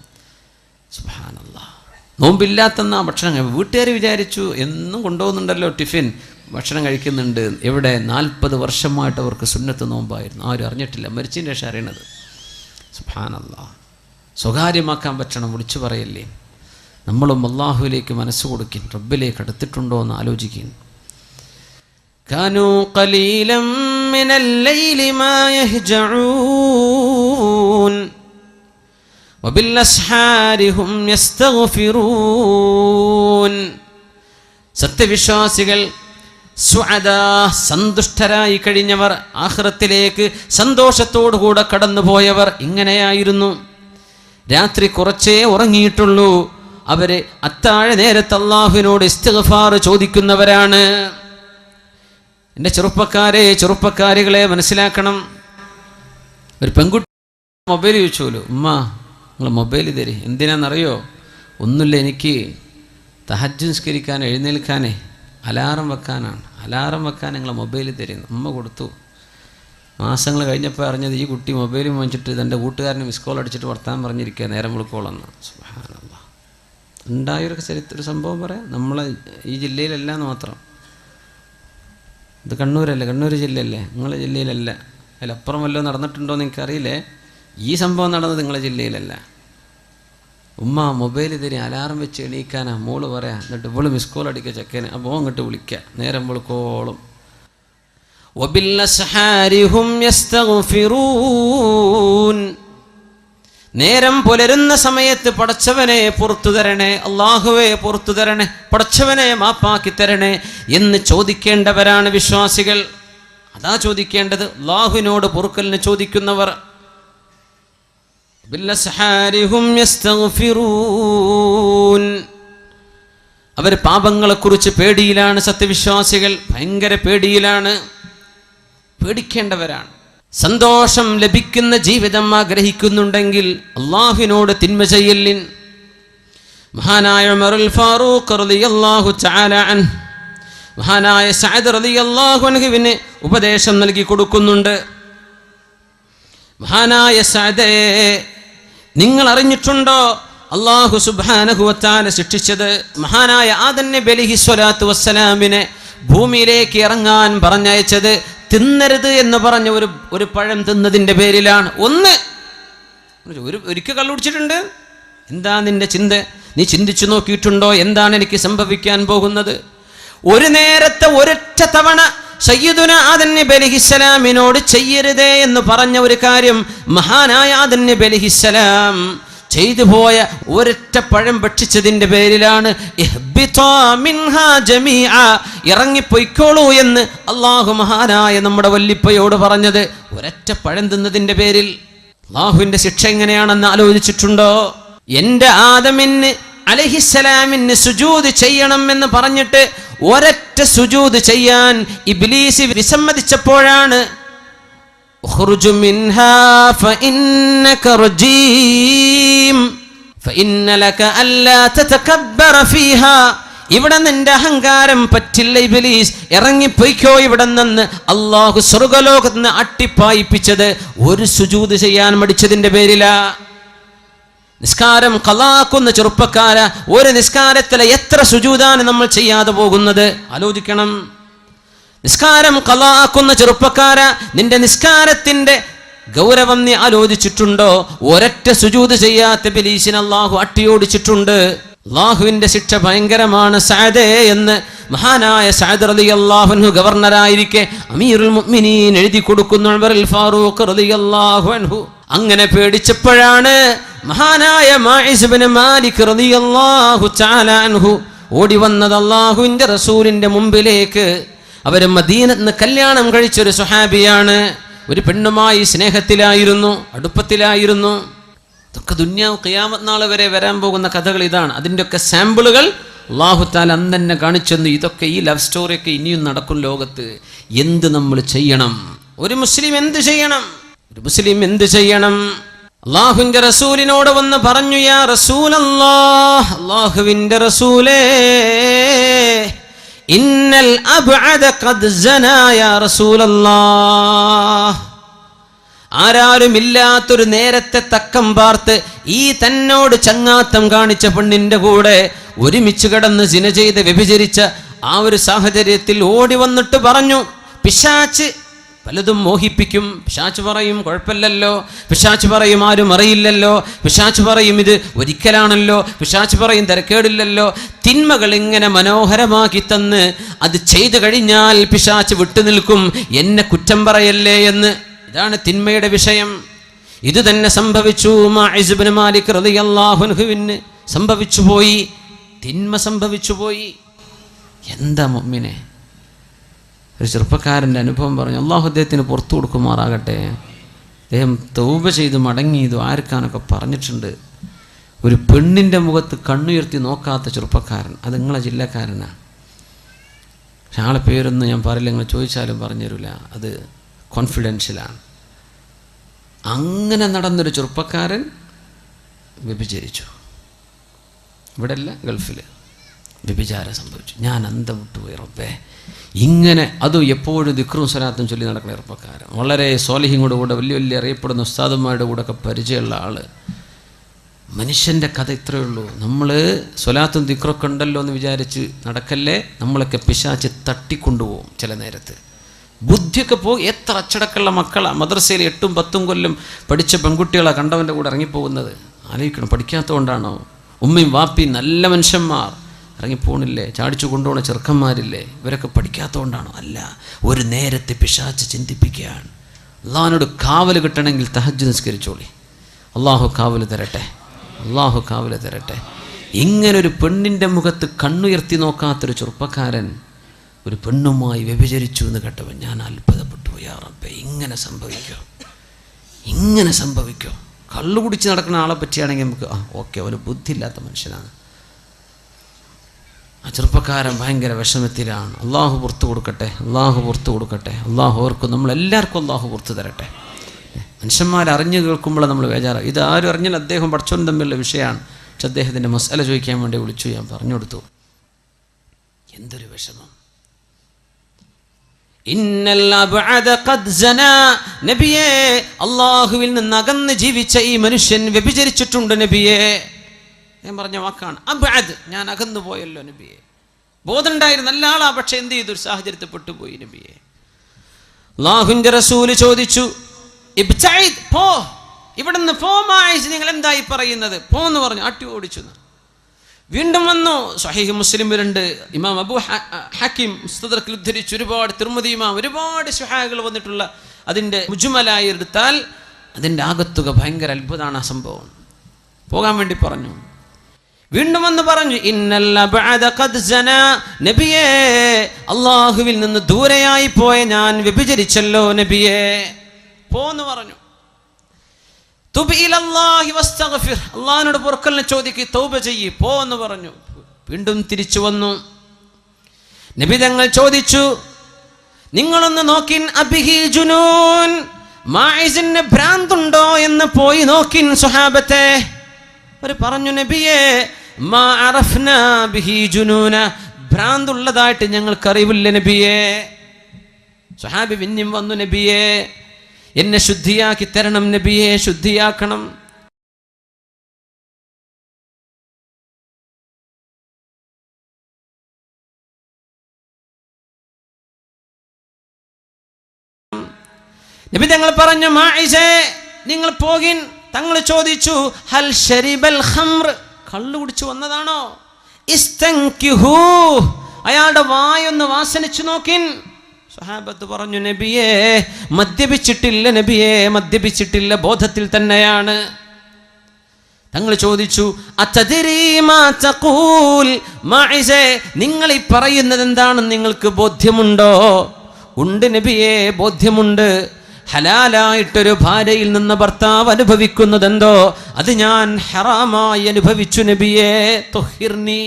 സുബ്ഹാനല്ലാഹ്. നോമ്പില്ലാത്തെന്നാ ഭക്ഷണം. വീട്ടുകാർ വിചാരിച്ചു എന്നും കൊണ്ടുപോകുന്നുണ്ടല്ലോ ടിഫിൻ, ഭക്ഷണം കഴിക്കുന്നുണ്ട്. എവിടെ? 40 വർഷമായിട്ട് അവർക്ക് സുന്നത്ത് നോമ്പായിരുന്നു. ആരും അറിഞ്ഞിട്ടില്ല. മരിച്ചതിന് ശേഷം അറിയണത്. സുബ്ഹാനല്ലാഹ്. സ്വകാര്യമാക്കാൻ പറ്റണം. വിളിച്ചു പറയല്ലേ. നമ്മളും അല്ലാഹുവിലേക്ക് മനസ്സ് കൊടുക്കും. റബ്ബിലേക്ക് അടുത്തിട്ടുണ്ടോ എന്ന് ആലോചിക്കും. كانوا قليلا من الليل ما يهجعون وبالأسحار هم يستغفرون. സത്യവിശ്വാസികൾ സന്തുഷ്ടരായി കഴിഞ്ഞവർ, ആഖിറത്തിലേക്ക് സന്തോഷത്തോടുകൂടെ കടന്നുപോയവർ ഇങ്ങനെയായിരുന്നു. രാത്രി കുറച്ചേ ഉറങ്ങിയിട്ടുള്ളൂ. അവര് അത്താഴ നേരത്ത് അല്ലാഹുവിനോട് ഇസ്തിഗ്ഫാർ ചോദിക്കുന്നവരാണ്. എൻ്റെ ചെറുപ്പക്കാരികളെ മനസ്സിലാക്കണം. ഒരു പെൺകുട്ടി മൊബൈൽ ചോദിച്ചോലോ, ഉമ്മ നിങ്ങൾ മൊബൈൽ തരി. എന്തിനാണെന്നറിയോ? ഒന്നുമില്ല, എനിക്ക് തഹജ്ജുദ് നിസ്കരിക്കാൻ എഴുന്നേൽക്കാനേ അലാറം വെക്കാനാണ്. അലാറം വെക്കാൻ നിങ്ങൾ മൊബൈൽ തരുന്നു. ഉമ്മ കൊടുത്തു. മാസങ്ങൾ കഴിഞ്ഞപ്പോൾ അറിഞ്ഞത് ഈ കുട്ടി മൊബൈൽ വാങ്ങിച്ചിട്ട് തൻ്റെ കൂട്ടുകാരന് മിസ് കോൾ അടിച്ചിട്ട് വർത്താനം പറഞ്ഞിരിക്കുക നേരം വിളിക്കോളെന്ന്. സുബ്ഹാനല്ലാഹ്. ഉണ്ടായൊരു ഒരു സംഭവം പറയാം. നമ്മളെ ഈ ജില്ലയിലല്ലാന്ന് മാത്രം. ഇത് കണ്ണൂരല്ലേ, കണ്ണൂർ ജില്ലയല്ലേ, നിങ്ങളെ ജില്ലയിലല്ല. അതിലപ്പുറം വല്ലതും നടന്നിട്ടുണ്ടോ എന്ന് എനിക്കറിയില്ലേ. ഈ സംഭവം നടന്നത് നിങ്ങളെ ജില്ലയിലല്ല. ഉമ്മ മൊബൈൽ തരി, അലാറം വെച്ച് എണീക്കാനാ മോള് പറയാം. എന്നിട്ട് ഇവള് മിസ് കോൾ അടിക്കുക ചെക്കന്. അപ്പോൾ അങ്ങോട്ട് വിളിക്കുക നേരം വിളിക്കോളും. നേരം പുലരുന്ന സമയത്ത് പടച്ചവനെ പുറത്തു തരണേ, അള്ളാഹുവെ പുറത്തു തരണേ, പടച്ചവനെ മാപ്പാക്കി തരണേ എന്ന് ചോദിക്കേണ്ടവരാണ് വിശ്വാസികൾ. അതാ ചോദിക്കേണ്ടത്. അള്ളാഹുവിനോട് പൊറുക്കലിന് ചോദിക്കുന്നവർ. അവർ പാപങ്ങളെക്കുറിച്ച് പേടിയിലാണ്. സത്യവിശ്വാസികൾ ഭയങ്കര പേടിയിലാണ്. പേടിക്കേണ്ടവരാണ്. സന്തോഷം ലഭിക്കുന്ന ജീവിതം ആഗ്രഹിക്കുന്നുണ്ടെങ്കിൽ അള്ളാഹുവിനോട് തിന്മ ചെയ്യലിൻ. മഹാനായ ഉമറുൽ ഫാറൂഖ് റളിയല്ലാഹു തആല അൻഹു മഹാനായ സഅദ് റളിയല്ലാഹു അൻഹുവിന് ഉപദേശം നൽകി കൊടുക്കുന്നുണ്ട്. മഹാനായ സഅദേ, നിങ്ങൾ അറിഞ്ഞിട്ടുണ്ടോ അല്ലാഹു സുബ്ഹാനഹു വ തആല ശിക്ഷിച്ചത് മഹാനായ ആദം നബി അലൈഹി സ്വലാത്തു വസ്സലാമിനെ ഭൂമിയിലേക്ക് ഇറങ്ങാൻ പറഞ്ഞയച്ചത് തിന്നരുത് എന്ന് പറഞ്ഞ ഒരു പഴം തിന്നതിൻ്റെ പേരിലാണ്. ഒരിക്കൽ കള്ളുടിച്ചിട്ടുണ്ട്. എന്താ നിന്റെ ചിന്ത? നീ ചിന്തിച്ചു നോക്കിയിട്ടുണ്ടോ എന്താണ് എനിക്ക് സംഭവിക്കാൻ പോകുന്നത്? ഒരു നേരത്തെ ഒരൊറ്റ തവണ സയ്യിദുന ആദം നബി അലൈഹിസ്സലാമിനോട് ചെയ്യരുതേ എന്ന് പറഞ്ഞ ഒരു കാര്യം മഹാനായ ആദം നബി അലൈഹിസ്സലാം ചെയ്തു പോയ ഒരൊറ്റ പഴം ഭക്ഷിച്ചതിൻ്റെ പേരിലാണ് ഇറങ്ങിപ്പോയിക്കോളൂ എന്ന് അള്ളാഹു മഹാനായ നമ്മുടെ വല്ലിപ്പയോട് പറഞ്ഞത്. ഒരൊറ്റ പഴം തിന്നതിൻ്റെ പേരിൽ അള്ളാഹുവിൻ്റെ ശിക്ഷ എങ്ങനെയാണെന്ന് ആലോചിച്ചിട്ടുണ്ടോ? എൻ്റെ ആദമിന് അലൈഹിസ്സലാമിന് സുജൂദ് ചെയ്യണം എന്ന് പറഞ്ഞിട്ട് ഒരൊറ്റ സുജൂദ് ചെയ്യാൻ ഇബ്ലീസ് വിസമ്മതിച്ചപ്പോഴാണ് اخرج منها فإنك رجيم فإن لك ألا تتكبر فيها. ഇവിടെ നിന്റെ അഹങ്കാരം പറ്റില്ല ഇബ്ലീസ്, ഇറങ്ങിപ്പോയിക്കോ ഇവിടെ നിന്ന്. അള്ളാഹു സ്വർഗലോകത്ത് നിന്ന് അട്ടിപ്പായിപ്പിച്ചത് ഒരു സുജൂദ് ചെയ്യാൻ മടിച്ചതിന്റെ പേരിലാ. നിസ്കാരം ഖളാക്കുന്ന ചെറുപ്പക്കാര, ഒരു നിസ്കാരത്തിലെ എത്ര സുജൂദാണ് നമ്മൾ ചെയ്യാതെ പോകുന്നത്? ആലോചിക്കണം. നിസ്കാരം ഖളാക്കുന്ന ചെറുപ്പക്കാര, നിന്റെ നിസ്കാരത്തിന്റെ ഗൗരവം നീ ആലോചിച്ചിട്ടുണ്ടോ? ഒരൊറ്റ സുജൂദ് ചെയ്യാത്ത ഇബ്ലീസിനെ അല്ലാഹു അട്ടിയോടിച്ചിട്ടുണ്ട്. അള്ളാഹുവിന്റെ ശിക്ഷ ഭയങ്കരമാണ് സഅദേ എന്ന് മഹാനായ സഅദ് റളിയല്ലാഹു അൻഹു ഗവർണറായിരിക്കെ അമീറുൽ മുഅ്മിനീൻ എഴുതി കൊടുക്കുന്നു ഉമറുൽ ഫാറൂഖ് റളിയല്ലാഹു അൻഹു. അങ്ങനെ പേടിച്ചപ്പോഴാണ് മഹാനായ മാഇസ് ഇബ്നു മാലിക് റളിയല്ലാഹു തആല അൻഹു ഓടി വന്നത് അള്ളാഹുവിന്റെ റസൂലിന്റെ മുമ്പിലേക്ക്. അവർ മദീനത്ത് നിന്ന് കല്യാണം കഴിച്ചൊരു സ്വഹാബിയാണ്. ഒരു പെണ്ണുമായി സ്നേഹത്തിലായിരുന്നു, അടുപ്പത്തിലായിരുന്നു. ഇതൊക്കെ ദുനിയാവ് ഖിയാമത്ത് നാൾ വരെ വരാൻ പോകുന്ന കഥകൾ ഇതാണ്. അതിൻ്റെയൊക്കെ സാമ്പിളുകൾ അല്ലാഹു തആല അന്ന് തന്നെ കാണിച്ചെന്ന്. ഇതൊക്കെ ഈ ലവ് സ്റ്റോറിയൊക്കെ ഇനിയും നടക്കും ലോകത്ത്. എന്ത് നമ്മൾ ചെയ്യണം? ഒരു മുസ്ലിം എന്ത് ചെയ്യണം? ഒരു മുസ്ലിം എന്ത് ചെയ്യണം? അല്ലാഹുവിന്റെ റസൂലിനോട് വന്ന് പറഞ്ഞു, യാ റസൂലല്ലാഹ്, അല്ലാഹുവിന്റെ റസൂലേ, ഇന്നൽ അബ്അദ ഖദ് സനാ യാ റസൂലല്ലാഹ്. ആരാരുമില്ലാത്തൊരു നേരത്തെ തക്കം പാർത്ത് ഈ തന്നോട് ചങ്ങാത്തം കാണിച്ച പെണ്ണിന്റെ കൂടെ ഒരുമിച്ച് കിടന്ന് സിന ചെയ്ത് വ്യഭിചരിച്ച ആ ഒരു സാഹചര്യത്തിൽ ഓടി വന്നിട്ട് പറഞ്ഞു, പിശാച് പലതും മോഹിപ്പിക്കും. പിശാച് പറയും കുഴപ്പമില്ലല്ലോ, പിശാച് പറയും ആരും അറിയില്ലല്ലോ, പിശാച് പറയും ഇത് ഒരിക്കലാണല്ലോ, പിശാച് പറയും തിരക്കേടില്ലല്ലോ. തിന്മകൾ ഇങ്ങനെ മനോഹരമാക്കി തന്ന് അത് ചെയ്തു കഴിഞ്ഞാൽ പിശാച് വിട്ടുനിൽക്കും, എന്നെ കുറ്റം പറയല്ലേ എന്ന്. ഇതാണ് തിന്മയുടെ വിഷയം. ഇത് തന്നെ സംഭവിച്ചു മാഇസ് ഇബ്നു മാലിക് റളിയല്ലാഹു അൻഹുവിന് സംഭവിച്ചു പോയി. തിന്മ സംഭവിച്ചു പോയി. എന്താ മുഅ്മിനെ, ഒരു ചെറുപ്പക്കാരൻ്റെ അനുഭവം പറഞ്ഞു. അള്ളാഹു അദ്ദേഹത്തിന് പുറത്തു കൊടുക്കുമാറാകട്ടെ. അദ്ദേഹം തൗബ ചെയ്ത് മടങ്ങി ദ്വാരക്കാനൊക്കെ പറഞ്ഞിട്ടുണ്ട്. ഒരു പെണ്ണിൻ്റെ മുഖത്ത് കണ്ണുയർത്തി നോക്കാത്ത ചെറുപ്പക്കാരൻ, അത് നിങ്ങളെ ജില്ലക്കാരനാണ്. പക്ഷെ ആളെ പേരൊന്നും ഞാൻ പറയില്ല, നിങ്ങൾ ചോദിച്ചാലും പറഞ്ഞു തരില്ല, അത് കോൺഫിഡൻഷ്യലാണ്. അങ്ങനെ നടന്നൊരു ചെറുപ്പക്കാരൻ വ്യഭിചരിച്ചു. ഇവിടെ അല്ല, ഗൾഫിൽ വ്യഭിചാരം സംഭവിച്ചു. ഞാൻ അന്തം വിട്ടുപോയി റബ്ബേ. ഇങ്ങനെ അതും എപ്പോഴും ദിക്റും സ്വലാത്തും ചൊല്ലി നടക്കുന്ന ചെറുപ്പക്കാരൻ, വളരെ സ്വാലിഹിങ്ങളുടെ കൂടെ വലിയ വലിയ അറിയപ്പെടുന്ന ഉസ്താദന്മാരുടെ കൂടെ ഒക്കെ പരിചയമുള്ള ആൾ. മനുഷ്യൻ്റെ കഥ ഇത്രയേ ഉള്ളൂ. നമ്മൾ സ്വലാത്തും ദിക്റൊക്കെ ഉണ്ടല്ലോ എന്ന് വിചാരിച്ച് നടക്കല്ലേ, നമ്മളൊക്കെ പിശാച് തട്ടിക്കൊണ്ടുപോകും. ചില നേരത്ത് ബുദ്ധിയൊക്കെ പോകും. എത്ര അച്ചടക്കമുള്ള മക്കളാണ് മദ്രസയിൽ 8ഉം 10ഉം കൊല്ലം പഠിച്ച പെൺകുട്ടികളാണ് കണ്ടവൻ്റെ കൂടെ ഇറങ്ങിപ്പോകുന്നത്. ആലോചിക്കണം, പഠിക്കാത്തതുകൊണ്ടാണോ? ഉമ്മയും വാപ്പിയും നല്ല മനുഷ്യന്മാർ ഇറങ്ങിപ്പോണില്ലേ? ചാടിച്ചു കൊണ്ടുപോകുന്ന ചെറുക്കന്മാരില്ലേ? ഇവരൊക്കെ പഠിക്കാത്തതുകൊണ്ടാണോ? അല്ല, ഒരു നേരത്തെ പിശാച് ചിന്തിപ്പിക്കുകയാണ്. അള്ളാഹിനോട് കാവൽ കിട്ടണമെങ്കിൽ തഹജ്ജുദ് നിസ്കരിച്ചോളി. അള്ളാഹു കാവൽ തരട്ടെ, അള്ളാഹു കാവൽ തരട്ടെ. ഇങ്ങനൊരു പെണ്ണിൻ്റെ മുഖത്ത് കണ്ണുയർത്തി നോക്കാത്തൊരു ചെറുപ്പക്കാരൻ ഒരു പെണ്ണുമായി വ്യഭിചരിച്ചു എന്ന് കേട്ടവൻ ഞാൻ അത്ഭുതപ്പെട്ടു. യാ റബ്ബേ, ഇങ്ങനെ സംഭവിക്കോ? ഇങ്ങനെ സംഭവിക്കോ? കള്ളു കുടിച്ച് നടക്കുന്ന ആളെ പറ്റിയാണെങ്കിൽ നമുക്ക് ഓക്കെ, അവന് ബുദ്ധിയില്ലാത്ത മനുഷ്യനാണ്. ആ ചെറുപ്പക്കാരൻ ഭയങ്കര വിഷമത്തിലാണ്. അള്ളാഹു പുറത്തു കൊടുക്കട്ടെ, അള്ളാഹു പുറത്തു കൊടുക്കട്ടെ. അള്ളാഹു ഓർക്കും, നമ്മളെല്ലാവർക്കും അള്ളാഹു പുറത്തു തരട്ടെ. മനുഷ്യന്മാരറിഞ്ഞ് കേൾക്കുമ്പോൾ നമ്മൾ ബേജാറാണ്. ഇത് ആരും അറിഞ്ഞാൽ അദ്ദേഹം പഠിച്ചോൻ തമ്മിലുള്ള വിഷയമാണ്. പക്ഷെ അദ്ദേഹത്തിൻ്റെ മസാല ചോദിക്കാൻ വേണ്ടി വിളിച്ചു, ഞാൻ പറഞ്ഞു കൊടുത്തു. എന്തൊരു വിഷമം. നബിയേ, അള്ളാഹുവിൽ നിന്ന് അകന്ന് ജീവിച്ച ഈ മനുഷ്യൻ വ്യഭിചരിച്ചിട്ടുണ്ട് നബിയേ. ഞാൻ പറഞ്ഞ വാക്കാണ് അബ്അദ്, ഞാൻ അകന്നു പോയല്ലോ നബിയെ. ബോധം ഉണ്ടായിരുന്ന നല്ല ആളാ, പക്ഷെ എന്ത് ചെയ്തു? ഒരു സാഹചര്യത്തിൽ പെട്ടുപോയി നബിയെ. അല്ലാഹുവിന്റെ റസൂല് ചോദിച്ചു, ഇബ്തഇദ്, പോ, ഇവിടുന്ന് പോ മാഇസ്, നിങ്ങൾ എന്തായി പറയുന്നത്? പോന്ന് പറഞ്ഞു, അട്ടി ഓടിച്ചു. വീണ്ടും വന്നു. സ്വഹീഹ് മുസ്ലിമിലുണ്ട്, ഇമാം അബൂ ഹക്കീം മുസ്തദ്റക്കിൽ ഉദ്ധരിച്ചു, ഒരുപാട് തിർമിദി ഇമാം, ഒരുപാട് സ്വഹാബികൾ വന്നിട്ടുള്ള അതിൻ്റെ മുജ്മലായി എടുത്താൽ അതിൻ്റെ ആകത്തുക ഭയങ്കര അത്ഭുതമാണ്. ആ സംഭവം പോകാൻ വേണ്ടി പറഞ്ഞു. വീണ്ടും വന്ന് പറഞ്ഞു, ഇന്നൽ അബ്അദ ഖദ് സനാ, നബിയേ, അല്ലാഹുവിൽ നിന്ന് ദൂരെയായി പോയ ഞാൻ വ്യഭിചരിച്ചല്ലോ നബിയേ, പോന്ന് പറഞ്ഞു. തുബ് ഇലല്ലാഹി വസ്തഗ്ഫിർ, അല്ലാഹുവിനോട് പൊറുക്കലിനെ ചോദിക്ക്, തൗബ ചെയ്യ്, പോ എന്ന് പറഞ്ഞു. വീണ്ടും തിരിച്ചു വന്നു. നബി തങ്ങൾ ചോദിച്ചു, നിങ്ങളൊന്ന് നോക്കിൻ, അബിഹി ജുനൂൻ, മാഇസിന് ഭ്രാന്തുണ്ടോ എന്ന് പോയി നോക്കിൻ സ്വഹാബത്തെ. അവർ പറഞ്ഞു, നബിയേ, മാ അറഫ്നാ ബിഹി ജുനൂന, ഭ്രാന്തുള്ളതായിട്ട് ഞങ്ങൾക്കറിവില്ല നബിയേ. സ്വഹാബി പിന്നെയും വന്നു, നബിയേ, എന്നെ ശുദ്ധിയാക്കി തരണം നബിയെ, ശുദ്ധിയാക്കണം. നബി തങ്ങൾ പറഞ്ഞു, മാഇസേ, നിങ്ങൾ പോകിൻ. തങ്ങൾ ചോദിച്ചു, ഹൽ ശരിബൽ ഖംർ, കള്ളു കുടിച്ചു വന്നതാണോ? ഇസ്തൻകിഹു, അയാളുടെ വായൊന്ന് വാസനിച്ചു നോക്കിൻ. സ്വഹാബത്ത് പറഞ്ഞു, നബിയേ മദ്യപിച്ചിട്ടില്ല, നബിയേ മദ്യപിച്ചിട്ടില്ല, ബോധത്തിൽ തന്നെയാണ്. തങ്ങൾ ചോദിച്ചു, അതദരീ മാ തഖൂൽ, മാഇസേ നിങ്ങൾ ഈ പറയുന്നത് എന്താണെന്ന് നിങ്ങൾക്ക് ബോധ്യമുണ്ടോ? ഉണ്ട് നബിയേ, ബോധ്യമുണ്ട്. ഹലാലായിട്ടൊരു ഭാര്യയിൽ നിന്ന് ഭർത്താവ് അനുഭവിക്കുന്നതെന്തോ അത് ഞാൻ ഹറാമായി അനുഭവിച്ചു നബിയേ. തുഹിർനി,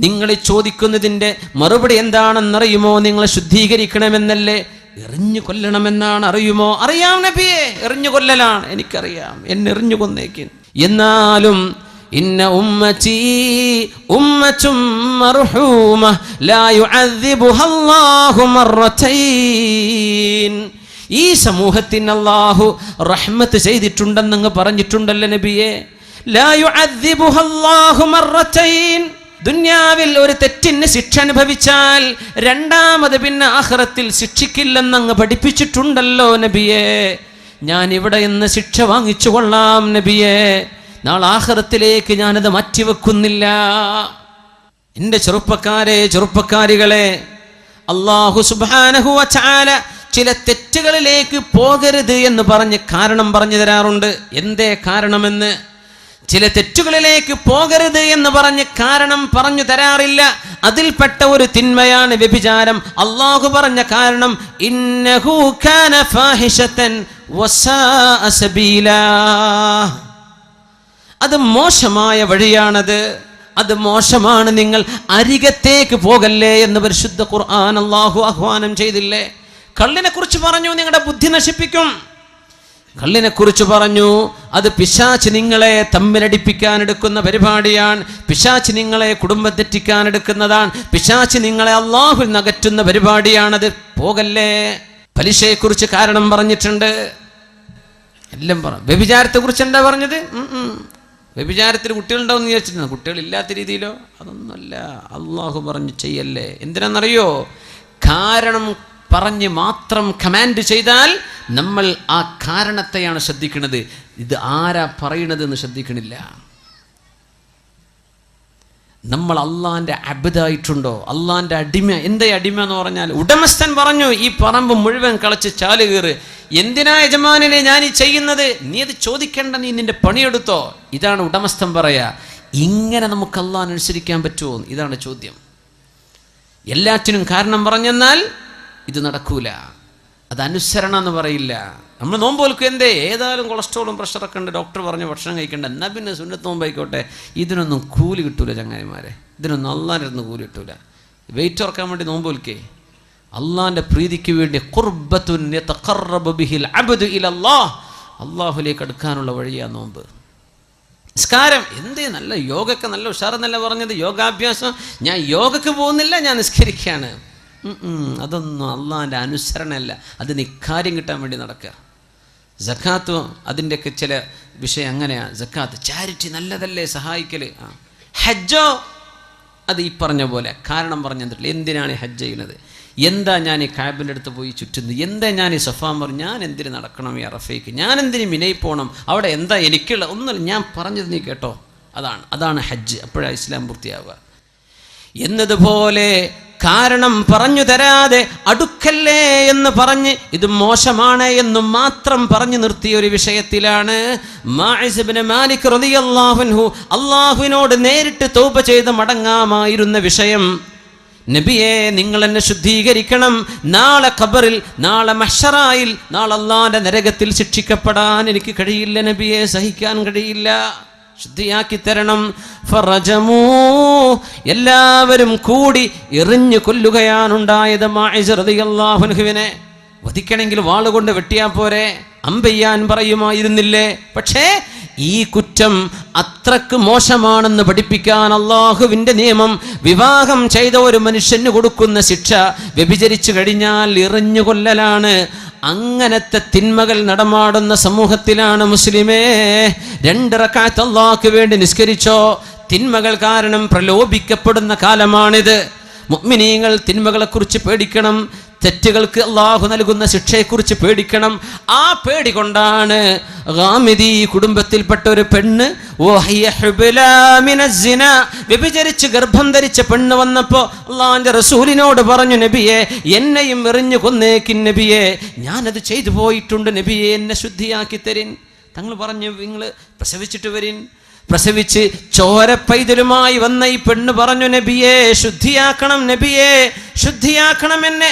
നിങ്ങൾ ചോദിക്കുന്നതിൻ്റെ മറുപടി എന്താണെന്നറിയുമോ? നിങ്ങളെ ശുദ്ധീകരിക്കണമെന്നല്ലേ? എറിഞ്ഞു കൊല്ലണമെന്നാണ്, അറിയുമോ? അറിയാം നബിയെ, എറിഞ്ഞു കൊല്ലലാണ്, എനിക്കറിയാം, എന്നെ എറിഞ്ഞു കൊന്നേക്കും. എന്നാലും ഇന്ന ഉമ്മത്തി ഉമ്മത്തും മർഹൂമ ലാ യുഅദ്ദിബുഹ അല്ലാഹു മർറതൈൻ, ഈ സമൂഹത്തിന് അല്ലാഹു റഹ്മത്ത് ചെയ്തിട്ടുണ്ടെന്നങ്ങ് പറഞ്ഞിട്ടുണ്ടല്ലോ നബിയെ. ലാ യുഅദ്ദിബുഹ അല്ലാഹു മർറതൈൻ, ദുന്യാവിൽ ഒരു തെറ്റിന് ശിക്ഷ അനുഭവിച്ചാൽ രണ്ടാമത് പിന്നെ ആഖിറത്തിൽ ശിക്ഷിക്കില്ലെന്നങ്ങ് പഠിപ്പിച്ചിട്ടുണ്ടല്ലോ നബിയെ. ഞാൻ ഇവിടെ നിന്ന് ശിക്ഷ വാങ്ങിച്ചു കൊള്ളാം നബിയെ, നാളെ ആഖിറത്തിലേക്ക് ഞാനത് മാറ്റിവെക്കുന്നില്ല. എൻ്റെ ചെറുപ്പക്കാരികളെ, അല്ലാഹു സുബ്ഹാനഹു വ തആല ചില തെറ്റുകളിലേക്ക് പോകരുത് എന്ന് പറഞ്ഞ് കാരണം പറഞ്ഞു തരാറുണ്ട്. എന്തേ കാരണമെന്ന്? ചില തെറ്റുകളിലേക്ക് പോകരുത് എന്ന് പറഞ്ഞ് കാരണം പറഞ്ഞു തരാറില്ല. അതിൽപ്പെട്ട ഒരു തിന്മയാണ് വ്യഭിചാരം. അല്ലാഹു പറഞ്ഞ കാരണം ഇന്നഹു കാന ഫാഹിശതൻ വസാഅ സബീലാ, അത് മോശമായ വഴിയാണത്, അത് മോശമാണ്, നിങ്ങൾ അരികത്തേക്ക് പോകല്ലേ എന്ന് പരിശുദ്ധ ഖുർആൻ അല്ലാഹു ആഹ്വാനം ചെയ്തില്ലേ? കള്ളിനെ കുറിച്ച് പറഞ്ഞു, നിങ്ങളുടെ ബുദ്ധി നശിപ്പിക്കും. കള്ളിനെ കുറിച്ച് പറഞ്ഞു, അത് പിശാച് നിങ്ങളെ തമ്മിലടിപ്പിക്കാൻ എടുക്കുന്ന പരിപാടിയാണ്. പിശാച് നിങ്ങളെ കുടുംബം തെറ്റിക്കാൻ എടുക്കുന്നതാണ്. പിശാച് നിങ്ങളെ അല്ലാഹുവിൽ നകറ്റുന്ന പരിപാടിയാണത്. പോകല്ലേ. പലിശയെക്കുറിച്ച് കാരണം പറഞ്ഞിട്ടുണ്ട്, എല്ലാം പറഞ്ഞു. വ്യഭിചാരത്തെ കുറിച്ച് എന്താ പറഞ്ഞത്? വ്യഭിചാരത്തിൽ കുട്ടികളുണ്ടാവും എന്ന് വിചാരിച്ചിരുന്നു. കുട്ടികളില്ലാത്ത രീതിയിലോ? അതൊന്നുമല്ല. അല്ലാഹു പറഞ്ഞു ചെയ്യല്ലേ. എന്തിനാണെന്നറിയോ? കാരണം പറഞ്ഞ് മാത്രം കമാൻഡ് ചെയ്താൽ നമ്മൾ ആ കാരണത്തെയാണ് ശ്രദ്ധിക്കുന്നത്. ഇത് ആരാ പറയണത് എന്ന് ശ്രദ്ധിക്കണില്ല. നമ്മൾ അള്ളാന്റെ അബ്ദായിട്ടുണ്ടോ? അള്ളാന്റെ അടിമ. എന്താ അടിമ എന്ന് പറഞ്ഞാൽ, ഉടമസ്ഥൻ പറഞ്ഞു ഈ പറമ്പ് മുഴുവൻ കളച്ച് ചാല് കീറ്. എന്തിനാ യജമാനെ ഞാൻ ഈ ചെയ്യുന്നത്? നീ അത് ചോദിക്കേണ്ട, നീ നിന്റെ പണിയെടുത്തോ. ഇതാണ് ഉടമസ്ഥൻ പറയാ. ഇങ്ങനെ നമുക്ക് അള്ളാഹ് അനുസരിക്കാൻ പറ്റുമോ? ഇതാണ് ചോദ്യം. എല്ലാറ്റിനും കാരണം പറഞ്ഞെന്നാൽ ഇത് നടക്കൂല, അത് അനുസരണ എന്ന് പറയില്ല. നമ്മൾ നോമ്പ് നോൽക്കും, എന്തേ? ഏതായാലും കൊളസ്ട്രോളും പ്രഷറൊക്കെ ഉണ്ട്, ഡോക്ടർ പറഞ്ഞ് ഭക്ഷണം കഴിക്കണ്ട, എന്നാൽ പിന്നെ സുന്നത്ത് നോമ്പായിക്കോട്ടെ. ഇതിനൊന്നും കൂലി കിട്ടൂല ചങ്ങായിമാരെ, ഇതിനൊന്നും അള്ളാഹിൻ്റെ കൂലി കിട്ടൂല. വെയിറ്റ് ഓർക്കാൻ വേണ്ടി നോമ്പ് നോൽക്കേ, അള്ളാഹിൻ്റെ പ്രീതിക്ക് വേണ്ടി ഖുർബത്തുൻ യതഖറബു ബിഹിൽ അബ്ദു ഇലല്ലാഹ്, അള്ളാഹുലേക്ക് അടുക്കാനുള്ള വഴിയാണ് നോമ്പ്. നിസ്കാരം എന്തേ? നല്ല യോഗക്ക് നല്ല ഉഷാറെന്നല്ല പറഞ്ഞത്, യോഗാഭ്യാസം. ഞാൻ യോഗക്ക് പോകുന്നില്ല, ഞാൻ നിസ്കരിക്കുകയാണ്. അതൊന്നും അള്ളാഹിൻ്റെ അനുസരണയല്ല, അത് നിക്കാര്യം കിട്ടാൻ വേണ്ടി നടക്കുക. സക്കാത്ത് അതിൻ്റെയൊക്കെ ചില വിഷയം അങ്ങനെയാണ്. സക്കാത്ത് ചാരിറ്റി നല്ലതല്ലേ, സഹായിക്കൽ. ഹജ്ജോ അത് ഈ പറഞ്ഞ പോലെ കാരണം പറഞ്ഞിട്ടില്ല. എന്തിനാണ് ഈ ഹജ്ജ് ചെയ്യുന്നത്? എന്താ ഞാൻ ഈ കാബിൻ്റെ അടുത്ത് പോയി ചുറ്റുന്നത്? എന്താ ഞാൻ ഈ സഫാ പറഞ്ഞു? ഞാൻ എന്തിന് നടക്കണം ഈ അറഫയ്ക്ക്? ഞാൻ എന്തിന് മിനയിൽ പോകണം? അവിടെ എന്താ എനിക്കുള്ള ഒന്നുമില്ല, ഞാൻ പറഞ്ഞത് നീ കേട്ടോ. അതാണ് ഹജ്ജ്. അപ്പോഴാണ് ഇസ്ലാം പൂർത്തിയാവുക. എന്നതുപോലെ കാരണം പറഞ്ഞു തരാതെ അടുക്കല്ലേ എന്ന് പറഞ്ഞ് ഇത് മോശമാണ് എന്നും മാത്രം പറഞ്ഞു നിർത്തിയ ഒരു വിഷയത്തിലാണ് മാഇസ് ഇബ്നു മാലിക് റളിയല്ലാഹു അൻഹു അല്ലാഹുവിനോട് നേരിട്ട് തൗബ ചെയ്ത് മടങ്ങാമായിരുന്ന വിഷയം. നബിയെ, നിങ്ങൾ എന്നെ ശുദ്ധീകരിക്കണം, നാളെ ഖബറിൽ, നാളെ മഹ്ശറായിൽ, നാളെ അല്ലാഹുവിന്റെ നരകത്തിൽ ശിക്ഷിക്കപ്പെടാൻ എനിക്ക് കഴിയില്ല നബിയെ, സഹിക്കാൻ കഴിയില്ല, ശുദ്ധിയാക്കി തരണം. ഫറജമൂ, എല്ലാവരും കൂടി എറിഞ്ഞു കൊല്ലുകയാണുണ്ടായത് മാഇസ് റളിയല്ലാഹു അൻഹുവിനെ. വധിക്കണമെങ്കിൽ വാളുകൊണ്ട് വെട്ടിയാ പോരെ, അമ്പെയ്യാൻ പറയുമായിരുന്നില്ലേ? പക്ഷേ ഈ കുറ്റം അത്രക്ക് മോശമാണെന്ന് പഠിപ്പിക്കാൻ അള്ളാഹുവിൻ്റെ നിയമം, വിവാഹം ചെയ്ത ഒരു മനുഷ്യന് കൊടുക്കുന്ന ശിക്ഷ വ്യഭിചരിച്ചു കഴിഞ്ഞാൽ എറിഞ്ഞു കൊല്ലലാണ്. അങ്ങനത്തെ തിന്മകൾ നടമാടുന്ന സമൂഹത്തിലാണ് മുസ്ലിമേ 2 റക്അത്ത് അല്ലാഹുവിന് വേണ്ടി നിസ്കരിച്ചോ. തിന്മകൾ കാരണം പ്രലോഭിക്കപ്പെടുന്ന കാലമാണിത്. മുഅ്മിനീങ്ങൾ തിന്മകളെക്കുറിച്ച് പേടിക്കണം. തെറ്റുകൾക്ക് അള്ളാഹു നൽകുന്ന ശിക്ഷയെക്കുറിച്ച് പേടിക്കണം. ആ പേടി കൊണ്ടാണ് ഗാമിദി കുടുംബത്തിൽപ്പെട്ട ഒരു പെണ്ണ് വ്യഭിചരിച്ച് ഗർഭം ധരിച്ച പെണ്ണ് വന്നപ്പോൾ അള്ളാഹുവിന്റെ റസൂലിനോട് പറഞ്ഞു, നബിയെ എന്നെയും എറിഞ്ഞു കൊന്നേക്കിൻ നബിയെ, ഞാനത് ചെയ്തു പോയിട്ടുണ്ട് നബിയെ, എന്നെ ശുദ്ധിയാക്കി തരിൻ. തങ്ങൾ പറഞ്ഞു, നിങ്ങൾ പ്രസവിച്ചിട്ട് വരിൻ. പ്രസവിച്ച് ചോര പൈതലുമായി വന്ന ഈ പെണ്ണ് പറഞ്ഞു, നബിയെ ശുദ്ധിയാക്കണം, നബിയെ ശുദ്ധിയാക്കണം എന്നെ.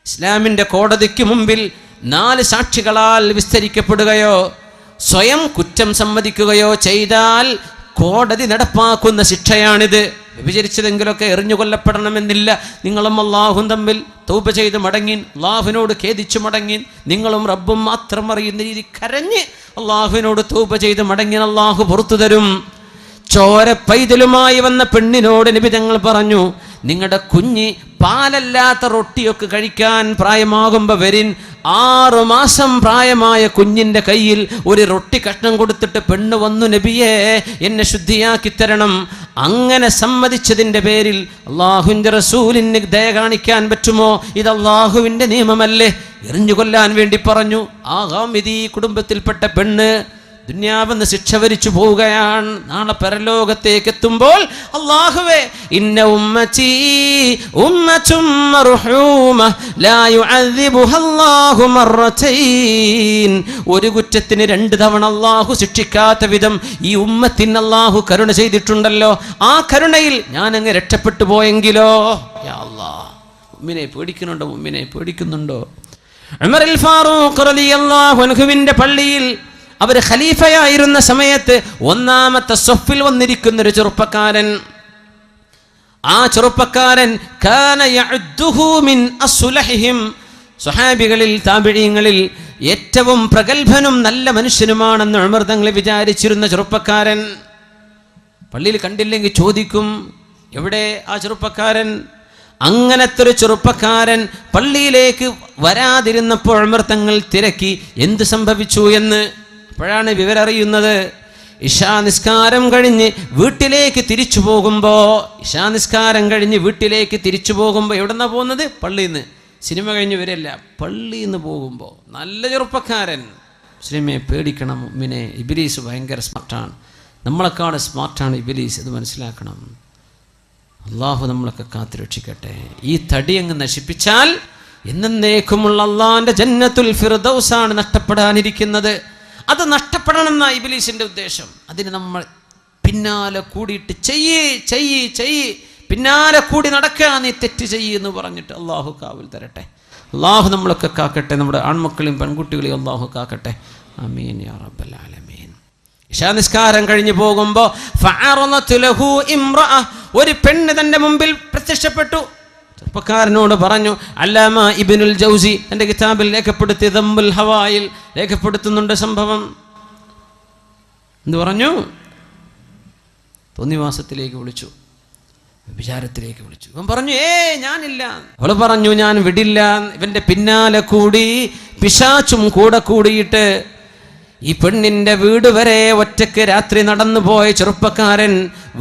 ഇസ്ലാമിൻ്റെ കോടതിക്ക് മുമ്പിൽ 4 സാക്ഷികളാൽ വിസ്തരിക്കപ്പെടുകയോ സ്വയം കുറ്റം സമ്മതിക്കുകയോ ചെയ്താൽ കോടതി നടപ്പാക്കുന്ന ശിക്ഷയാണിത്. വ്യഭിചരിച്ചതെങ്കിലൊക്കെ എറിഞ്ഞു കൊല്ലപ്പെടണമെന്നില്ല. നിങ്ങളും അള്ളാഹും തമ്മിൽ തൗബ ചെയ്ത് മടങ്ങിൻ, അള്ളാഹുവിനോട് ഖേദിച്ചു മടങ്ങിൻ, നിങ്ങളും റബ്ബും മാത്രം അറിയുന്ന രീതി കരഞ്ഞ് അള്ളാഹുവിനോട് തൗബ ചെയ്ത് മടങ്ങിൻ, അള്ളാഹു പുറത്തു തരും. ചോര പൈതലുമായി വന്ന പെണ്ണിനോട് നബി തങ്ങൾ പറഞ്ഞു, നിങ്ങളുടെ കുഞ്ഞ് പാലല്ലാത്ത റൊട്ടിയൊക്കെ കഴിക്കാൻ പ്രായമാകുമ്പോൾ വരിൻ. 6 മാസം പ്രായമായ കുഞ്ഞിൻ്റെ കയ്യിൽ ഒരു റൊട്ടി കഷ്ണം കൊടുത്തിട്ട് പെണ്ണ് വന്നു, നബിയെ എന്നെ ശുദ്ധിയാക്കി തരണം. അങ്ങനെ സമ്മതിച്ചതിൻ്റെ പേരിൽ അള്ളാഹുവിൻ്റെ റസൂലിന് ദയ കാണിക്കാൻ പറ്റുമോ? ഇത് അള്ളാഹുവിൻ്റെ നിയമമല്ലേ? എറിഞ്ഞു കൊല്ലാൻ വേണ്ടി പറഞ്ഞു. ആ ഗാമിദി കുടുംബത്തിൽപ്പെട്ട പെണ്ണ് ദുനിയാവെന്ന് ശിക്ഷ വരിച്ചു പോവുകയാണ്. നാളെ പരലോകത്തേക്ക് എത്തുമ്പോൾ അല്ലാഹുവേ, ഇന്ന ഉമ്മത്തി ഉമ്മത്തും മർഹൂമ ലാ യുഅദ്ദിബുഹാ അല്ലാഹു മർറതൈൻ. ഒരു കുറ്റത്തിന് 2 തവണ അല്ലാഹു ശിക്ഷിക്കാത്ത വിധം ഈ ഉമ്മത്തിന് അല്ലാഹു കരുണ ചെയ്തിട്ടുണ്ടല്ലോ. ആ കരുണയിൽ ഞാൻ അങ്ങ് രക്ഷപ്പെട്ടു പോയെങ്കിലോ? യാ അല്ലാഹ്, മുഅ്മിനെ പേടിക്കുന്നുണ്ടോ? മുഅ്മിനെ പേടിക്കുന്നുണ്ടോ? ഉമറുൽ ഫാറൂഖ് റളിയല്ലാഹു അൻഹുവിന്റെ പള്ളിയിൽ അവർ ഖലീഫയായിരുന്ന സമയത്ത് 1-ാമത്തെ സഫിൽ വന്നിരിക്കുന്ന ഒരു ചെറുപ്പക്കാരൻ. ആ ചെറുപ്പക്കാരൻ കാന യഅദ്ദുഹു മിൻ അസ്ലഹിഹിം, സ്വഹാബികളിൽ താബിഈങ്ങളിൽ ഏറ്റവും പ്രഗൽഭനും നല്ല മനുഷ്യനുമാണെന്ന് ഉമർ തങ്ങൾ വിചാരിച്ചിരുന്ന ചെറുപ്പക്കാരൻ. പള്ളിയിൽ കണ്ടില്ലെങ്കിൽ ചോദിക്കും, എവിടെ ആ ചെറുപ്പക്കാരൻ? അങ്ങനത്തെ ഒരു ചെറുപ്പക്കാരൻ പള്ളിയിലേക്ക് വരാതിരുന്നപ്പോൾ ഉമർ തങ്ങൾ തിരക്കി എന്ത് സംഭവിച്ചു എന്ന്. അപ്പോഴാണ് വിവരം അറിയുന്നത്. ഇശാ നിസ്കാരം കഴിഞ്ഞ് വീട്ടിലേക്ക് തിരിച്ചു പോകുമ്പോൾ എവിടെന്നാ പോകുന്നത്? പള്ളിയിൽ നിന്ന്. സിനിമ കഴിഞ്ഞ് വരില്ല, പള്ളിയിൽ നിന്ന് പോകുമ്പോൾ. നല്ല ചെറുപ്പക്കാരൻ. മുസ്ലിമെ പേടിക്കണം. മുഅ്മിനെ, ഇബ്ലീസ് ഭയങ്കര സ്മാർട്ടാണ്. നമ്മളെക്കാൾ സ്മാർട്ടാണ് ഇബ്ലീസ്, ഇത് മനസ്സിലാക്കണം. അള്ളാഹു നമ്മളൊക്കെ കാത്തുരക്ഷിക്കട്ടെ. ഈ തടി അങ്ങ് നശിപ്പിച്ചാൽ എന്നേക്കുമുള്ള അള്ളാഹിൻ്റെ ജന്നത്തുൽ ഫിർദൗസാണ് നഷ്ടപ്പെടാനിരിക്കുന്നത്. അത് നഷ്ടപ്പെടണം എന്നാ ഇബ്ലീസിന്റെ ഉദ്ദേശം. അതിന് നമ്മൾ പിന്നാലെ കൂടിയിട്ട് ചെയ്യ് പിന്നാലെ കൂടി നടക്കുക, നീ തെറ്റ് എന്ന് പറഞ്ഞിട്ട് അള്ളാഹു കാവൽ തരട്ടെ. അള്ളാഹു നമ്മളൊക്കെ കാക്കട്ടെ. നമ്മുടെ ആൺമക്കളെയും പെൺകുട്ടികളെയും അള്ളാഹു കാക്കട്ടെ. ആമീൻ യാ റബ്ബൽ ആലമീൻ. ഇശാ നിസ്കാരം കഴിഞ്ഞു പോകുമ്പോൾ ഫഅറളതു ലഹു ഇംറഅ, ഒരു പെണ്ണ് തന്റെ മുമ്പിൽ പ്രത്യക്ഷപ്പെട്ടു. ചെറുപ്പക്കാരനോട് പറഞ്ഞു. അല്ലാമ ഇബ്നുൽ ജൗസി തന്റെ കിതാബിൽ രേഖപ്പെടുത്തിയ ദമ്മുൽ ഹവായിൽ രേഖപ്പെടുത്തുന്നുണ്ട് സംഭവം. എന്ത് പറഞ്ഞു? തോന്നിവാസത്തിലേക്ക് വിളിച്ചു, വിചാരത്തിലേക്ക് വിളിച്ചു. ഇവൻ പറഞ്ഞു, ഞാനില്ല. അവള് പറഞ്ഞു, ഞാൻ വിടില്ല. ഇവന്റെ പിന്നാലെ കൂടി പിശാചും കൂടെ കൂടിയിട്ട് ഈ പെണ്ണിന്റെ വീട് വരെ ഒറ്റയ്ക്ക് രാത്രി നടന്നു പോയ ചെറുപ്പക്കാരൻ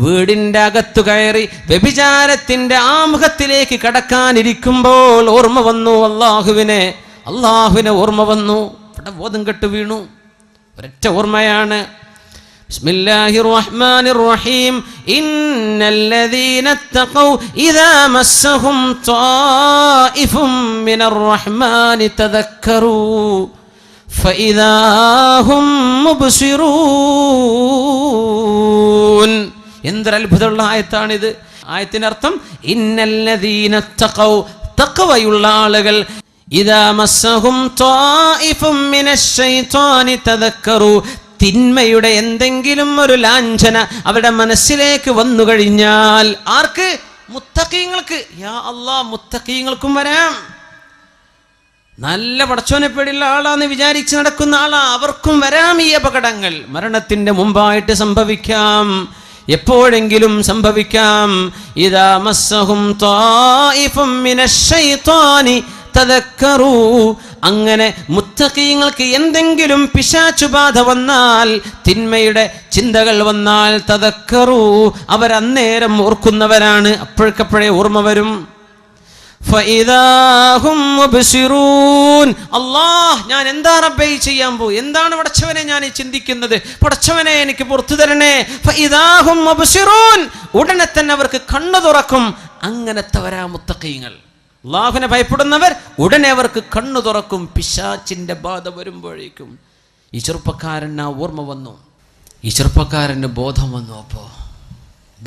വീടിന്റെ അകത്തു കയറി വ്യഭിചാരത്തിന്റെ ആമുഖത്തിലേക്ക് കടക്കാനിരിക്കുമ്പോൾ ഓർമ്മ വന്നു അള്ളാഹുവിനെ ഓർമ്മ വന്നു. ഇവിടെ ബോധം കെട്ടു വീണു. ഒരൊറ്റ ഓർമ്മയാണ്. ബിസ്മില്ലാഹിർ റഹ്മാനിർ റഹീം. ഇന്നല്ലദീന തഖൗ ഇദാ മസ്സഹും ത്വായിഫും മിനർ റഹ്മാനി തദക്കറൂ فإذا هم مبصرون. എന്തൊരു അത്ഭുതമുള്ള ആയത്താണിത്. ആയത്തിനർത്ഥം ഇന്നല്ലദീന തഖൗ, തഖ്വയുള്ള ആളുകൾ, ഇദാ മസ്സഹും ത്വായിഫും മിനശ് ശൈത്വാനി തദക്കറൂ, തിന്മയുടെ എന്തെങ്കിലും ഒരു ലാഞ്ചന അവരുടെ മനസ്സിലേക്ക് വന്നു കഴിഞ്ഞാൽ, ആർക്ക്? മുത്തഖീങ്ങൾക്ക്. യാ അല്ലാഹ്, മുത്തഖീങ്ങൾക്കും വരാം. നല്ല പടച്ചോനെ പേടിയുള്ള ആളാന്ന് വിചാരിച്ച് നടക്കുന്ന ആളാ, അവർക്കും വരാം ഈ അപകടങ്ങൾ. മരണത്തിന്റെ മുമ്പായിട്ട് സംഭവിക്കാം, എപ്പോഴെങ്കിലും സംഭവിക്കാം. ഇദാ മസ്സഹും ത്വായിഫും മിനശ് ശൈത്വാനി തദക്കറൂ, അങ്ങനെ മുത്തഖീങ്ങൾക്ക് എന്തെങ്കിലും പിശാചുബാധ വന്നാൽ, തിന്മയുടെ ചിന്തകൾ വന്നാൽ, തദക്കറൂ, അവരന്നേരം ഓർക്കുന്നവരാണ്. അപ്പോഴേക്കപ്പോഴേ ഓർമ്മ വരും. ഫഇദാഹും മുബ്സിറൂൻ. അല്ലാഹ്, ഞാൻ എന്താ റബ്ബേ ചെയ്യാൻ പോയി? എന്താണ് പടച്ചവനെ ഞാൻ ചിന്തിക്കുന്നത്? പടച്ചവനെ എനിക്ക് പുറത്തു തരണേ. ഫഇദാഹും മുബ്സിറൂൻ. ഉടനെ തന്നെ അവർക്ക് കണ്ണു തുറക്കും. അങ്ങനത്തെവരാ മുത്തഖീങ്ങൾ. അല്ലാഹുവിനെ ഭയപ്പെടുന്നവർ ഉടനെ അവർക്ക് കണ്ണു തുറക്കും. പിശാചിന്റെ ബാധ വരുമ്പോഴേക്കും ഈ ചെറുപ്പക്കാരന് ഓർമ്മ വന്നു, ഈ ചെറുപ്പക്കാരന് ബോധം വന്നു. അപ്പോൾ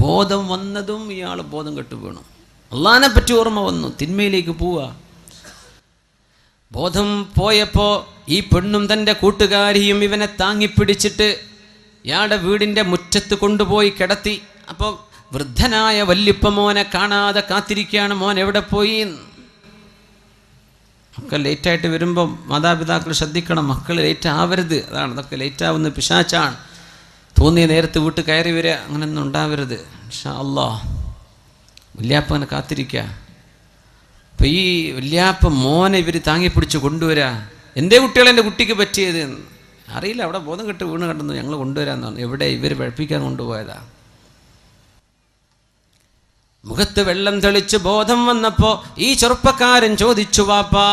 ബോധം വന്നതും ഇയാൾ ബോധം കെട്ടു വീണു. അള്ളാഹിനെ പറ്റി ഓർമ്മ വന്നു, തിന്മയിലേക്ക് പോവുക. ബോധം പോയപ്പോൾ ഈ പെണ്ണും തൻ്റെ കൂട്ടുകാരിയും ഇവനെ താങ്ങിപ്പിടിച്ചിട്ട് ഇയാളുടെ വീടിൻ്റെ മുറ്റത്ത് കൊണ്ടുപോയി കിടത്തി. അപ്പോൾ വൃദ്ധനായ വല്യപ്പ മോനെ കാണാതെ കാത്തിരിക്കുകയാണ്. മോൻ എവിടെ പോയി? മക്കൾ ലേറ്റായിട്ട് വരുമ്പോൾ മാതാപിതാക്കൾ ശ്രദ്ധിക്കണം, മക്കൾ ലേറ്റ് ആവരുത്. അതാണ്, അതൊക്കെ ലേറ്റാവുന്ന പിശാച്ചാണ്. തോന്നിയ നേരത്ത് വീട്ടിൽ കയറി വരിക, അങ്ങനെയൊന്നും ഉണ്ടാവരുത്. ഇൻഷാ അല്ലാഹ് വല്യാപ്പ അങ്ങനെ കാത്തിരിക്കുക. അപ്പം ഈ വല്യാപ്പ മോനെ ഇവർ താങ്ങിപ്പിടിച്ച് കൊണ്ടുവരാ. എന്തേ കുട്ടികളെ എൻ്റെ കുട്ടിക്ക് പറ്റിയത് അറിയില്ല, അവിടെ ബോധം കെട്ട് വീണ് കണ്ടെന്നു, ഞങ്ങൾ കൊണ്ടുവരാമെന്നാണ്. എവിടെ? ഇവർ പഠിപ്പിക്കാൻ കൊണ്ടുപോയതാ. മുഖത്ത് വെള്ളം തെളിച്ച് ബോധം വന്നപ്പോൾ ഈ ചെറുപ്പക്കാരൻ ചോദിച്ചു, വാപ്പാ,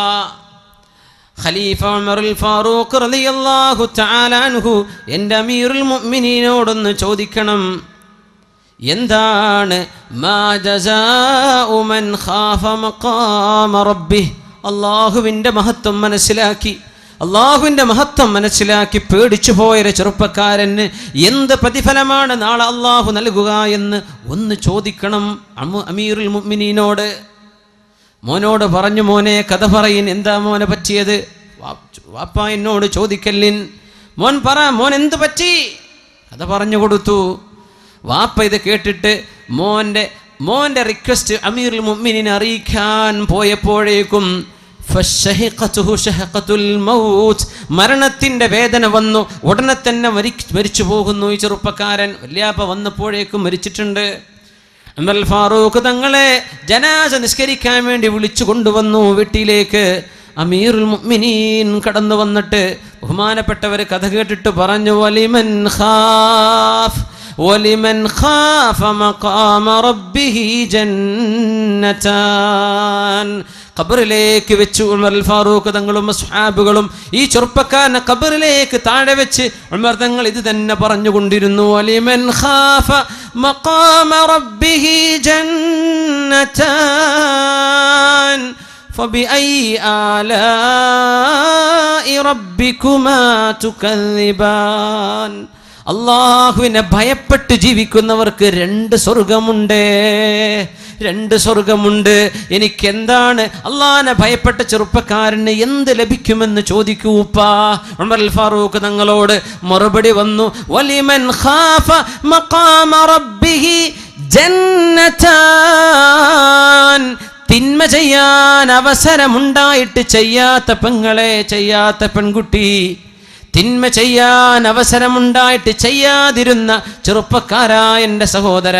ഖലീഫ ഉമറുൽ ഫാറൂഖ് റളിയല്ലാഹു തആല അൻഹു, എൻ്റെ അമീറുൽ മുഅ്മിനീനോടൊന്ന് ചോദിക്കണം, എന്താണ് മാ ജസാഉ മൻ ഖാഫ മഖാമ റബ്ബിഹ്? അല്ലാഹുവിൻ്റെ മഹത്വം മനസ്സിലാക്കി, അള്ളാഹുവിൻ്റെ മഹത്വം മനസ്സിലാക്കി പേടിച്ചു പോയൊരു ചെറുപ്പക്കാരന് എന്ത് പ്രതിഫലമാണ് നാളെ അള്ളാഹു നൽകുക എന്ന് ഒന്ന് ചോദിക്കണം അമീറുൽ മുഅ്മിനീനോട്. മോനോട് പറഞ്ഞു, മോനെ കഥ പറയിൻ, എന്താ മോനെ പറ്റിയത്? വാപ്പ എന്നോട് ചോദിക്കല്ലിൻ, മോൻ പറ, മോൻ എന്ത് പറ്റി? കഥ പറഞ്ഞു കൊടുത്തു. വാപ്പ ഇത് കേട്ടിട്ട് മോൻ്റെ റിക്വസ്റ്റ് അമീറുൽ മുഅ്മിനീനെ അറിയിക്കാൻ പോയപ്പോഴേക്കും മരണത്തിന്റെ വേദന വന്നു. ഉടനെ തന്നെ മരിച്ചു പോകുന്നു ഈ ചെറുപ്പക്കാരൻ. വല്യാപ്പ വന്നപ്പോഴേക്കും മരിച്ചിട്ടുണ്ട്. ഉമർ ഫാറൂഖ് തങ്ങളെ ജനാസ നിസ്കരിക്കാൻ വേണ്ടി വിളിച്ചു കൊണ്ടുവന്നു വീട്ടിലേക്ക്. അമീറുൽ മുഅ്മിനീൻ കടന്നു വന്നിട്ട് ബഹുമാനപ്പെട്ടവർ കഥ കേട്ടിട്ട് പറഞ്ഞു, വലിമൻ ഖാഫ മഖാമ റബ്ബിഹി ജന്നതാൻ. ഖബറിലേക്ക് വെച്ച് ഉമർ ഫാറൂഖ് തങ്ങളും സ്വഹാബികളും ഈ ചെറുപ്പക്കാരനെ ഖബറിലേക്ക് താഴെ വെച്ച് ഉമർ തങ്ങൾ ഇത് തന്നെ പറഞ്ഞുകൊണ്ടിരുന്നു, വലിമൻ ഖാഫ മഖാമ റബ്ബിഹി ജന്നതാൻ ഫബിഅയ്യി ആലാഇ റബ്ബികുമാ തുകദ്ദിബാൻ. അള്ളാഹുവിനെ ഭയപ്പെട്ട് ജീവിക്കുന്നവർക്ക് രണ്ട് സ്വർഗമുണ്ട്. എനിക്കെന്താണ്? അള്ളാഹിനെ ഭയപ്പെട്ട ചെറുപ്പക്കാരന് എന്ത് ലഭിക്കുമെന്ന് ചോദിക്കൂപ്പാ. ഉമർ ഫാറൂഖ് തങ്ങളോട് മറുപടി വന്നു, വലിമൻ ഖാഫ മഖാമ റബ്ബിഹി ജന്നതാൻ. തിന്മ ചെയ്യാൻ അവസരമുണ്ടായിട്ട് ചെയ്യാത്ത പെങ്ങളെ, ചെയ്യാത്ത പെൺകുട്ടി, തിന്മ ചെയ്യാൻ അവസരമുണ്ടായിട്ട് ചെയ്യാതിരുന്ന ചെറുപ്പക്കാരായ എൻ്റെ സഹോദര,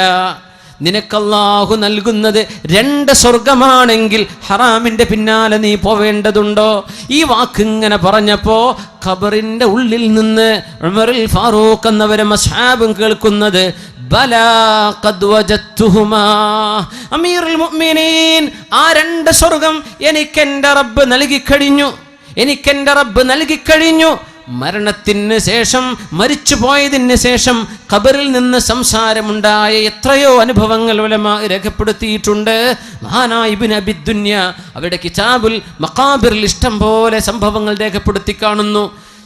നിനക്കല്ലാഹു നൽകുന്നത് രണ്ട് സ്വർഗമാണെങ്കിൽ ഹറാമിൻ്റെ പിന്നാലെ നീ പോവേണ്ടതുണ്ടോ? ഈ വാക്കിങ്ങനെ പറഞ്ഞപ്പോ ഖബറിന്റെ ഉള്ളിൽ നിന്ന് ഉമറുൽ ഫാറൂഖ് എന്നവരെ അസ്ഹാബും കേൾക്കുന്നത്, ബലാ ഖദ് വജത്തുഹുമാ. അമീറുൽ മുഅ്മിനീൻ, ആ രണ്ട് സ്വർഗം എനിക്കെൻ്റെ റബ്ബ് നൽകിക്കഴിഞ്ഞു. മരണത്തിന് ശേഷം, മരിച്ചു പോയതിന് ശേഷം ഖബറിൽ നിന്ന് സംസാരമുണ്ടായ എത്രയോ അനുഭവങ്ങൾ ഉലമാ രേഖപ്പെടുത്തിയിട്ടുണ്ട്. മഹാനായ ഇബ്നു അബി ദുനിയ അവരുടെ കിതാബുൽ മഖാബിറിൽ ഇഷ്ടം പോലെ സംഭവങ്ങൾ രേഖപ്പെടുത്തി കാണുന്നു.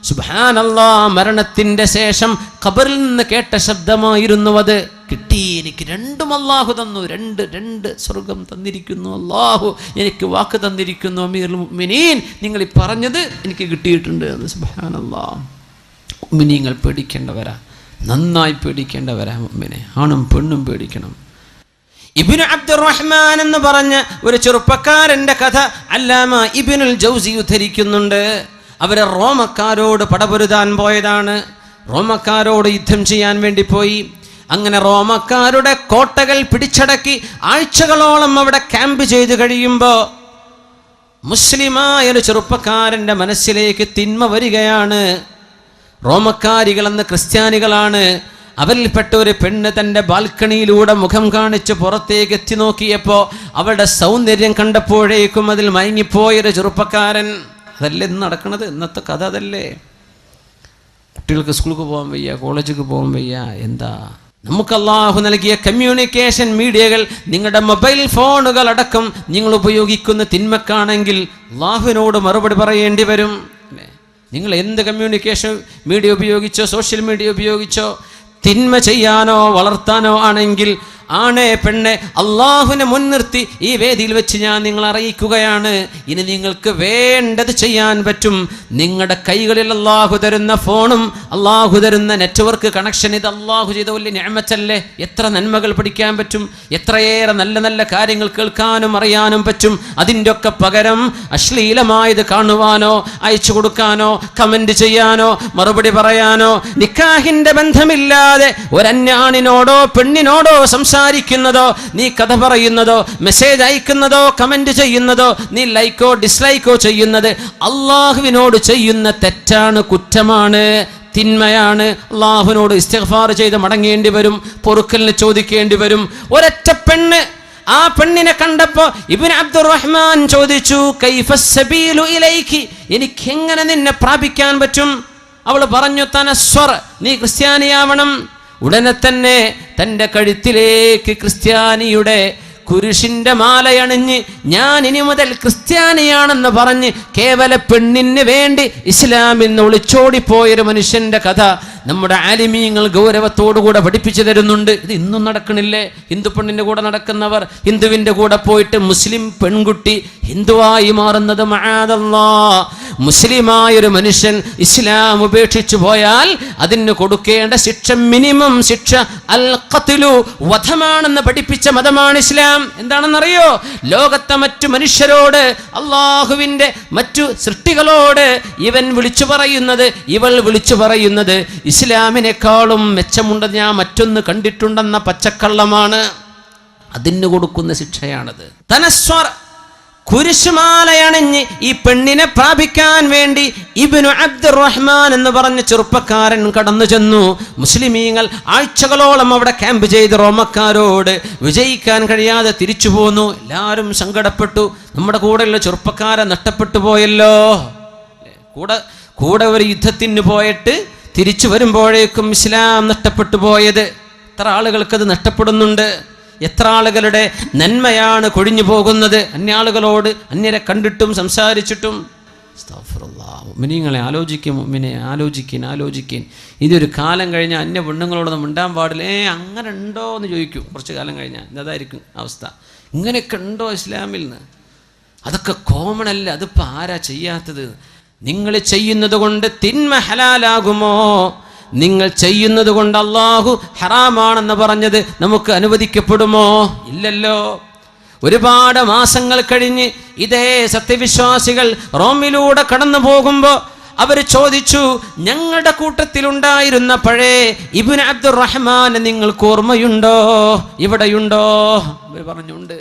സുബ്ഹാനല്ലാഹ്, മരണത്തിന്റെ ശേഷം ഖബറിൽ നിന്ന് കേട്ട ശബ്ദമായിരുന്നു അത്. കിട്ടി, എനിക്ക് രണ്ടും അല്ലാഹു തന്നു, രണ്ട് സ്വർഗം തന്നിരിക്കുന്നു, അല്ലാഹു എനിക്ക് വാക്ക് തന്നിരിക്കുന്നു. അമീറുൽ മുഅ്മിനീൻ, നിങ്ങൾ ഈ പറഞ്ഞത് എനിക്ക് കിട്ടിയിട്ടുണ്ട് എന്ന്. സുബ്ഹാനല്ലാഹ്, മുഅ്മിനീങ്ങൾ പേടിക്കേണ്ടവരാ, നന്നായി പേടിക്കേണ്ടവരാ. മുഅ്മിനെ ആണും പെണ്ണും പേടിക്കണം. ഇബ്നു അബ്ദുറഹ്മാൻ എന്ന് പറഞ്ഞ ഒരു ചെറുപ്പക്കാരന്റെ കഥ അല്ലാമ ഇബ്നുൽ ജൗസി ഉദ്ധരിക്കുന്നുണ്ട്. അവരെ റോമക്കാരോട് പടപൊരുതാൻ പോയതാണ്. റോമക്കാരോട് യുദ്ധം ചെയ്യാൻ വേണ്ടി പോയി. അങ്ങനെ റോമക്കാരുടെ കോട്ടകൾ പിടിച്ചടക്കി ആഴ്ചകളോളം അവിടെ ക്യാമ്പ് ചെയ്ത് കഴിയുമ്പോൾ മുസ്ലിമായ ഒരു ചെറുപ്പക്കാരൻ്റെ മനസ്സിലേക്ക് തിന്മ വരികയാണ്. റോമക്കാരികളെന്ന് ക്രിസ്ത്യാനികളാണ്. അവരിൽപ്പെട്ട ഒരു പെണ്ണ് തൻ്റെ ബാൽക്കണിയിലൂടെ മുഖം കാണിച്ച് പുറത്തേക്ക് എത്തി നോക്കിയപ്പോൾ അവളുടെ സൗന്ദര്യം കണ്ടപ്പോഴേക്കും അതിൽ മയങ്ങിപ്പോയൊരു ചെറുപ്പക്കാരൻ. അതല്ലേ ഇന്ന് നടക്കണത്, ഇന്നത്തെ കഥ അതല്ലേ. കുട്ടികൾക്ക് സ്കൂൾക്ക് പോകാൻ വയ്യ, കോളേജിലേക്ക് പോകാൻ വയ്യ. എന്താ നമുക്ക് അള്ളാഹു നൽകിയ കമ്മ്യൂണിക്കേഷൻ മീഡിയകൾ, നിങ്ങളുടെ മൊബൈൽ ഫോണുകൾ അടക്കം നിങ്ങൾ ഉപയോഗിക്കുന്ന തിന്മക്കാണെങ്കിൽ അള്ളാഹുവിനോട് മറുപടി പറയേണ്ടി വരും. നിങ്ങൾ എന്ത് കമ്മ്യൂണിക്കേഷൻ മീഡിയ ഉപയോഗിച്ചോ, സോഷ്യൽ മീഡിയ ഉപയോഗിച്ചോ, തിന്മ ചെയ്യാനോ വളർത്താനോ ആണെങ്കിൽ ആണേ പെണ്ണെ, അള്ളാഹുവിനെ മുൻനിർത്തി ഈ വേദിയിൽ വെച്ച് ഞാൻ നിങ്ങളെ അറിയിക്കുകയാണ്. ഇനി നിങ്ങൾക്ക് വേണ്ടത് ചെയ്യാൻ പറ്റും. നിങ്ങളുടെ കൈകളിൽ അള്ളാഹു തരുന്ന ഫോണും അള്ളാഹു തരുന്ന നെറ്റ്വർക്ക് കണക്ഷൻ, ഇത് അള്ളാഹു ചെയ്ത വലിയ നിഅമത്തല്ലേ. എത്ര നന്മകൾ പഠിക്കാൻ പറ്റും, എത്രയേറെ നല്ല നല്ല കാര്യങ്ങൾ കേൾക്കാനും അറിയാനും പറ്റും. അതിൻ്റെ ഒക്കെ പകരം അശ്ലീലമായത് കാണുവാനോ അയച്ചു കൊടുക്കാനോ കമന്റ് ചെയ്യാനോ മറുപടി പറയാനോ, നിക്കാഹിന്റെ ബന്ധമില്ലാതെ ഒരന്യാണിനോടോ പെണ്ണിനോടോ സംസാരിക്കുന്നതോ, നീ കഥ പറയുന്നതോ, മെസ്സേജ് അയക്കുന്നതോ, കമന്റ് ചെയ്യുന്നതോ, നീ ലൈക്കോ ഡിസ്ലൈക്കോ ചെയ്യുന്നത് അള്ളാഹുവിനോട് ചെയ്യുന്ന തെറ്റാണ്, കുറ്റമാണ്, തിന്മയാണ്. അള്ളാഹുവിനോട് ഇസ്തിഗ്ഫാർ ചെയ്ത് മടങ്ങേണ്ടി വരും, പൊറുക്കലിന് ചോദിക്കേണ്ടി വരും. ഒരൊറ്റ പെണ്ണ്, ആ പെണ്ണിനെ കണ്ടപ്പോ ഇബ്നു അബ്ദുറഹ്മാൻ ചോദിച്ചു, കൈഫസ് സബീലു ഇലൈകി, എനിക്കെങ്ങനെ നിന്നെ പ്രാപിക്കാൻ പറ്റും? അവൾ പറഞ്ഞു, തനസ്വർ, നീ ക്രിസ്ത്യാനിയാവണം. ഉടനെ തന്നെ തൻ്റെ കഴുത്തിലേക്ക് ക്രിസ്ത്യാനിയുടെ കുരിശിന്റെ മാലയണിഞ്ഞ് ഞാൻ ഇനി മുതൽ ക്രിസ്ത്യാനിയാണെന്ന് പറഞ്ഞ് കേവല പെണ്ണിന് വേണ്ടി ഇസ്ലാമിൽ നിന്ന് ഒളിച്ചോടിപ്പോയൊരു മനുഷ്യന്റെ കഥ നമ്മുടെ ആലിമീങ്ങൾ ഗൗരവത്തോടുകൂടെ പഠിപ്പിച്ചു തരുന്നുണ്ട്. ഇത് ഇന്നും നടക്കണില്ലേ? ഹിന്ദു പെണ്ണിന്റെ കൂടെ നടക്കുന്നവർ ഹിന്ദുവിന്റെ കൂടെ പോയിട്ട് മുസ്ലിം പെൺകുട്ടി ഹിന്ദുവായി മാറുന്നത് മഅദല്ലാഹ്. മുസ്ലിമായൊരു മനുഷ്യൻ ഇസ്ലാം ഉപേക്ഷിച്ചു പോയാൽ അതിന് കൊടുക്കേണ്ട ശിക്ഷ, മിനിമം ശിക്ഷ അൽ ഖത്ലു, വധമാണെന്ന് പഠിപ്പിച്ച മതമാണ് ഇസ്ലാം. എന്താണെന്നറിയോ? ലോകത്തെ മറ്റു മനുഷ്യരോട്, അള്ളാഹുവിന്റെ മറ്റു സൃഷ്ടികളോട് ഇവൻ വിളിച്ചു പറയുന്നത്, ഇവൾ വിളിച്ചു പറയുന്നത് ഇസ്ലാമിനേക്കാളും മെച്ചമുണ്ടെന്ന് ഞാൻ മറ്റൊന്ന് കണ്ടിട്ടുണ്ടെന്ന പച്ചക്കള്ളമാണ്. അതിന് കൊടുക്കുന്ന ശിക്ഷയാണത്. തനസ്വർ, കുരിശുമാലയണിഞ്ഞ് ഈ പെണ്ണിനെ പ്രാപിക്കാൻ വേണ്ടി ഇബ്നു അബ്ദുറഹ്മാൻ എന്ന് പറഞ്ഞ ചെറുപ്പക്കാരൻ കടന്നു ചെന്നു. മുസ്ലിമീങ്ങൾ ആഴ്ചകളോളം അവിടെ ക്യാമ്പ് ചെയ്ത് റോമക്കാരോട് വിജയിക്കാൻ കഴിയാതെ തിരിച്ചു പോന്നു. എല്ലാവരും സങ്കടപ്പെട്ടു. നമ്മുടെ കൂടെയുള്ള ചെറുപ്പക്കാരെ നഷ്ടപ്പെട്ടു പോയല്ലോ. കൂടെ ഒരു യുദ്ധത്തിന് പോയിട്ട് തിരിച്ചു വരുമ്പോഴേക്കും ഇസ്ലാം നഷ്ടപ്പെട്ടു പോയത്. എത്ര ആളുകൾക്കത് നഷ്ടപ്പെടുന്നുണ്ട്? എത്ര ആളുകളുടെ നന്മയാണ് കൊഴിഞ്ഞു പോകുന്നത്? അന്യാളുകളോട്, അന്യരെ കണ്ടിട്ടും സംസാരിച്ചിട്ടും. മുഅ്മിനീങ്ങളെ ആലോചിക്കും, മുഅ്മിനെ ആലോചിക്കൻ. ഇതൊരു കാലം കഴിഞ്ഞാൽ അന്യ പെണ്ണുങ്ങളോടൊന്നും മിണ്ടാൻ പാടില്ല. അങ്ങനെ ഉണ്ടോ എന്ന് ചോദിക്കും. കുറച്ച് കാലം കഴിഞ്ഞാൽ ഇതായിരിക്കും അവസ്ഥ. ഇങ്ങനെയൊക്കെ ഉണ്ടോ ഇസ്ലാമിൽ നിന്ന്? അതൊക്കെ കോമൺ അല്ല. അതിപ്പോൾ ആരാ ചെയ്യാത്തത്? നിങ്ങൾ ചെയ്യുന്നത് കൊണ്ട് തിന്മ ഹലാലാകുമോ? നിങ്ങൾ ചെയ്യുന്നത് കൊണ്ട് അള്ളാഹു ഹറാമാണെന്ന് പറഞ്ഞത് നമുക്ക് അനുവദിക്കപ്പെടുമോ? ഇല്ലല്ലോ. ഒരുപാട് മാസങ്ങൾ കഴിഞ്ഞ് ഇതേ സത്യവിശ്വാസികൾ റോമിലൂടെ കടന്നു പോകുമ്പോൾ അവർ ചോദിച്ചു, ഞങ്ങളുടെ കൂട്ടത്തിലുണ്ടായിരുന്ന പഴയ ഇബ്നു അബ്ദുറഹ്മാൻ നിങ്ങൾക്ക് ഓർമ്മയുണ്ടോ? ഇവിടെയുണ്ടോ? അവർ പറഞ്ഞുണ്ട്.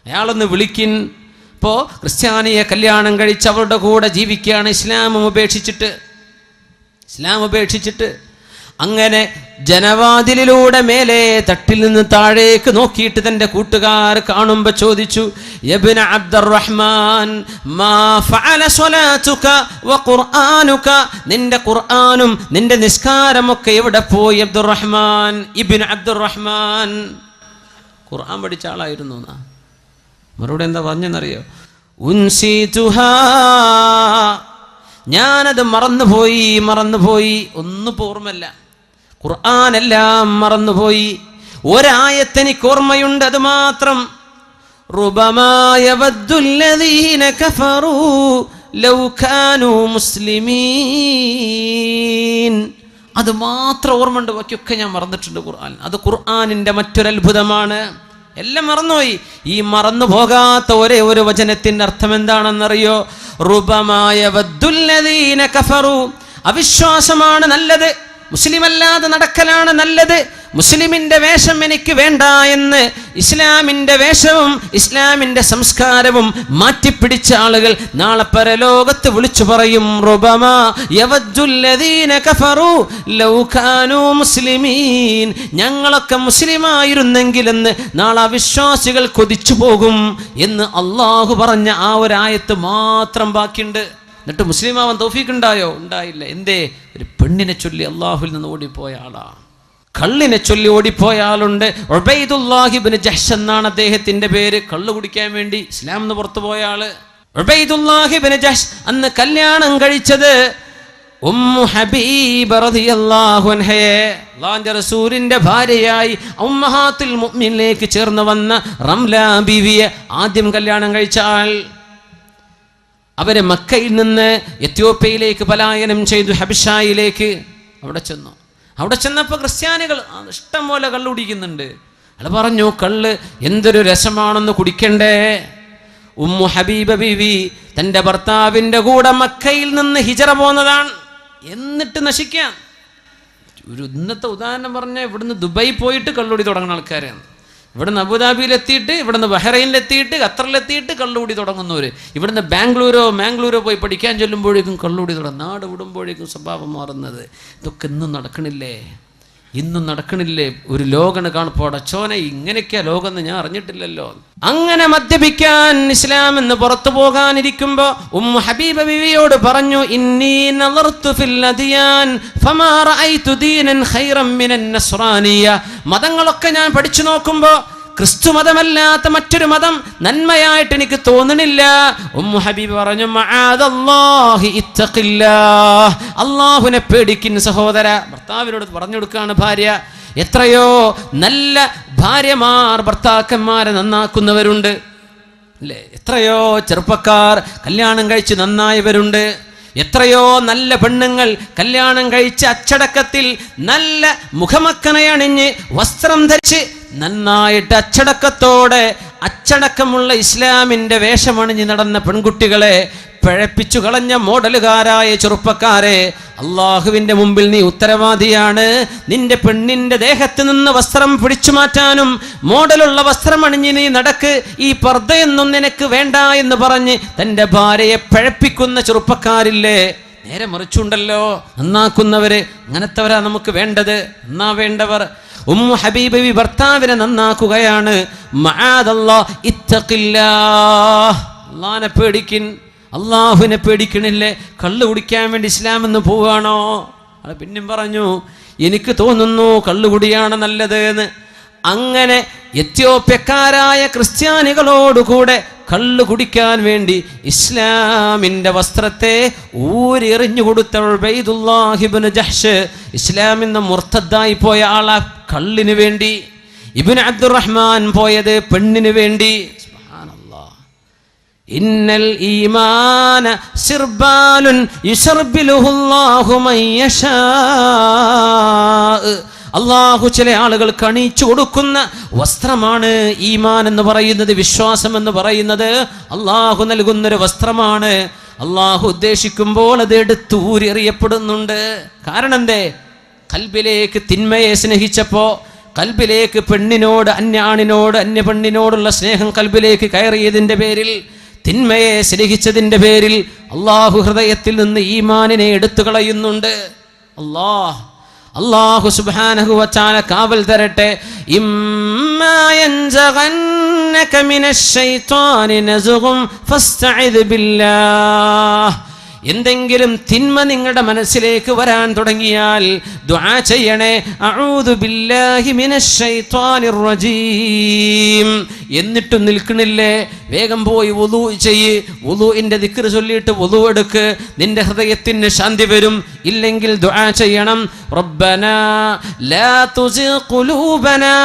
അയാളൊന്ന് വിളിക്കിൻ. ഇപ്പോൾ ക്രിസ്ത്യാനിയെ കല്യാണം കഴിച്ച് അവരുടെ കൂടെ ജീവിക്കുകയാണ്, ഇസ്ലാം ഉപേക്ഷിച്ചിട്ട്. അങ്ങനെ ജനവാതിലിലൂടെ മേലെ തട്ടിൽ നിന്ന് താഴേക്ക് നോക്കിയിട്ട് തൻ്റെ കൂട്ടുകാർ കാണുമ്പോൾ ചോദിച്ചു, ഇബ്ന അബ്ദുറഹ്മാൻ, മാ ഫഅല സ്വലാതുക വ ഖുർആനുക, നിന്റെ ഖുർആനും നിന്റെ നിസ്കാരമൊക്കെ എവിടെ പോയി അബ്ദുറഹ്മാൻ? ഇബ്ന അബ്ദുറഹ്മാൻ ഖുർആൻ പഠിച്ച ആളായിരുന്നു. മറുപടി എന്താ പറഞ്ഞെന്നറിയോ? ഉൻസിതുഹാ, ഞാനത് മറന്നുപോയി, ഒന്നും ഓർമ്മല്ല. ഖുർആനെല്ലാം മറന്നുപോയി. ഒരായത്തെനിക്ക് ഓർമ്മയുണ്ട്, അത് മാത്രം. റുബമാ യവദ്ദുല്ലദീന കഫറൂ ലൗ കാനൂ മുസ്ലിമീൻ. അത് മാത്രം ഓർമ്മയുണ്ട്, ബാക്കിയൊക്കെ ഞാൻ മറന്നിട്ടുണ്ട് ഖുർആൻ. അത് ഖുർആനിൻ്റെ മറ്റൊരത്ഭുതമാണ്. എല്ലാം മറന്നുപോയി. ഈ മറന്നു പോകാത്ത ഒരേ ഒരു വചനത്തിന്റെ അർത്ഥം എന്താണെന്നറിയോ? റുബമായ വദ്ദുല്ലദീന കഫറു, അവിശ്വാസമാണ് നല്ലത്, മുസ്ലിമല്ലാതെ നടക്കലാണ് നല്ലത്, മുസ്ലിമിന്റെ വേഷം എനിക്ക് വേണ്ട എന്ന് ഇസ്ലാമിന്റെ വേഷവും ഇസ്ലാമിന്റെ സംസ്കാരവും മാറ്റിപ്പിടിച്ച ആളുകൾ നാളെ പരലോകത്ത് വിളിച്ചു പറയും, റുബമാ യവദ്ദുല്ലദീന കഫറു ലൗ കാനൂ മുസ്ലിമീൻ, ഞങ്ങളൊക്കെ മുസ്ലിമായിരുന്നെങ്കിലെന്ന് നാളെ വിശ്വാസികൾ കൊതിച്ചു പോകും എന്ന് അള്ളാഹു പറഞ്ഞ ആ ഒരു ആയത്ത് മാത്രം ബാക്കിയുണ്ട്. എന്നിട്ട് മുസ്ലിമാവാൻ തൗഫീഖ് ഉണ്ടായോ? ഉണ്ടായില്ല. എന്തേ? ഒരു പെണ്ണിനെ ചൊല്ലി അള്ളാഹുവിൽ നിന്ന് ഓടിപ്പോയ ആളാണ്. കള്ളിനെ ചൊല്ലി ഓടിപ്പോയ ആളുണ്ട്. ഉബൈദുല്ലാഹി ഇബ്നു ജഹ്ഷ് എന്നാണ് അദ്ദേഹത്തിന്റെ പേര്. കള്ളു കുടിക്കാൻ വേണ്ടി ഇസ്ലാം നിന്ന് പുറത്തു പോയ ആള് ഉബൈദുല്ലാഹി ഇബ്നു ജഹ്ഷ്. അന്ന് കല്യാണം കഴിച്ചത് ഉമ്മു ഹബീബ റളിയല്ലാഹു അൻഹയെ, അല്ലാഹുവിന്റെ റസൂലിന്റെ ഭാര്യയായി ഉമ്മഹാത്തുൽ മുഅ്മിനീനിലേക്ക് ചേർന്ന് വന്ന റംല ബീവിയെ ആദ്യം കല്യാണം കഴിച്ച ആൾ. അവര് മക്കയിൽ നിന്ന് എത്യോപ്യയിലേക്ക് പലായനം ചെയ്തു, ഹബിഷായിലേക്ക്. അവിടെ ചെന്നപ്പോൾ ക്രിസ്ത്യാനികൾ ഇഷ്ടം പോലെ കള്ള് കുടിക്കുന്നുണ്ട്. അയാൾ പറഞ്ഞു, കള്ള് എന്തൊരു രസമാണെന്ന് കുടിക്കണ്ടേ. ഉമ്മു ഹബീബ ബീവി തൻ്റെ ഭർത്താവിൻ്റെ കൂടെ മക്കയിൽ നിന്ന് ഹിജറ പോന്നതാണ്. എന്നിട്ട് നശിക്കാൻ ഒരു ഇന്നത്തെ ഉദാഹരണം പറഞ്ഞാൽ, ഇവിടുന്ന് ദുബായി പോയിട്ട് കള്ളുടി തുടങ്ങുന്ന ആൾക്കാരാണ്. ഇവിടുന്ന് അബുദാബിയിലെത്തിയിട്ട്, ഇവിടുന്ന് ബഹ്റൈനിലെത്തിയിട്ട്, ഖത്തറിലെത്തിയിട്ട് കള്ളുകൂടി തുടങ്ങുന്നവർ. ഇവിടുന്ന് മാംഗ്ലൂരോ പോയി പഠിക്കാൻ ചൊല്ലുമ്പോഴേക്കും കള്ളുകൂടി തുടങ്ങും. നാട് വിടുമ്പോഴേക്കും സ്വഭാവം മാറുന്നത്. ഇതൊക്കെ ഇന്നും നടക്കണില്ലേ? ഒരു ലോകണ് കാണുമ്പോൾ അച്ചോനെ ഇങ്ങനെയൊക്കെയാ ലോകം എന്ന് ഞാൻ അറിഞ്ഞിട്ടില്ലല്ലോ. അങ്ങനെ മദ്യപിക്കാൻ ഇസ്ലാം എന്ന് പുറത്തു പോകാനിരിക്കുമ്പോ ഉമ്മു ഹബീബ ബിവിയോട് പറഞ്ഞു, ഇന്നി നളർതു ഫിൽ അദിയാൻ ഫമാ റഅയ്തു ദീനൻ ഖൈറൻ മിനൻ നസ്റാനിയ. മതങ്ങളൊക്കെ ഞാൻ പഠിച്ചു നോക്കുമ്പോ ക്രിസ്തു മതമല്ലാത്ത മറ്റൊരു മതം നന്മയായിട്ട് എനിക്ക് തോന്നണില്ല. ഉമ്മു ഹബീബ് പറഞ്ഞു, മഅദല്ലാഹി ഇത്തഖില്ലാഹ്, അല്ലാഹുവിനെ പേടിക്കിൻ സഹോദര. ഭർത്താവിനോട് പറഞ്ഞു കൊടുക്കുകയാണ് ഭാര്യ. എത്രയോ നല്ല ഭാര്യമാർ ഭർത്താക്കന്മാരെ നന്നാക്കുന്നവരുണ്ട് അല്ലേ? എത്രയോ ചെറുപ്പക്കാർ കല്യാണം കഴിച്ച് നന്നായവരുണ്ട്. എത്രയോ നല്ല പെണ്ണുങ്ങൾ കല്യാണം കഴിച്ച് അച്ചടക്കത്തിൽ നല്ല മുഖമക്കനയണിഞ്ഞ് വസ്ത്രം ധരിച്ച് നന്നായിട്ട് അച്ചടക്കത്തോടെ അച്ചടക്കമുള്ള ഇസ്ലാമിൻ്റെ വേഷമണിഞ്ഞ് നടന്ന പെൺകുട്ടികളെ പിഴപ്പിച്ചു കളഞ്ഞ മോഡലുകാരായ ചെറുപ്പക്കാരെ, അള്ളാഹുവിൻ്റെ മുമ്പിൽ നീ ഉത്തരവാദിയാണ്. നിന്റെ പെണ്ണിൻ്റെ ദേഹത്ത് നിന്ന് വസ്ത്രം പിടിച്ചു മാറ്റാനും മോഡലുള്ള വസ്ത്രം അണിഞ്ഞ് നീ നടക്ക്, ഈ പർദ്ദയൊന്നും നിനക്ക് വേണ്ട എന്ന് പറഞ്ഞ് തൻ്റെ ഭാര്യയെ പിഴപ്പിക്കുന്ന ചെറുപ്പക്കാരില്ലേ? നേരെ മറിച്ചുണ്ടല്ലോ, നന്നാക്കുന്നവര്. അങ്ങനത്തെവരാ നമുക്ക് വേണ്ടത്, നന്നാവേണ്ടവർ. ഉമ്മു ഹബീബ ഭർത്താവിനെ നന്നാക്കുകയാണ്. മഅദല്ലാഹ് ഇത്തഖില്ലാഹ്, അല്ലാഹുവിനെ പേടിക്കിൻ. അള്ളാഹുവിനെ പേടിക്കണില്ലേ? കള്ളു കുടിക്കാൻ വേണ്ടി ഇസ്ലാം എന്ന് പോവുകയാണോ? അത് പിന്നെയും പറഞ്ഞു, എനിക്ക് തോന്നുന്നു കള്ളുകുടിയാണ് നല്ലത് എന്ന്. അങ്ങനെ എത്യോപ്യക്കാരായ ക്രിസ്ത്യാനികളോടുകൂടെ കള്ളു കുടിക്കാൻ വേണ്ടി ഇസ്ലാമിൻ്റെ വസ്ത്രത്തെ ഊരെറിഞ്ഞു കൊടുത്ത ഉബൈദുല്ലാഹി ഇബ്നു ജഹ്ഷ് ഇസ്ലാമിൽ നിന്ന് മുർത്തദ്ദായി പോയ ആളാ കള്ളിന് വേണ്ടി. ഇബ്നു അബ്ദുറഹ്മാൻ പോയത് പെണ്ണിന് വേണ്ടി. ഇന്നൽ ഈമാന സിർബാലുൻ യുശർബിലുഹുല്ലാഹു മൻ യശാ. അള്ളാഹു ചില ആളുകൾക്ക് അണിയിച്ചു കൊടുക്കുന്ന വസ്ത്രമാണ് ഈമാൻ എന്ന് പറയുന്നത്. വിശ്വാസം എന്ന് പറയുന്നത് അള്ളാഹു നൽകുന്നൊരു വസ്ത്രമാണ്. അള്ളാഹു ഉദ്ദേശിക്കുമ്പോൾ അത് എടുത്ത് ഊരിയെറിയപ്പെടുന്നുണ്ട്. കാരണം എന്തേ? കൽബിലേക്ക് തിന്മയെ സ്നേഹിച്ചപ്പോ, കൽബിലേക്ക് പെണ്ണിനോട്, അന്യാണിനോട്, അന്യ പെണ്ണിനോടുള്ള സ്നേഹം കൽബിലേക്ക് കയറിയതിൻ്റെ പേരിൽ, തിന്മയെ സ്നേഹിച്ചതിൻ്റെ പേരിൽ അള്ളാഹു ഹൃദയത്തിൽ നിന്ന് ഈമാനിനെ എടുത്തു കളയുന്നുണ്ട്. അല്ലാഹു സുബ്ഹാനഹു വ തആല കാവൽ തരട്ടെ. ഇമ്മാ യൻസഗന്നക മിനശ് ശൈത്വാനി നസ്ഗും ഫസ്തഇദ് ബില്ലാഹ്. എന്തെങ്കിലും തിന്മ നിങ്ങളുടെ മനസ്സിലേക്ക് വരാൻ തുടങ്ങിയാൽ ദുആ ചെയ്യണേ, അഊദു ബില്ലാഹി മിനശ് ശൈത്വാനിർ റജീം. എന്നിട്ടും നിൽക്കണില്ലേ? വേഗം പോയി വുളൂ ചെയ്യ്. വുളൂഇന്റെ ദിക്ർ ചൊല്ലിയിട്ട് വുളൂ എടുക്ക്, നിന്റെ ഹൃദയത്തിന് ശാന്തി വരും. ഇല്ലെങ്കിൽ ദുആ ചെയ്യണം, റബ്ബനാ ലാ തുസിഗ് ഖുലൂബനാ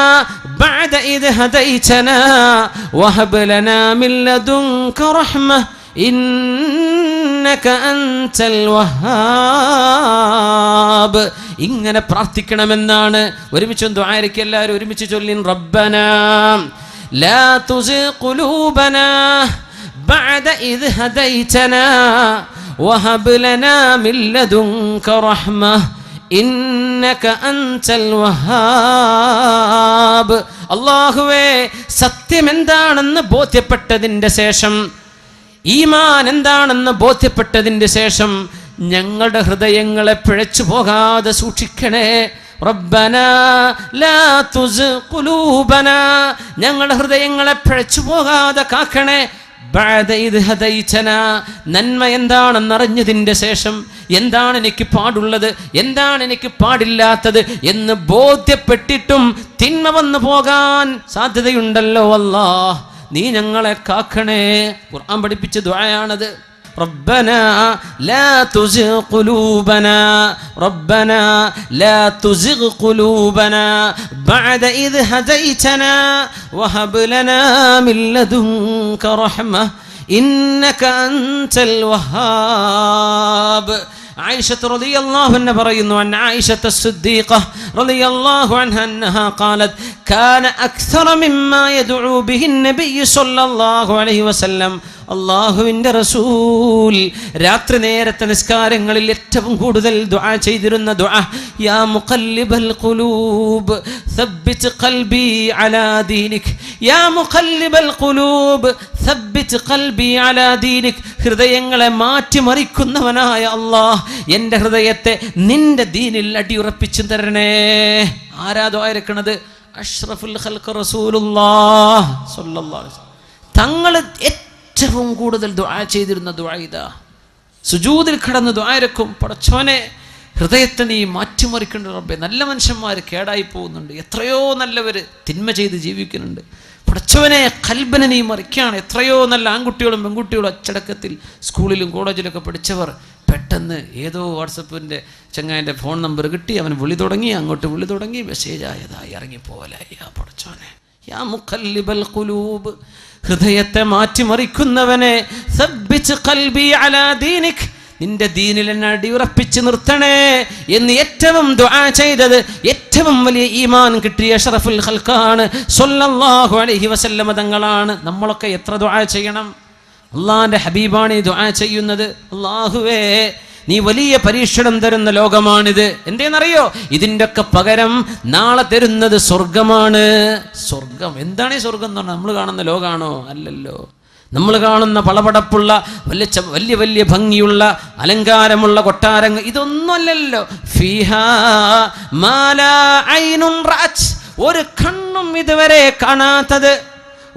ബഅദ ഇദ് ഹദൈതനാ വഹബ് ലനാ മിൻ ലദുൻക റഹ്മ ഇന്നക അൻതൽ വഹാബ്. ഇങ്ങനെ പ്രാർത്ഥിക്കണമെന്നാണ്. ഒരുമിച്ച് ദുആയിരക്ക് എല്ലാവരും ഒരുമിച്ച് ചൊല്ലിൻ, റബ്ബനാ ലാ തുസിഗ് ഖുലൂബനാ ബഅദ ഇദ് ഹദൈതനാ വഹബ് ലനാ മിൻ ലദുൻക റഹ്മ ഇന്നക അൻതൽ വഹാബ്. അല്ലാഹുവേ, സത്യം എന്താണെന്ന് ബോധ്യപ്പെട്ടതിൻ്റെ ശേഷം, ഈമാൻ എന്താണെന്ന് ബോധ്യപ്പെട്ടതിൻ്റെ ശേഷം ഞങ്ങളുടെ ഹൃദയങ്ങളെ പിഴച്ചു പോകാതെ സൂക്ഷിക്കണേ. റബ്ബനാ ലാ തുസിഗ് ഖുലൂബനാ, ഞങ്ങളുടെ ഹൃദയങ്ങളെ പിഴച്ചു പോകാതെ കാക്കണേ. ബഅദ ഇദ് ഹദൈതനാ, നന്മ എന്താണെന്നറിഞ്ഞതിൻ്റെ ശേഷം എന്താണ് എനിക്ക് പാടുള്ളത്, എന്താണ് എനിക്ക് പാടില്ലാത്തത് എന്ന് ബോധ്യപ്പെട്ടിട്ടും തിന്മ വന്നു പോകാൻ സാധ്യതയുണ്ടല്ലോ അല്ലാഹ്, നീ ഞങ്ങളെ കാക്കണേ. ഖുർആൻ പഠിപ്പിച്ച ദുആയാണത്. ربنا لا تزغ قلوبنا ربنا لا تزغ قلوبنا بعد إذ هديتنا وهب لنا من لدنك رحمة إنك أنت الوهاب. عائشة رضي الله عنها പറയുന്നു عن عائشة الصديقة رضي الله عنها أنها قالت كان أكثر مما يدعو به النبي صلى الله عليه وسلم. അള്ളാഹുവിൻ്റെ റസൂൽ രാത്രി നേരത്തെ നിസ്കാരങ്ങളിൽ ഏറ്റവും കൂടുതൽ ദുആ ചെയ്തിരുന്ന ദുആ, യാ മുഖല്ലിബൽ ഖുലൂബ് സബ്ബിത് ഖൽബി അലാ ദീനിക്, യാ മുഖല്ലിബൽ ഖുലൂബ് സബ്ബിത് ഖൽബി അലാ ദീനിക്. ഹൃദയങ്ങളെ മാറ്റിമറിക്കുന്നവനായ അല്ലാഹ്, എൻ്റെ ഹൃദയത്തെ നിന്റെ ദീനിൽ അടിയുറപ്പിച്ചു തരണേ. ആരാ ദുആ ഇറക്കണത്? അഷ്റഫുൽ ഖൽഖ് റസൂലുള്ളാഹ് സ്വല്ലല്ലാഹു അലൈഹി വസല്ലം. തങ്ങൾ ഏറ്റവും കൂടുതൽ ദുആ ചെയ്തിരുന്ന ദുആ ഇതാ. സുജൂദിൽ കിടന്ന് ദുആ ഇറക്കും, പടച്ചോനെ ഹൃദയത്തെ നീ മാറ്റിമറിക്കേണ്ട റബ്ബേ. നല്ല മനുഷ്യന്മാർ കേടായി പോകുന്നുണ്ട്, എത്രയോ നല്ലവർ തിന്മ ചെയ്ത് ജീവിക്കുന്നുണ്ട്. പടച്ചവനെ ഖൽബിനെ നീ മറിക്കുകയാണ്. എത്രയോ നല്ല ആൺകുട്ടികളും പെൺകുട്ടികളും അച്ചടക്കത്തിൽ സ്കൂളിലും കോളേജിലൊക്കെ പഠിച്ചവർ പെട്ടെന്ന് ഏതോ വാട്സപ്പിൻ്റെ ചങ്ങായിൻ്റെ ഫോൺ നമ്പർ കിട്ടി, അവൻ വിളി തുടങ്ങി, അങ്ങോട്ട് വിളി തുടങ്ങി, മെസ്സേജ് ആയതായി ഇറങ്ങിപ്പോലായി. യാ പടച്ചോനെ, യാ മുഖല്ലിബൽ ഖുലൂബ്, ഹൃദയത്തെ മാറ്റിമറിക്കുന്നവനെ, സബ്ബിത് ഖൽബി അലാ ദീനിക്, നിന്റെ ദീനിൽ എന്നെ അടിയുറപ്പിച്ച് നിർത്തണേ എന്ന് ഏറ്റവും ദുആ ചെയ്തത്, ഏറ്റവും വലിയ ഈമാൻ കിട്ടിയ അഷ്റഫുൽ ഖൽഖാണ് സ്വല്ലല്ലാഹു അലൈഹി വസല്ലം തങ്ങളാണ്. നമ്മളൊക്കെ എത്ര ദുആ ചെയ്യണം? അള്ളാഹിൻ്റെ ഹബീബാണ് ഈ ദുആ ചെയ്യുന്നത്. അല്ലാഹുവേ, നീ വലിയ പരീക്ഷണം തരുന്ന ലോകമാണിത്. എന്തേന്നറിയോ? ഇതിൻ്റെ ഒക്കെ പകരം നാളെ തരുന്നത് സ്വർഗമാണ്. സ്വർഗം എന്താണ്? ഈ സ്വർഗം എന്ന് പറഞ്ഞാൽ നമ്മൾ കാണുന്ന ലോകമാണോ? അല്ലല്ലോ. നമ്മൾ കാണുന്ന പളപടപ്പുള്ള വലിയ വലിയ ഭംഗിയുള്ള അലങ്കാരമുള്ള കൊട്ടാരങ്ങൾ ഇതൊന്നുമല്ലല്ലോ. ഫീഹാ മാ ലാ ഐനുൻ റഅത്, ഒരു കണ്ണും ഇതുവരെ കാണാത്തത്,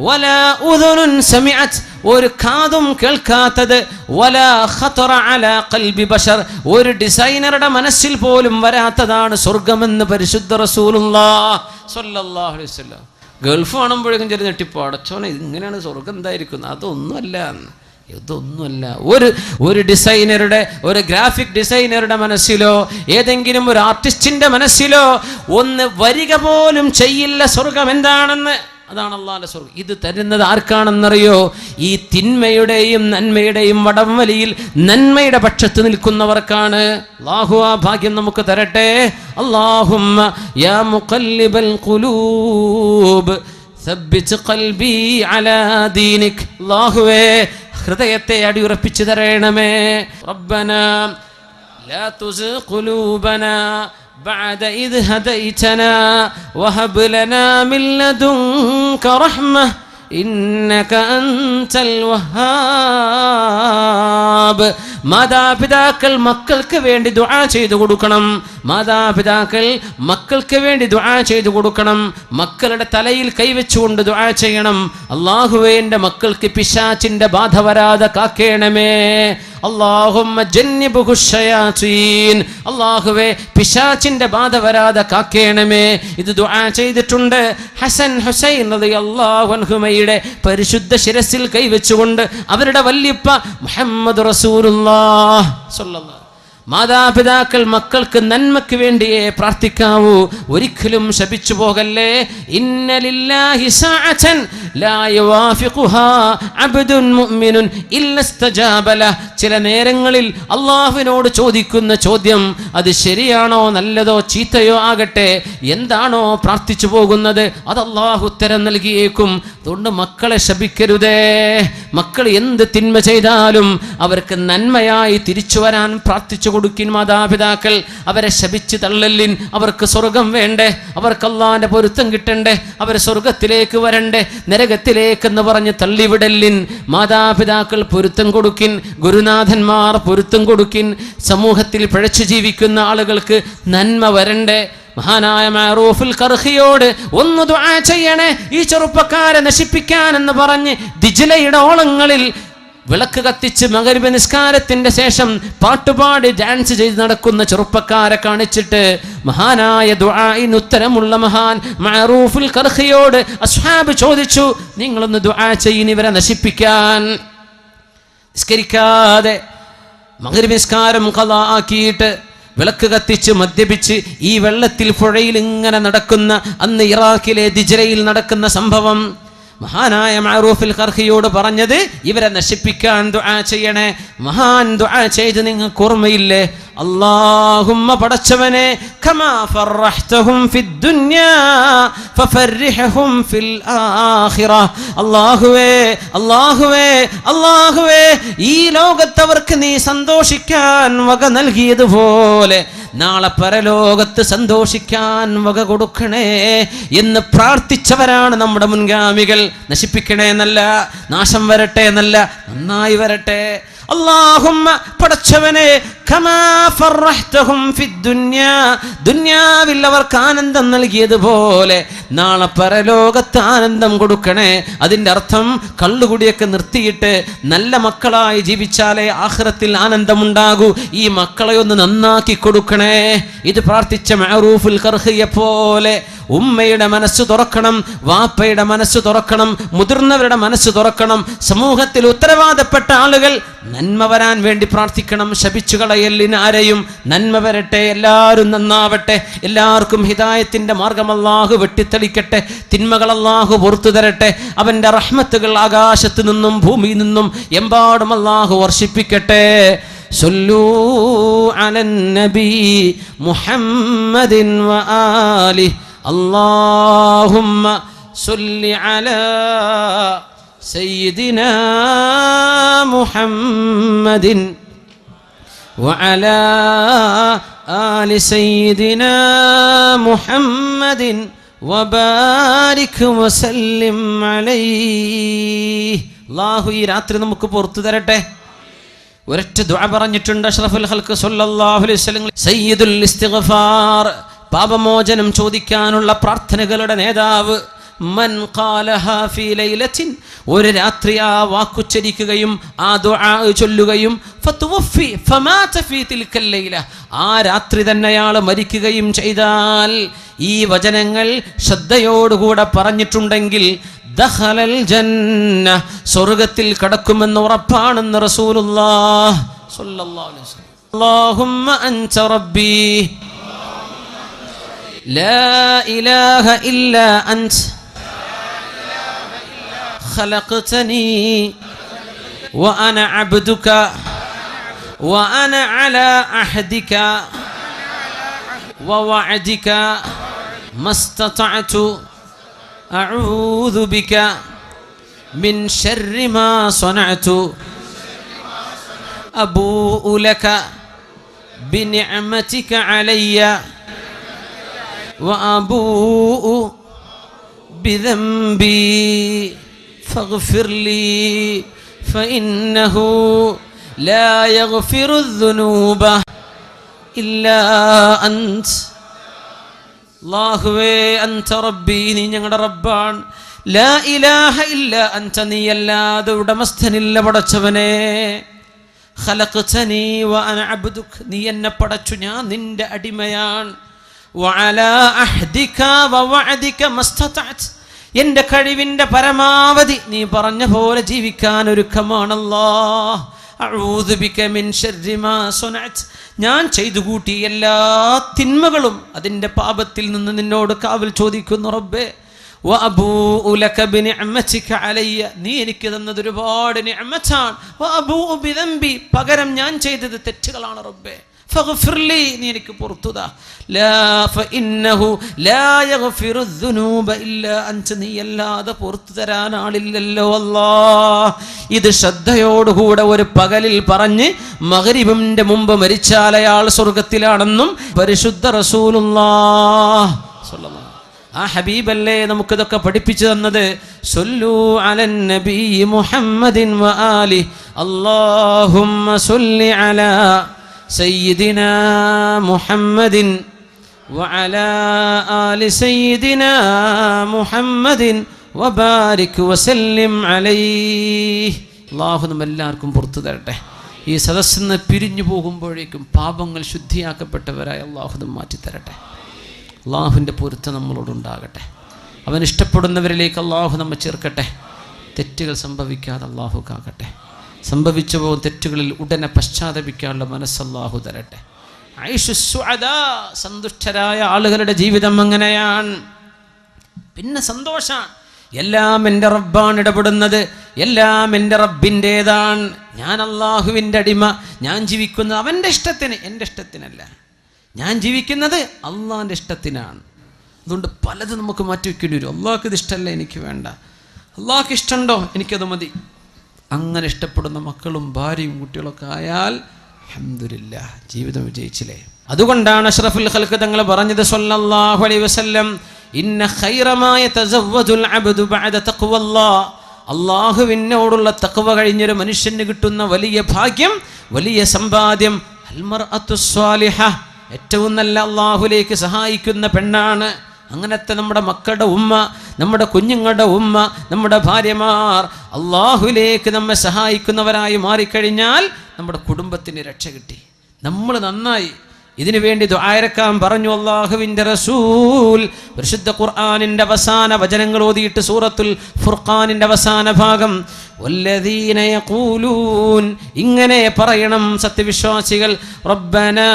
വലാ ഉദുനുൻ സമിഅത്, ഒരു കാതും കേൾക്കാത്തത്, വലാ ഖതറ അലാ ഖൽബി ബശർ, ഒരു ഡിസൈനറുടെ മനസ്സിൽ പോലും വരാത്തതാണ് സ്വർഗമെന്ന് പരിശുദ്ധ റസൂലുള്ളാഹ് സ്വല്ലല്ലാഹു അലൈഹി വസല്ലം. ഗൾഫ് കാണുമ്പോഴേക്കും ചെറിയ ഞെട്ടിപ്പോ, അടച്ചോനെ ഇങ്ങനെയാണ് സ്വർഗം എന്തായിരിക്കുന്നത്? അതൊന്നുമല്ല, ഇതൊന്നുമല്ല. ഒരു ഡിസൈനറുടെ, ഒരു ഗ്രാഫിക് ഡിസൈനറുടെ മനസ്സിലോ ഏതെങ്കിലും ഒരു ആർട്ടിസ്റ്റിന്റെ മനസ്സിലോ ഒന്ന് വരിക പോലും ചെയ്യില്ല സ്വർഗം എന്താണെന്ന്. അതാണ് അള്ളാഹുവിന്റെ സ്വർഗം. ഇത് തരുന്നത് ആർക്കാണെന്നറിയോ? ഈ തിന്മയുടെയും നന്മയുടെയും വടംവലിയിൽ നന്മയുടെ പക്ഷത്ത് നിൽക്കുന്നവർക്കാണ്. അല്ലാഹു ആ ഭാഗ്യം നമുക്ക് തരട്ടെ. അല്ലാഹുമ്മ യാ മുഖല്ലിബൽ ഖുലൂബ് സബ്ബിത് ഖൽബി അലാ ദീനിക്. അല്ലാഹുവേ, ഹൃദയത്തെ അടിയുറപ്പിച്ചു തരണമേ. റബ്ബനാ ലാ തുസിഗ് ഖുലൂബനാ بعد إذ هديتنا وهب لنا من لدنك رحمة إنك أنت الوهاب. മാതാപിതാക്കൾ മക്കൾക്ക് വേണ്ടി ദുആ ചെയ്തു കൊടുക്കണം. മാതാപിതാക്കൾ മക്കൾക്ക് വേണ്ടി ദുആ ചെയ്തു കൊടുക്കണം. മക്കളുടെ തലയിൽ കൈവച്ചുകൊണ്ട് ദുആ ചെയ്യണം. അല്ലാഹുവേ, എൻ്റെ മക്കൾക്ക് പിശാചിന്റെ ബാധ വരാതെ കാക്കേണമേ. അല്ലാഹുമ്മ ജന്നിബ്ഹു ശയാതീൻ. അല്ലാഹുവേ, പിശാചിന്റെ ബാധ വരാതെ കാക്കേണമേ. ഇത് ദുആ ചെയ്തിട്ടുണ്ട്. ഹസൻ ഹുസൈൻ റളിയല്ലാഹു അൻഹുമയുടെ പരിശുദ്ധ ശിരസിൽ കൈവച്ചുകൊണ്ട് അവരുടെ വല്യപ്പ മുഹമ്മദ് റസൂലുള്ളാഹി സ്വല്ലല്ലാഹു. മാതാപിതാക്കൾ മക്കൾക്ക് നന്മയ്ക്ക് വേണ്ടിയേ പ്രാർത്ഥിക്കാവൂ, ഒരിക്കലും ശപിച്ചു പോകല്ലേ. ഇന്ന ലില്ലാഹി സഅതൻ ലാ യവാഫിഖുഹാ അബ്ദുൻ മുഅ്മിനുൻ ഇല്ലാ ഇസ്തജാബ ലഹ്. ചില നേരങ്ങളിൽ അല്ലാഹുവിനോട് ചോദിക്കുന്ന ചോദ്യം അത് ശരിയാണോ നല്ലതോ ചീത്തയോ ആകട്ടെ, എന്താണോ പ്രാർത്ഥിച്ചു പോകുന്നത് അത് അല്ലാഹു ഉത്തരം നൽകിയേക്കും. അതുകൊണ്ട് മക്കളെ ശപിക്കരുതേ. മക്കൾ എന്ത് തിന്മ ചെയ്താലും അവർക്ക് നന്മയായി തിരിച്ചു വരാൻ പ്രാർത്ഥിച്ചു കൊടുക്കിൻ മാതാപിതാക്കൾ, അവരെ ശപിച്ച് തള്ളല്ലിൻ. അവർക്ക് സ്വർഗം വേണ്ടേ, അവർക്ക് അള്ളാന്റെ പൊരുത്തം കിട്ടണ്ടേ, അവർ സ്വർഗത്തിലേക്ക് വരണ്ടേ, നരകത്തിലേക്കെന്ന് പറഞ്ഞ് തള്ളിവിടല്ലിൻ. മാതാപിതാക്കൾ പൊരുത്തം കൊടുക്കിൻ, ഗുരുനാഥന്മാർ പൊരുത്തം കൊടുക്കിൻ. സമൂഹത്തിൽ പിഴച്ചു ജീവിക്കുന്ന ആളുകൾക്ക് നന്മ വരണ്ടേ. മഹാനായ മഅറൂഫുൽ ഖർഖിയോട് ഒന്ന് ദുആ ചെയ്യണേ, ഈ ചെറുപ്പക്കാരെ നശിപ്പിക്കാൻ എന്ന് പറഞ്ഞ് ദിജ്ലയുടെ ഓളങ്ങളിൽ വിളക്ക് കത്തിച്ച് മഗ്‌രിബ് നിസ്കാരത്തിന്റെ ശേഷം പാട്ടുപാടി ഡാൻസ് ചെയ്ത് നടക്കുന്ന ചെറുപ്പക്കാരെ കാണിച്ചിട്ട് മഹാനായ ദുആഇന് ഉത്തരമുള്ള മഹാൻ മഅറൂഫുൽ ഖർഖിയോട് അസ്ഹാബ് ചോദിച്ചു, നിങ്ങളൊന്ന് ദുആ ചെയ്യിൻ ഇവരെ നശിപ്പിക്കാൻ. നിസ്കരിക്കാതെ മഗ്‌രിബ് നിസ്കാരം ഖളാ ആക്കിയിട്ട് വിളക്ക് കത്തിച്ച് മദ്യപിച്ച് ഈ വെള്ളത്തിൽ പുഴയിൽ ഇങ്ങനെ നടക്കുന്ന, അന്ന് ഇറാഖിലെ ദിജ്ലയിൽ നടക്കുന്ന സംഭവം മഹാനായ മഅറൂഫുൽ ഖർഖിയോട് പറഞ്ഞത് ഇവരെ നശിപ്പിക്കാൻ ദുആ ചെയ്യണേ. മഹാൻ ദുആ ചെയ്ത് നിങ്ങൾക്ക് ഓർമ്മയില്ലേ? അല്ലാഹുമ്മ പടച്ചവനെ കമാ ഫർറഹ്തഹും ഫിദ്ദുനിയാ ഫഫർരിഹും ഫിൽ ആഖിറ. അല്ലാഹുവേ അല്ലാഹുവേ അല്ലാഹുവേ, ഈ ലോകത്തവർക്ക് നീ സന്തോഷിക്കാൻ വക നൽകിയതുപോലെ നാളെ പരലോകത്ത് സന്തോഷിക്കാൻ വക കൊടുക്കണേ എന്ന് പ്രാർത്ഥിച്ചവരാണ് നമ്മുടെ മുൻഗാമികൾ. നശിപ്പിക്കണേ എന്നല്ല, നാശം വരട്ടെ എന്നല്ല, നന്നായി വരട്ടെ. അല്ലാഹുമ്മ പടച്ചവനെ കമാ ഫർറഹ്തഹും ഫിദ്ദുനിയാ, ദുനിയാവിൽ അവർക്ക് ആനന്ദം നൽകിയതുപോലെ നാളെ പരലോകത്ത് ആനന്ദം കൊടുക്കണേ. അതിൻ്റെ അർത്ഥം കള്ളുകുടിയൊക്കെ നിർത്തിയിട്ട് നല്ല മക്കളായി ജീവിച്ചാലേ ആഖിറത്തിൽ ആനന്ദമുണ്ടാകൂ. ഈ മക്കളെ ഒന്ന് നന്നാക്കി കൊടുക്കണേ. ഇത് പ്രാർത്ഥിച്ച മഅറൂഫുൽ ഖർഖിയെ പോലെ ഉമ്മയുടെ മനസ്സ് തുറക്കണം, വാപ്പയുടെ മനസ്സ് തുറക്കണം, മുതിർന്നവരുടെ മനസ്സ് തുറക്കണം. സമൂഹത്തിൽ ഉത്തരവാദപ്പെട്ട ആളുകൾ നന്മ വരാൻ വേണ്ടി പ്രാർത്ഥിക്കണം. ശപിച്ചു കളയല്ലിന് ആരെയും. നന്മ വരട്ടെ, എല്ലാവരും നന്നാവട്ടെ, എല്ലാവർക്കും ഹിദായത്തിന്റെ മാർഗം അല്ലാഹു വെട്ടിത്തെളിക്കട്ടെ, തിന്മകൾ അല്ലാഹു പുറത്തു തരട്ടെ, അവന്റെ റഹ്മത്തുകൾ ആകാശത്ത് നിന്നും ഭൂമിയിൽ നിന്നും എമ്പാടും അല്ലാഹു വർഷിപ്പിക്കട്ടെ. സല്ലൂ അലൻ നബി മുഹമ്മദിൻ വആലിഹി اللهم صل على سيدنا محمد وعلى آل سيدنا محمد وبارك وسلم عليه. അല്ലാഹു ഈ രാത്രി നമുക്ക് പുറത്തു തരട്ടെ. ഒരൊറ്റ ദുആ പറഞ്ഞിട്ടുണ്ട് അഷ്റഫുൽ ഖൽഖ് സല്ലല്ലാഹു അലൈഹി വസല്ലം, സയ്യിദുൽ ഇസ്തിഗ്ഫാർ, പാപമോചനം ചോദിക്കാനുള്ള പ്രാർത്ഥനകളുടെ നേതാവ്. മൻ ഖാലഹാ ഫീ ലൈലത്തിൻ, ഒരു രാത്രി ആ വാക്കുച്ചരിക്കുകയും ആ ദുആ ചൊല്ലുകയും ഫതുവഫി ഫമാത ഫീ തിൽക്കൽ ലൈല, ആ രാത്രി തന്നെ അയാൾ മരിക്കുകയും ചെയ്താൽ, ഈ വചനങ്ങൾ ശ്രദ്ധയോടുകൂടെ പറഞ്ഞിട്ടുണ്ടെങ്കിൽ ദഖലൽ ജന്ന, സ്വർഗ്ഗത്തിൽ കടക്കുമെന്ന് ഉറപ്പാണെന്ന് റസൂലുള്ളാഹി സ്വല്ലല്ലാഹു അലൈഹി വസല്ലം. അല്ലാഹുമ്മ അൻത റബ്ബി لا إله إلا أنت خلقتني وأنا عبدك وأنا على عهدك ووعدك ما استطعت أعوذ بك من شر ما صنعت أبوء لك بنعمتك علي وأبوء بذنبي فاغفر لي فإنه لا يغفر الذنوب إلا أنت. അല്ലാഹുവേ അൻത റബ്ബി, നീ ഞങ്ങളുടെ റബ്ബാണ്. ലാ ഇലാഹ ഇല്ലാ അൻത, നീയല്ലാതെ ഉടമസ്ഥനില്ല പടച്ചവനെ. ഖലഖ്തനി വഅന അബ്ദുക, നീ എന്നെ പടച്ചു, ഞാൻ നിന്റെ അടിമയാണ്. വഅലാ അഹ്ദിക വവഅദിക മസ്തതഅത്, എൻ്റെ കഴിവിൻ്റെ പരമാവധി നീ പറഞ്ഞ പോലെ ജീവിക്കാൻ ഒരുക്കമാണ് അല്ലാഹ്. അഊദു ബിക മിൻ ശർരി മാ സനഅത്, ഞാൻ ചെയ്തു കൂട്ടിയ എല്ലാ തിന്മകളും അതിൻ്റെ പാപത്തിൽ നിന്ന് നിന്നോട് കാവൽ ചോദിക്കുന്നു റബ്ബേ. വഅബൂഉ ലക ബിനിഅമതിക അലയ്യ, നീ എനിക്ക് തന്നത് ഒരുപാട് നിഅമത്താണ്. വഅബൂഉ ബിദംബി, പകരം ഞാൻ ചെയ്തത് തെറ്റുകളാണ് റബ്ബേ. ഫഗ്ഫിർലി, നീ എനിക്ക് പുറത്തുതാ. ലാ ഫഇന്നഹു ലാ യഗ്ഫിറു ദുനൂബ ഇല്ലാ അൻത, നീ അല്ലാതെ പുറത്തു തരാൻ ആളില്ലല്ലോ അല്ലാഹ്. ഇത് ശ്രദ്ധയോടുകൂടെ ഒരു പകലിൽ പറഞ്ഞ് മഗ്രിബിന്റെ മുമ്പ് മരിച്ചാൽ അയാൾ സ്വർഗത്തിലാണെന്നും പരിശുദ്ധ റസൂലുള്ളാഹി സ്വല്ലല്ലാഹു. ആ ഹബീബല്ലേ നമുക്കിതൊക്കെ പഠിപ്പിച്ചു തന്നത്. സല്ലു അലൻ നബി മുഹമ്മദിൻ വ ആലി അല്ലാഹുമ്മ സല്ലി അലാ സയ്യിദിനാ മുഹമ്മദിൻ വഅലാ ആലി സയ്യിദിനാ മുഹമ്മദിൻ വബാരിക് വസല്ലിം അലൈഹി. അല്ലാഹു നമ്മെല്ലാവർക്കും പുറത്തു തരട്ടെ. ഈ സദസ്സിൽ നിന്ന് പിരിഞ്ഞു പോകുമ്പോഴേക്കും പാപങ്ങൾ ശുദ്ധിയാക്കപ്പെട്ടവരായി അല്ലാഹു നമ്മെ മാറ്റിത്തരട്ടെ. അള്ളാഹുവിൻ്റെ പൊരുത്തം നമ്മളോടുണ്ടാകട്ടെ. അവൻ ഇഷ്ടപ്പെടുന്നവരിലേക്ക് അള്ളാഹു നമ്മെ ചേർക്കട്ടെ. തെറ്റുകൾ സംഭവിക്കാതെ അള്ളാഹു കാക്കട്ടെ. സംഭവിച്ചു പോകുന്ന തെറ്റുകളിൽ ഉടനെ പശ്ചാത്തപിക്കാനുള്ള മനസ്സ് അള്ളാഹു തരട്ടെ. ഐഷുസ്സുഅദാ, സന്തുഷ്ടരായ ആളുകളുടെ ജീവിതം അങ്ങനെയാണ്. പിന്നെ സന്തോഷമാണ്. എല്ലാം എൻ്റെ റബ്ബാണ് ഇടപെടുന്നത്, എല്ലാം എൻ്റെ റബ്ബിൻ്റേതാണ്. ഞാൻ അള്ളാഹുവിൻ്റെ അടിമ. ഞാൻ ജീവിക്കുന്നത് അവൻ്റെ ഇഷ്ടത്തിന്, എൻ്റെ ഇഷ്ടത്തിനല്ല. ഞാൻ ജീവിക്കുന്നത് അള്ളാഹിൻ്റെ ഇഷ്ടത്തിനാണ്. അതുകൊണ്ട് പലതും നമുക്ക് മാറ്റി വയ്ക്കേണ്ടി വരും. അള്ളാഹ്ക്ക് ഇത് ഇഷ്ടമല്ല, എനിക്ക് വേണ്ട. അള്ളാഹ്ക്ക് ഇഷ്ടമുണ്ടോ, എനിക്കത് മതി. അങ്ങനെ ഇഷ്ടപ്പെടുന്ന മക്കളും ഭാര്യയും കുട്ടികളൊക്കെ ആയാൽ അൽഹംദുലില്ലാഹ്, ജീവിതം വിജയിച്ചില്ലേ. അതുകൊണ്ടാണ് അഷ്റഫുൽ ഖൽഖ് തങ്ങൾ പറഞ്ഞത് സ്വല്ലല്ലാഹു അലൈഹി വസല്ലം, ഇന്ന ഖൈറ മാ യതസവ്വജുൽ അബ്ദു ബഅദ തഖ്വല്ലാഹ്. അള്ളാഹുവിനോടുള്ള തഖ്വ കഴിഞ്ഞൊരു മനുഷ്യന് കിട്ടുന്ന വലിയ ഭാഗ്യം, വലിയ സമ്പാദ്യം അൽ മർഅത്തു സ്വാലിഹ, ഏറ്റവും നല്ല അള്ളാഹുലേക്ക് സഹായിക്കുന്ന പെണ്ണാണ്. അങ്ങനത്തെ നമ്മുടെ മക്കളുടെ ഉമ്മ, നമ്മുടെ കുഞ്ഞുങ്ങളുടെ ഉമ്മ, നമ്മുടെ ഭാര്യമാർ അള്ളാഹുലേക്ക് നമ്മെ സഹായിക്കുന്നവരായി മാറിക്കഴിഞ്ഞാൽ നമ്മുടെ കുടുംബത്തിന് രക്ഷ കിട്ടി, നമ്മൾ നന്നായി. ഇതിനു വേണ്ടി ദുആയിരക്കാൻ പറഞ്ഞു അല്ലാഹുവിൻ്റെ റസൂൽ. പരിശുദ്ധ ഖുർആനിൻ്റെ അവസാന വചനങ്ങൾ ഓതിയിട്ട് സൂറത്തുൽ ഫുർഖാനിൻ്റെ അവസാന ഭാഗം, വല്ലദീന യഖൂലൂൻ, ഇങ്ങനെ പറയണം സത്യവിശ്വാസികൾ, റബ്ബനാ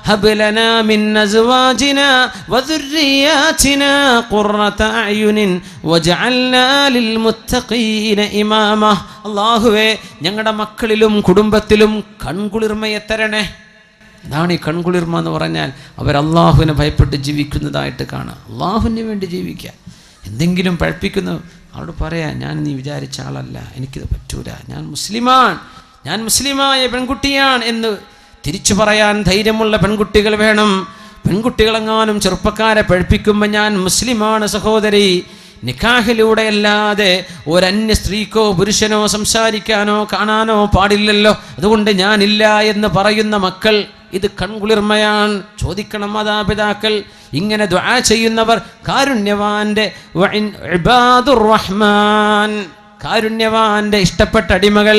ഹബ് ലനാ മിൻ അസ്വാജിനാ വദുർരിയാതിനാ ഖുർറത അയുനിൻ വജഅൽനാ ലിൽ മുത്തഖീന ഇമാമ. അല്ലാഹുവേ, ഞങ്ങളുടെ മക്കളിലും കുടുംബത്തിലും കൺകുളിർമയെ തരണേ. എന്താണ് ഈ കൺകുളിർമ എന്ന് പറഞ്ഞാൽ? അവർ അള്ളാഹുവിനെ ഭയപ്പെട്ട് ജീവിക്കുന്നതായിട്ട് കാണാം. അള്ളാഹുവിന് വേണ്ടി ജീവിക്കുക. എന്തെങ്കിലും പഴപ്പിക്കുന്നു അവരോട് പറയാം, ഞാൻ നീ വിചാരിച്ച ആളല്ല, എനിക്കിത് പറ്റൂല, ഞാൻ മുസ്ലിമാണ്, ഞാൻ മുസ്ലിമായ പെൺകുട്ടിയാണ് എന്ന് തിരിച്ചു പറയാൻ ധൈര്യമുള്ള പെൺകുട്ടികൾ വേണം. പെൺകുട്ടികളെങ്ങാനും ചെറുപ്പക്കാരെ പഴപ്പിക്കുമ്പോൾ ഞാൻ മുസ്ലിമാണ് സഹോദരി, നിക്കാഹിലൂടെ അല്ലാതെ ഒരന്യ സ്ത്രീക്കോ പുരുഷനോ സംസാരിക്കാനോ കാണാനോ പാടില്ലല്ലോ, അതുകൊണ്ട് ഞാനില്ല എന്ന് പറയുന്ന മക്കൾ, ഇത് കൺകുളിർമയാണ്. ചോദിക്കണം മാതാപിതാക്കൾ. ഇങ്ങനെ ദുആ ചെയ്യുന്നവർ കാരുണ്യവാന്റെ ഇബാദുർ റഹ്മാൻ, കാരുണ്യവാന്റെ ഇഷ്ടപ്പെട്ട അടിമകൾ.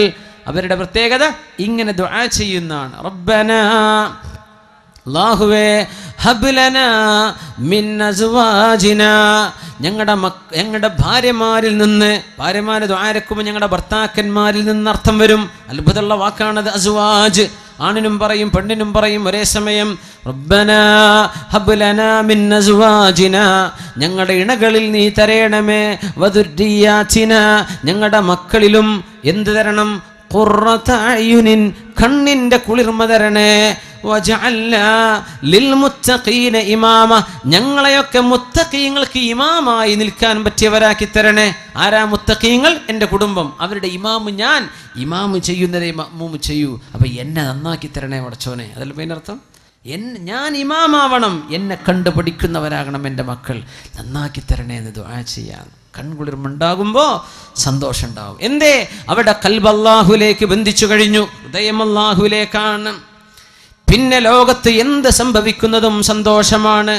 അവരുടെ പ്രത്യേകത ഇങ്ങനെ ദുആ ചെയ്യുന്നതാണ്. റബ്ബനാ, അല്ലാഹുവേ, ഹബ് ലനാ മിൻ അസ്വാജിനാ, ഞങ്ങളുടെ ഭാര്യമാരിൽ നിന്ന്, ഭാര്യമാരെ ദുആരക്കുമ്പോൾ ഞങ്ങളുടെ ഭർത്താക്കന്മാരിൽ നിന്ന് അർത്ഥം വരും. അത്ഭുതമുള്ള വാക്കാണത് അസ്വാജ്. ആണിനും പറയും പെണ്ണിനും പറയും ഒരേ സമയം. റബ്ബനാ ഹബ് ലനാ മിൻ അസ്വാജിനാ, ഞങ്ങളുടെ ഇണകളിൽ നീ തരയണമേ, വദുർരിയാതിനാ, ഞങ്ങളുടെ മക്കളിലും എന്ത് തരണം? ഖുർറത അയുനിൻ, കണ്ണിൻ്റെ കുളിർമ തരണേ. വജഅൽനാ ലിൽ മുത്തഖീന ഇമാമ, ഞങ്ങളെയൊക്കെ മുത്തഖീങ്ങൾക്ക് ഇമാമായി നിൽക്കാൻ പറ്റിയവരാക്കി തരണേ. ആരാ മുത്തഖീങ്ങൾ? എൻ്റെ കുടുംബം. അവരുടെ ഇമാമ് ഞാൻ. ഇമാമ് ചെയ്യുന്നതേ മഅ്മൂമ് ചെയ്യൂ. അപ്പം എന്നെ നന്നാക്കി തരണേ പടച്ചോനെ. അതല്ല അതിനർത്ഥം. ഞാൻ ഇമാമാവണം, എന്നെ കണ്ടു പഠിക്കുന്നവരാകണം എൻ്റെ മക്കൾ. നന്നാക്കി തരണേ എന്ന് ദുആ ചെയ്യാൻ. കൺകുളിർമുണ്ടാകുമ്പോൾ സന്തോഷം ഉണ്ടാവും. എന്തേ? അവിടെ ഖൽബ് അല്ലാഹുവിലേക്ക് ബന്ധിച്ചു കഴിഞ്ഞു, ഹൃദയം അല്ലാഹുവിലേക്കാണ്. പിന്നെ ലോകത്ത് എന്ത് സംഭവിക്കുന്നതും സന്തോഷമാണ്.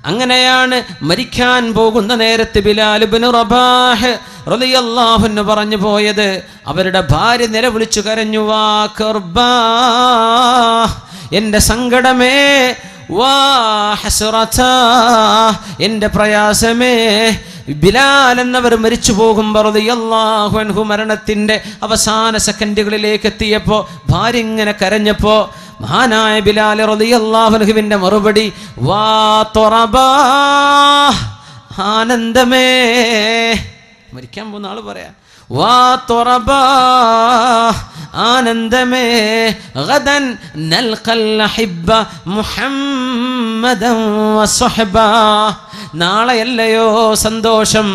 അങ്ങനെയാണ് മരിക്കാൻ പോകുന്ന നേരത്ത് ബിലാൽ ഇബ്നു റബാഹ് റളിയല്ലാഹു അൻഹു പറഞ്ഞു പോയത്. അവരുടെ ഭാര്യ നിലവിളിച്ചു കരഞ്ഞു, വാ കർബാ, എൻ്റെ സങ്കടമേ, വാ ഹസ്റതാ, എൻ്റെ പ്രയാസമേ. ബിലാൽ എന്നവർ മരിച്ചു പോകുമ്പോൾ റളിയല്ലാഹു അൻഹു മരണത്തിൻ്റെ അവസാന സെക്കൻഡുകളിലേക്ക് എത്തിയപ്പോൾ ഭാര്യ ഇങ്ങനെ കരഞ്ഞപ്പോൾ മഹാനായ ബിലാൽ റളിയല്ലാഹു അൻഹുവിൻ്റെ മറുപടി, വാ തുറബാ, ആനന്ദമേ. മരിക്കാൻ പോകുന്ന ആൾ പറയാം, വാ തുറബാ ആനന്ദമേ ഗദൻ നൽഖൽ അഹിബ്ബ മുഹമ്മദൻ വസ്വഹബ. നാളെയല്ലയോ സന്തോഷം,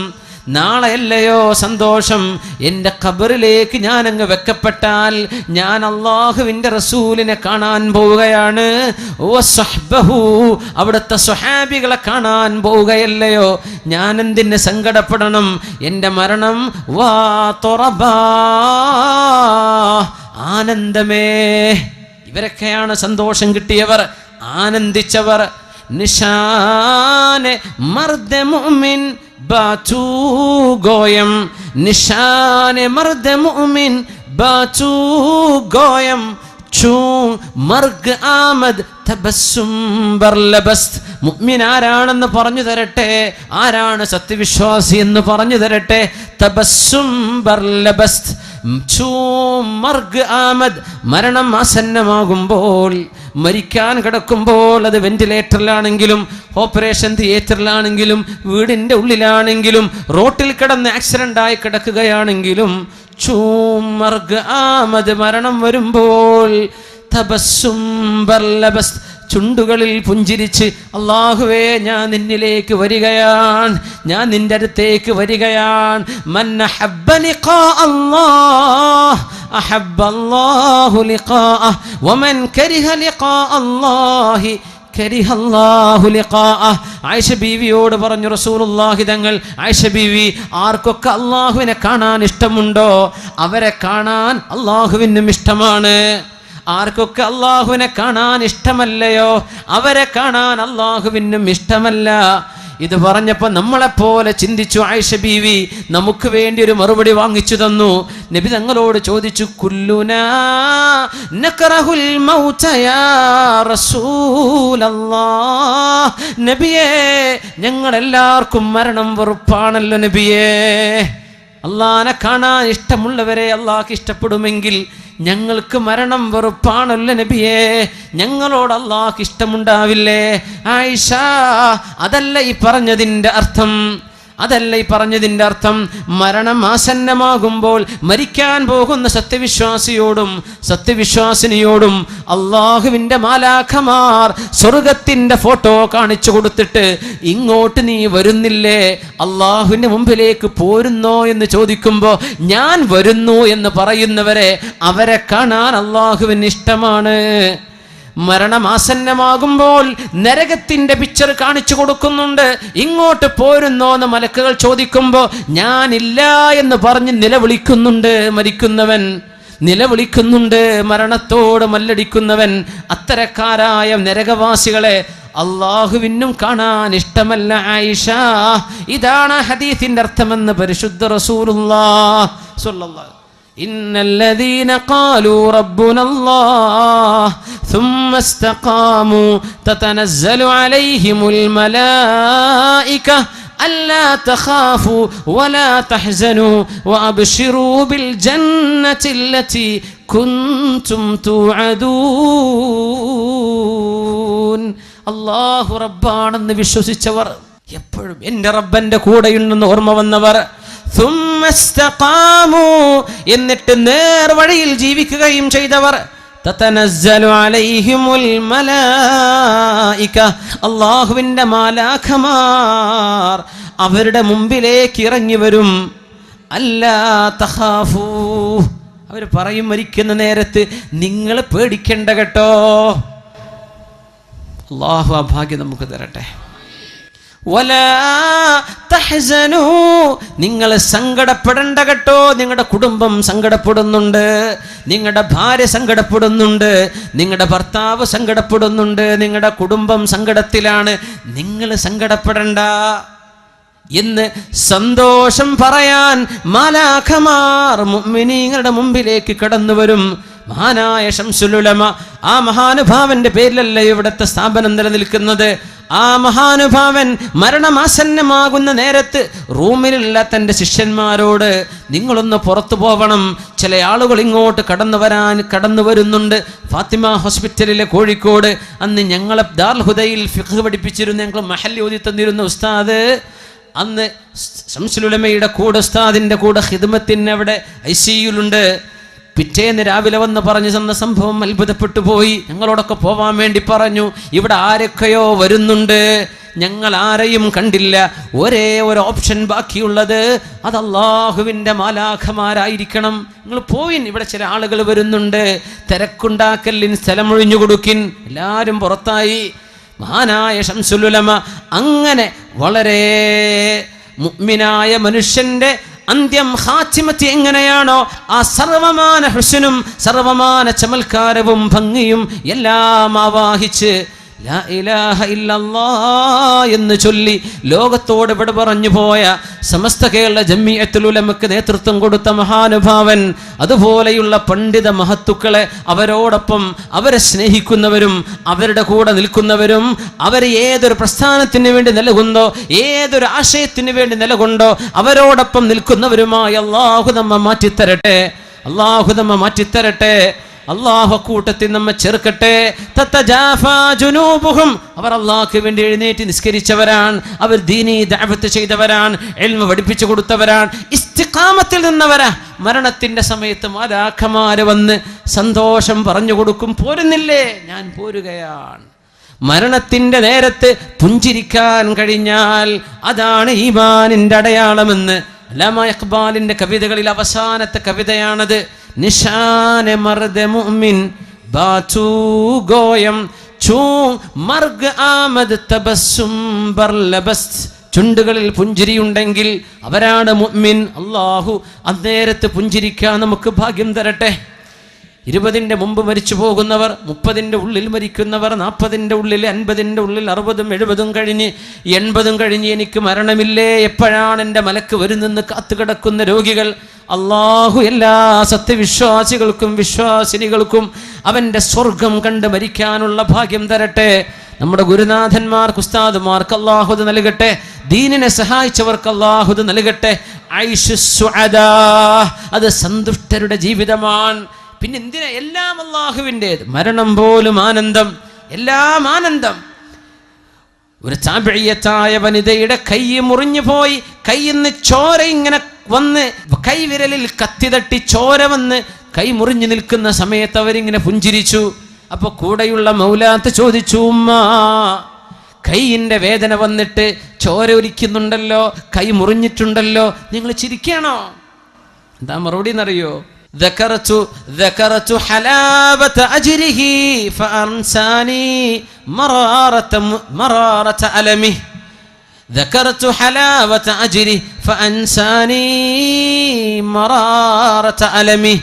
നാളെയല്ലയോ സന്തോഷം. എൻ്റെ ഖബറിലേക്ക് ഞാൻ അങ്ങ് വെക്കപ്പെട്ടാൽ ഞാൻ അള്ളാഹുവിൻ്റെ റസൂലിനെ കാണാൻ പോവുകയാണ്. വസ്വഹ്ബഹു, അവിടുത്തെ സ്വഹാബികളെ കാണാൻ പോവുകയല്ലയോ. ഞാൻ എന്തിന് സങ്കടപ്പെടണം? എൻ്റെ മരണം വാ തുറബാ ആനന്ദമേ. ഇവരൊക്കെയാണ് സന്തോഷം കിട്ടിയവർ, ആനന്ദിച്ചവർ. നിശാനെ മർദ മുഅ്മിൻ ബാതു ഗോയം, നിശാനെ മർദ മുഅ്മിൻ ബാതു ഗോയം, ചൂ മർഗ് ആമദ് തബസ്സും ബർലബസ്ത്. മുഅ്മിൻ ആരാണെന്ന് പറഞ്ഞു തരട്ടെ, ആരാണ് സത്യവിശ്വാസി എന്ന് പറഞ്ഞു തരട്ടെ. തബസ്സും ബർലബസ്ത്, ചൂ മർഗ് ആമദ്. മരണം ആസന്നമാകുമ്പോൾ, മരിക്കാൻ കിടക്കുമ്പോൾ, അത് വെന്റിലേറ്ററിലാണെങ്കിലും ഓപ്പറേഷൻ തിയേറ്ററിലാണെങ്കിലും വീടിൻ്റെ ഉള്ളിലാണെങ്കിലും റോട്ടിൽ കിടന്ന് ആക്സിഡൻ്റായി കിടക്കുകയാണെങ്കിലും, ചൂമർഗ് ആമദ് മരണം വരുമ്പോൾ, തബസ്സും ബർലബസ്, ചുണ്ടുകളിൽ പുഞ്ചിരിച്ച് അല്ലാഹുവേ ഞാൻ നിന്നിലേക്ക് വരികയാണ്, ഞാൻ നിന്റെ അടുത്തേക്ക് വരികയാണ്. മൻ അഹബ്ബ ലിഖാ അല്ലാഹ് അഹബ്ബ അല്ലാഹു ലിഖാഅഹ് വമൻ കരിഹ ലിഖാ അല്ലാഹി കരിഹ അല്ലാഹു ലിഖാഅഹ്. ആയിഷ ബീവിയോട് പറഞ്ഞു റസൂലുള്ളാഹി തങ്ങൾ, ആയിഷ ബീവി, ആർക്കൊക്കെ അല്ലാഹുവിനെ കാണാൻ ഇഷ്ടമുണ്ടോ അവരെ കാണാൻ അല്ലാഹുവിനും ഇഷ്ടമാണ്. ആർക്കൊക്കെ അല്ലാഹുവിനെ കാണാൻ ഇഷ്ടമല്ലയോ അവരെ കാണാൻ അല്ലാഹുവിനും ഇഷ്ടമല്ല. ഇത് പറഞ്ഞപ്പോൾ നമ്മളെപ്പോലെ ചിന്തിച്ചു ആയിഷ ബീവി. നമുക്ക് വേണ്ടി ഒരു മറുപടി വാങ്ങിച്ചു തന്നു. നബി തങ്ങളോട് ചോദിച്ചു, കുല്ലുനാ നക്റഹുൽ മൗത യാ റസൂലല്ലാഹ്. നബിയേ, ഞങ്ങളെല്ലാവർക്കും മരണം വെറുപ്പാണല്ലോ നബിയേ. അള്ളാഹനെ കാണാൻ ഇഷ്ടമുള്ളവരെ അള്ളാഹ്ക്ക് ഇഷ്ടപ്പെടുമെങ്കിൽ ഞങ്ങൾക്ക് മരണം വെറുപ്പാണല്ലോ നബിയേ. ഞങ്ങളോട് അള്ളാഹ്ക്ക് ഇഷ്ടമുണ്ടാവില്ലേ? ആയിഷ, അതല്ല ഈ പറഞ്ഞതിൻ്റെ അർത്ഥം, അതല്ല ഈ പറഞ്ഞതിൻ്റെ അർത്ഥം. മരണം ആസന്നമാകുമ്പോൾ മരിക്കാൻ പോകുന്ന സത്യവിശ്വാസിയോടും സത്യവിശ്വാസിനിയോടും അള്ളാഹുവിൻ്റെ മാലാഖമാർ സ്വർഗത്തിൻ്റെ ഫോട്ടോ കാണിച്ചു കൊടുത്തിട്ട്, ഇങ്ങോട്ട് നീ വരുന്നില്ലേ, അള്ളാഹുവിൻ്റെ മുമ്പിലേക്ക് പോരുന്നോ എന്ന് ചോദിക്കുമ്പോൾ ഞാൻ വരുന്നു എന്ന് പറയുന്നവരെ, അവരെ കാണാൻ അള്ളാഹുവിന് ഇഷ്ടമാണ്. മരണമാസന്നമാകുമ്പോൾ നരകത്തിന്റെ പിക്ചർ കാണിച്ചു കൊടുക്കുന്നുണ്ട്. ഇങ്ങോട്ട് പോരുന്നോ എന്ന് മലക്കുകൾ ചോദിക്കുമ്പോൾ ഞാനില്ല എന്ന് പറഞ്ഞ് നിലവിളിക്കുന്നുണ്ട്. മരിക്കുന്നവൻ നിലവിളിക്കുന്നുണ്ട്, മരണത്തോട് മല്ലടിക്കുന്നവൻ. അത്തരക്കാരായ നരകവാസികളെ അള്ളാഹുവിനും കാണാൻ ഇഷ്ടമല്ല ആയിഷ. ഇതാണ് ഹദീസിന്റെ അർത്ഥമെന്ന് പരിശുദ്ധ റസൂലുള്ളാഹി സ്വല്ലല്ലാഹു. ഇന്നല്ലദീന ഖാലൂ റബ്ബുനല്ലാഹ് ثم استقاموا تتنزل عليهم الملائكة ألا تخافوا ولا تحزنوا وأبشروا بالجنة التي كنتم توعدون. അല്ലാഹു റബ്ബാണെന്ന് വിശ്വസിച്ചവർ, എപ്പോഴും എൻ്റെ റബ്ബന്റെ കൂടെയുണ്ടെന്ന് ഓർമ്മ വന്നവർ, ثم استقاموا, എന്നിട്ട് നേർവഴിയിൽ ജീവിക്കുകയും ചെയ്തവർ, തതനസ്സലു അലൈഹിമുൽ മലായിക, അല്ലാഹുവിൻ്റെ മാലാഖമാർ അവരുടെ മുമ്പിലേക്ക് ഇറങ്ങി വരും. അല്ലാ തഖാഫൂ, അവർ പറയും മരിക്കുന്ന നേരത്ത്, നിങ്ങൾ പേടിക്കണ്ട കേട്ടോ. അല്ലാഹു ആ ഭാഗ്യം നമുക്ക് തരട്ടെ. വലാ തഹ്സനൂ, നിങ്ങൾ സങ്കടപ്പെടണ്ട കേട്ടോ. നിങ്ങളുടെ കുടുംബം സങ്കടപ്പെടുന്നുണ്ട്, നിങ്ങളുടെ ഭാര്യ സങ്കടപ്പെടുന്നുണ്ട്, നിങ്ങളുടെ ഭർത്താവ് സങ്കടപ്പെടുന്നുണ്ട്, നിങ്ങളുടെ കുടുംബം സങ്കടത്തിലാണ്, നിങ്ങൾ സങ്കടപ്പെടണ്ട എന്ന് സന്തോഷം പറയാൻ മാലാഖമാർ മുഅ്മിനീങ്ങളുടെ മുമ്പിലേക്ക് കടന്നു വരും. മഹാനായ ശംസുൽ ഉലമ, ആ മഹാനുഭാവന്റെ പേരിലല്ലേ ഇവിടുത്തെ സ്ഥാപനം നിലനിൽക്കുന്നത്. ആ മഹാനുഭാവൻ മരണമാസന്നമാകുന്ന നേരത്ത് റൂമിലുള്ള തൻ്റെ ശിഷ്യന്മാരോട്, നിങ്ങളൊന്ന് പുറത്തു പോവണം, ചില ആളുകൾ ഇങ്ങോട്ട് കടന്നു വരുന്നുണ്ട്. ഫാത്തിമ ഹോസ്പിറ്റലിലെ കോഴിക്കോട്, അന്ന് ഞങ്ങളെ ദാറുൽ ഹുദയിൽ ഫിഖ് പഠിപ്പിച്ചിരുന്ന, ഞങ്ങൾ മഹല്ലി ഓതി തന്നിരുന്ന ഉസ്താദ് അന്ന് ശംസുൽ ഉലമയുടെ കൂടെ ഉസ്താദിന്റെ കൂടെ ഖിദ്മത്തിന് അവിടെ ICUലുണ്ട്. പിറ്റേന്ന് രാവിലെ വന്ന് പറഞ്ഞു തന്ന സംഭവം അത്ഭുതപ്പെട്ടു പോയി. ഞങ്ങളോടൊക്കെ പോവാൻ വേണ്ടി പറഞ്ഞു. ഇവിടെ ആരൊക്കെയോ വരുന്നുണ്ട്, ഞങ്ങൾ ആരെയും കണ്ടില്ല. ഒരേ ഒരു ഓപ്ഷൻ ബാക്കിയുള്ളത് അത് അള്ളാഹുവിൻ്റെ മാലാഖമാരായിരിക്കണം. നിങ്ങൾ പോയിൻ, ഇവിടെ ചില ആളുകൾ വരുന്നുണ്ട്, തിരക്കുണ്ടാക്കലിൻ, സ്ഥലം ഒഴിഞ്ഞു കൊടുക്കിൻ. എല്ലാവരും പുറത്തായി. മഹാനായ ശംസുൽ ഉലമ അങ്ങനെ വളരെ മുഅ്മിനായ മനുഷ്യന്റെ അന്ത്യം ഖാത്തിമത്ത് എങ്ങനെയാണോ ആ സർവമാന ഹുസ്നും സർവമാന ചമൽക്കാരവും ഭംഗിയും എല്ലാം ആവാഹിച്ച് ലാ ഇലാഹ ഇല്ലല്ലാഹ് എന്ന് ചൊല്ലി ലോകത്തോട് വിട പറഞ്ഞു പോയ സമസ്ത കേരള ജംഇയ്യത്തുൽ ഉലമക്ക് നേതൃത്വം കൊടുത്ത മഹാനുഭാവൻ, അതുപോലെയുള്ള പണ്ഡിത മഹത്തുക്കളെ അവരോടൊപ്പം അവരെ സ്നേഹിക്കുന്നവരും അവരുടെ കൂടെ നിൽക്കുന്നവരും അവർ ഏതൊരു പ്രസ്ഥാനത്തിന് വേണ്ടി നിലകൊണ്ടോ ഏതൊരു ആശയത്തിന് വേണ്ടി നിലകൊണ്ടോ അവരോടൊപ്പം നിൽക്കുന്നവരുമായി അല്ലാഹു നമ്മെ മാറ്റിത്തരട്ടെ. അല്ലാഹു നമ്മെ മാറ്റിത്തരട്ടെ. അല്ലാഹു കൂട്ടത്തിൽ നമ്മെ ചേർക്കട്ടെ. തതജാഫാ ജുനൂബുഹും, അവർ അല്ലാഹുവിന് വേണ്ടി എഴുന്നേറ്റ് നിസ്കരിച്ചവരാണ്, അവർ ദീനീ ദഅവത്ത് ചെയ്തവരാണ്, ഇൽമു പഠിപ്പിച്ചു കൊടുത്തവരാണ്, ഇസ്തിഖാമത്തിൽ നിന്നവരാ. മരണത്തിന്റെ സമയത്ത് മാലാഖമാര് വന്ന് സന്തോഷം പറഞ്ഞു കൊടുക്കും, പോരുന്നില്ലേ? ഞാൻ പോരുകയാണ്. മരണത്തിന്റെ നേരത്ത് പുഞ്ചിരിക്കാൻ കഴിഞ്ഞാൽ അതാണ് ഈമാനിന്റെ അടയാളമെന്ന് അല്ലാമ ഇഖ്ബാലിന്റെ കവിതകളിൽ അവസാനത്തെ കവിതയാണത്. നിശാനെ മർദെ മുഅ്മിൻ ബാതു ഗോയം ചൂ മർഗ് ആമദ് തബസ്സും ബർലബസ്. ചുണ്ടുകളിൽ പുഞ്ചിരിയുണ്ടെങ്കിൽ അവരാണ് മുഅ്മിൻ. അല്ലാഹു അന്നേരത്ത് പുഞ്ചിരിക്കാൻ നമുക്ക് ഭാഗ്യം തരട്ടെ. 20ന്റെ മുമ്പ് മരിച്ചു പോകുന്നവർ, 30ന്റെ ഉള്ളിൽ മരിക്കുന്നവർ, 40ന്റെ ഉള്ളിൽ, 50ന്റെ ഉള്ളിൽ, 60ഉം 70ഉം കഴിഞ്ഞ് 80ഉം കഴിഞ്ഞ് എനിക്ക് മരണമില്ലേ, എപ്പോഴാണ് എൻ്റെ മലക്ക് വരുന്നെന്ന് കാത്തുകിടക്കുന്ന രോഗികൾ, അല്ലാഹു എല്ലാ സത്യവിശ്വാസികൾക്കും വിശ്വാസിനികൾക്കും അവൻ്റെ സ്വർഗം കണ്ട് മരിക്കാനുള്ള ഭാഗ്യം തരട്ടെ. നമ്മുടെ ഗുരുനാഥന്മാർക്ക് ഉസ്താദുമാർക്ക് അല്ലാഹു നൽകട്ടെ. ദീനിനെ സഹായിച്ചവർക്ക് അല്ലാഹു നൽകട്ടെ. ഐഷു സുഅദാ, അത് സന്തുഷ്ടരുടെ ജീവിതമാണ്. പിന്നെ എന്തിനാ? എല്ലാം അല്ലാഹുവിൻ്റേത്. മരണം പോലും ആനന്ദം, എല്ലാം ആനന്ദം. ഒരു താബിഈയത്തായ വനിതയുടെ കൈ മുറിഞ്ഞു പോയി, കൈയിൽ നിന്ന് ചോര ഇങ്ങനെ വന്ന്, കൈവിരലിൽ കത്തി തട്ടി ചോര വന്ന് കൈ മുറിഞ്ഞു നിൽക്കുന്ന സമയത്ത് അവരിങ്ങനെ പുഞ്ചിരിച്ചു. അപ്പൊ കൂടെയുള്ള മൗലാത്ത് ചോദിച്ചു, ഉമ്മ കൈയിൻ്റെ വേദന വന്നിട്ട് ചോര ഒലിക്കുന്നുണ്ടല്ലോ, കൈ മുറിഞ്ഞിട്ടുണ്ടല്ലോ, നിങ്ങൾ ചിരിക്കണോ? എന്താ മറുപടി എന്നറിയോ? ذكرت حلاوة أجره فأنساني مرارة ألمه. ذكرت حلاوة أجره فأنساني مرارة ألمه.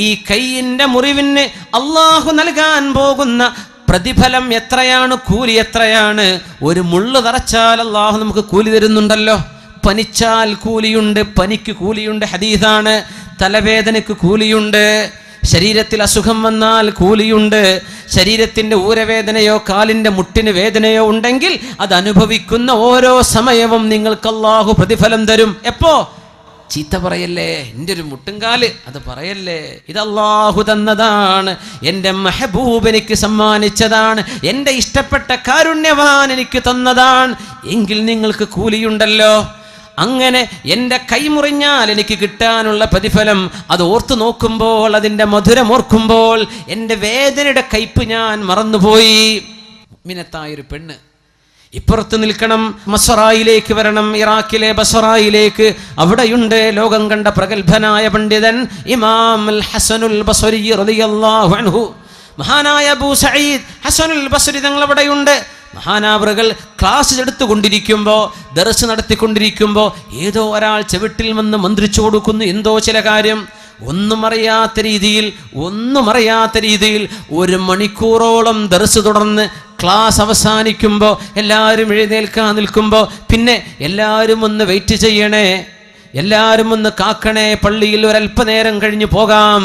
ഈ കൈയിൻ്റെ മുറിവിന് അല്ലാഹു നൽകാൻ പോകുന്ന പ്രതിഫലം എത്രയാണ്, കൂലി എത്രയാണ്? ഒരു മുള്ളു തറച്ചാൽ അല്ലാഹു നമുക്ക് കൂലി തരുന്നുണ്ടല്ലോ. പനിച്ചാൽ കൂലിയുണ്ട്, പനിക്ക് കൂലിയുണ്ട്, ഹദീസാണ്. തലവേദനയ്ക്ക് കൂലിയുണ്ട്, ശരീരത്തിൽ അസുഖം വന്നാൽ കൂലിയുണ്ട്. ശരീരത്തിൻ്റെ ഊരവേദനയോ കാലിൻ്റെ മുട്ടിന് വേദനയോ ഉണ്ടെങ്കിൽ അത് അനുഭവിക്കുന്ന ഓരോ സമയവും നിങ്ങൾക്ക് അല്ലാഹു പ്രതിഫലം തരും. എപ്പോ? ചീത്ത പറയല്ലേ, എൻ്റെ ഒരു മുട്ടുംകാല്, അത് പറയല്ലേ. ഇത് അല്ലാഹു തന്നതാണ്, എൻ്റെ മെഹബൂബ് എനിക്ക് സമ്മാനിച്ചതാണ്, എൻ്റെ ഇഷ്ടപ്പെട്ട കാരുണ്യവാൻ എനിക്ക് തന്നതാണ്. എങ്കിൽ നിങ്ങൾക്ക് കൂലിയുണ്ടല്ലോ. അങ്ങനെ എൻ്റെ കൈ മുറിഞ്ഞാൽ എനിക്ക് കിട്ടാനുള്ള പ്രതിഫലം അത് ഓർത്തു നോക്കുമ്പോൾ, അതിൻ്റെ മധുരം ഓർക്കുമ്പോൾ എൻ്റെ വേദനയുടെ കയ്പ് ഞാൻ മറന്നുപോയി. മുഅ്മിനത്തായൊരു പെണ്ണ് ഇപ്പുറത്ത് നിൽക്കണം, ബസ്റയിലേക്ക് വരണം, ഇറാഖിലെ ബസ്റയിലേക്ക്. അവിടെയുണ്ട് ലോകം കണ്ട പ്രഗത്ഭനായ പണ്ഡിതൻ ഇമാം അൽ ഹസനുൽ ബസ്രി റളിയല്ലാഹു അൻഹു. മഹാനായ അബൂ സഈദ് ഹസനുൽ ബസ്രി തങ്ങൾ അവിടെയുണ്ട്. മഹാനാവറുകൾ ക്ലാസ് എടുത്തുകൊണ്ടിരിക്കുമ്പോൾ, ദർസ് നടത്തിക്കൊണ്ടിരിക്കുമ്പോൾ ഏതോ ഒരാൾ ചെവിട്ടിൽ വന്ന് മന്ത്രിച്ചു കൊടുക്കുന്നു എന്തോ ചില കാര്യം. ഒന്നും അറിയാത്ത രീതിയിൽ 1 മണിക്കൂറോളം ദർസ് തുടർന്ന് ക്ലാസ് അവസാനിക്കുമ്പോൾ എല്ലാവരും എഴുന്നേൽക്കാൻ നിൽക്കുമ്പോൾ, പിന്നെ എല്ലാവരും ഒന്ന് വെയിറ്റ് ചെയ്യണേ, എല്ലാവരും ഒന്ന് കാക്കണേ, പള്ളിയിൽ ഒരല്പനേരം കഴിഞ്ഞ് പോകാം,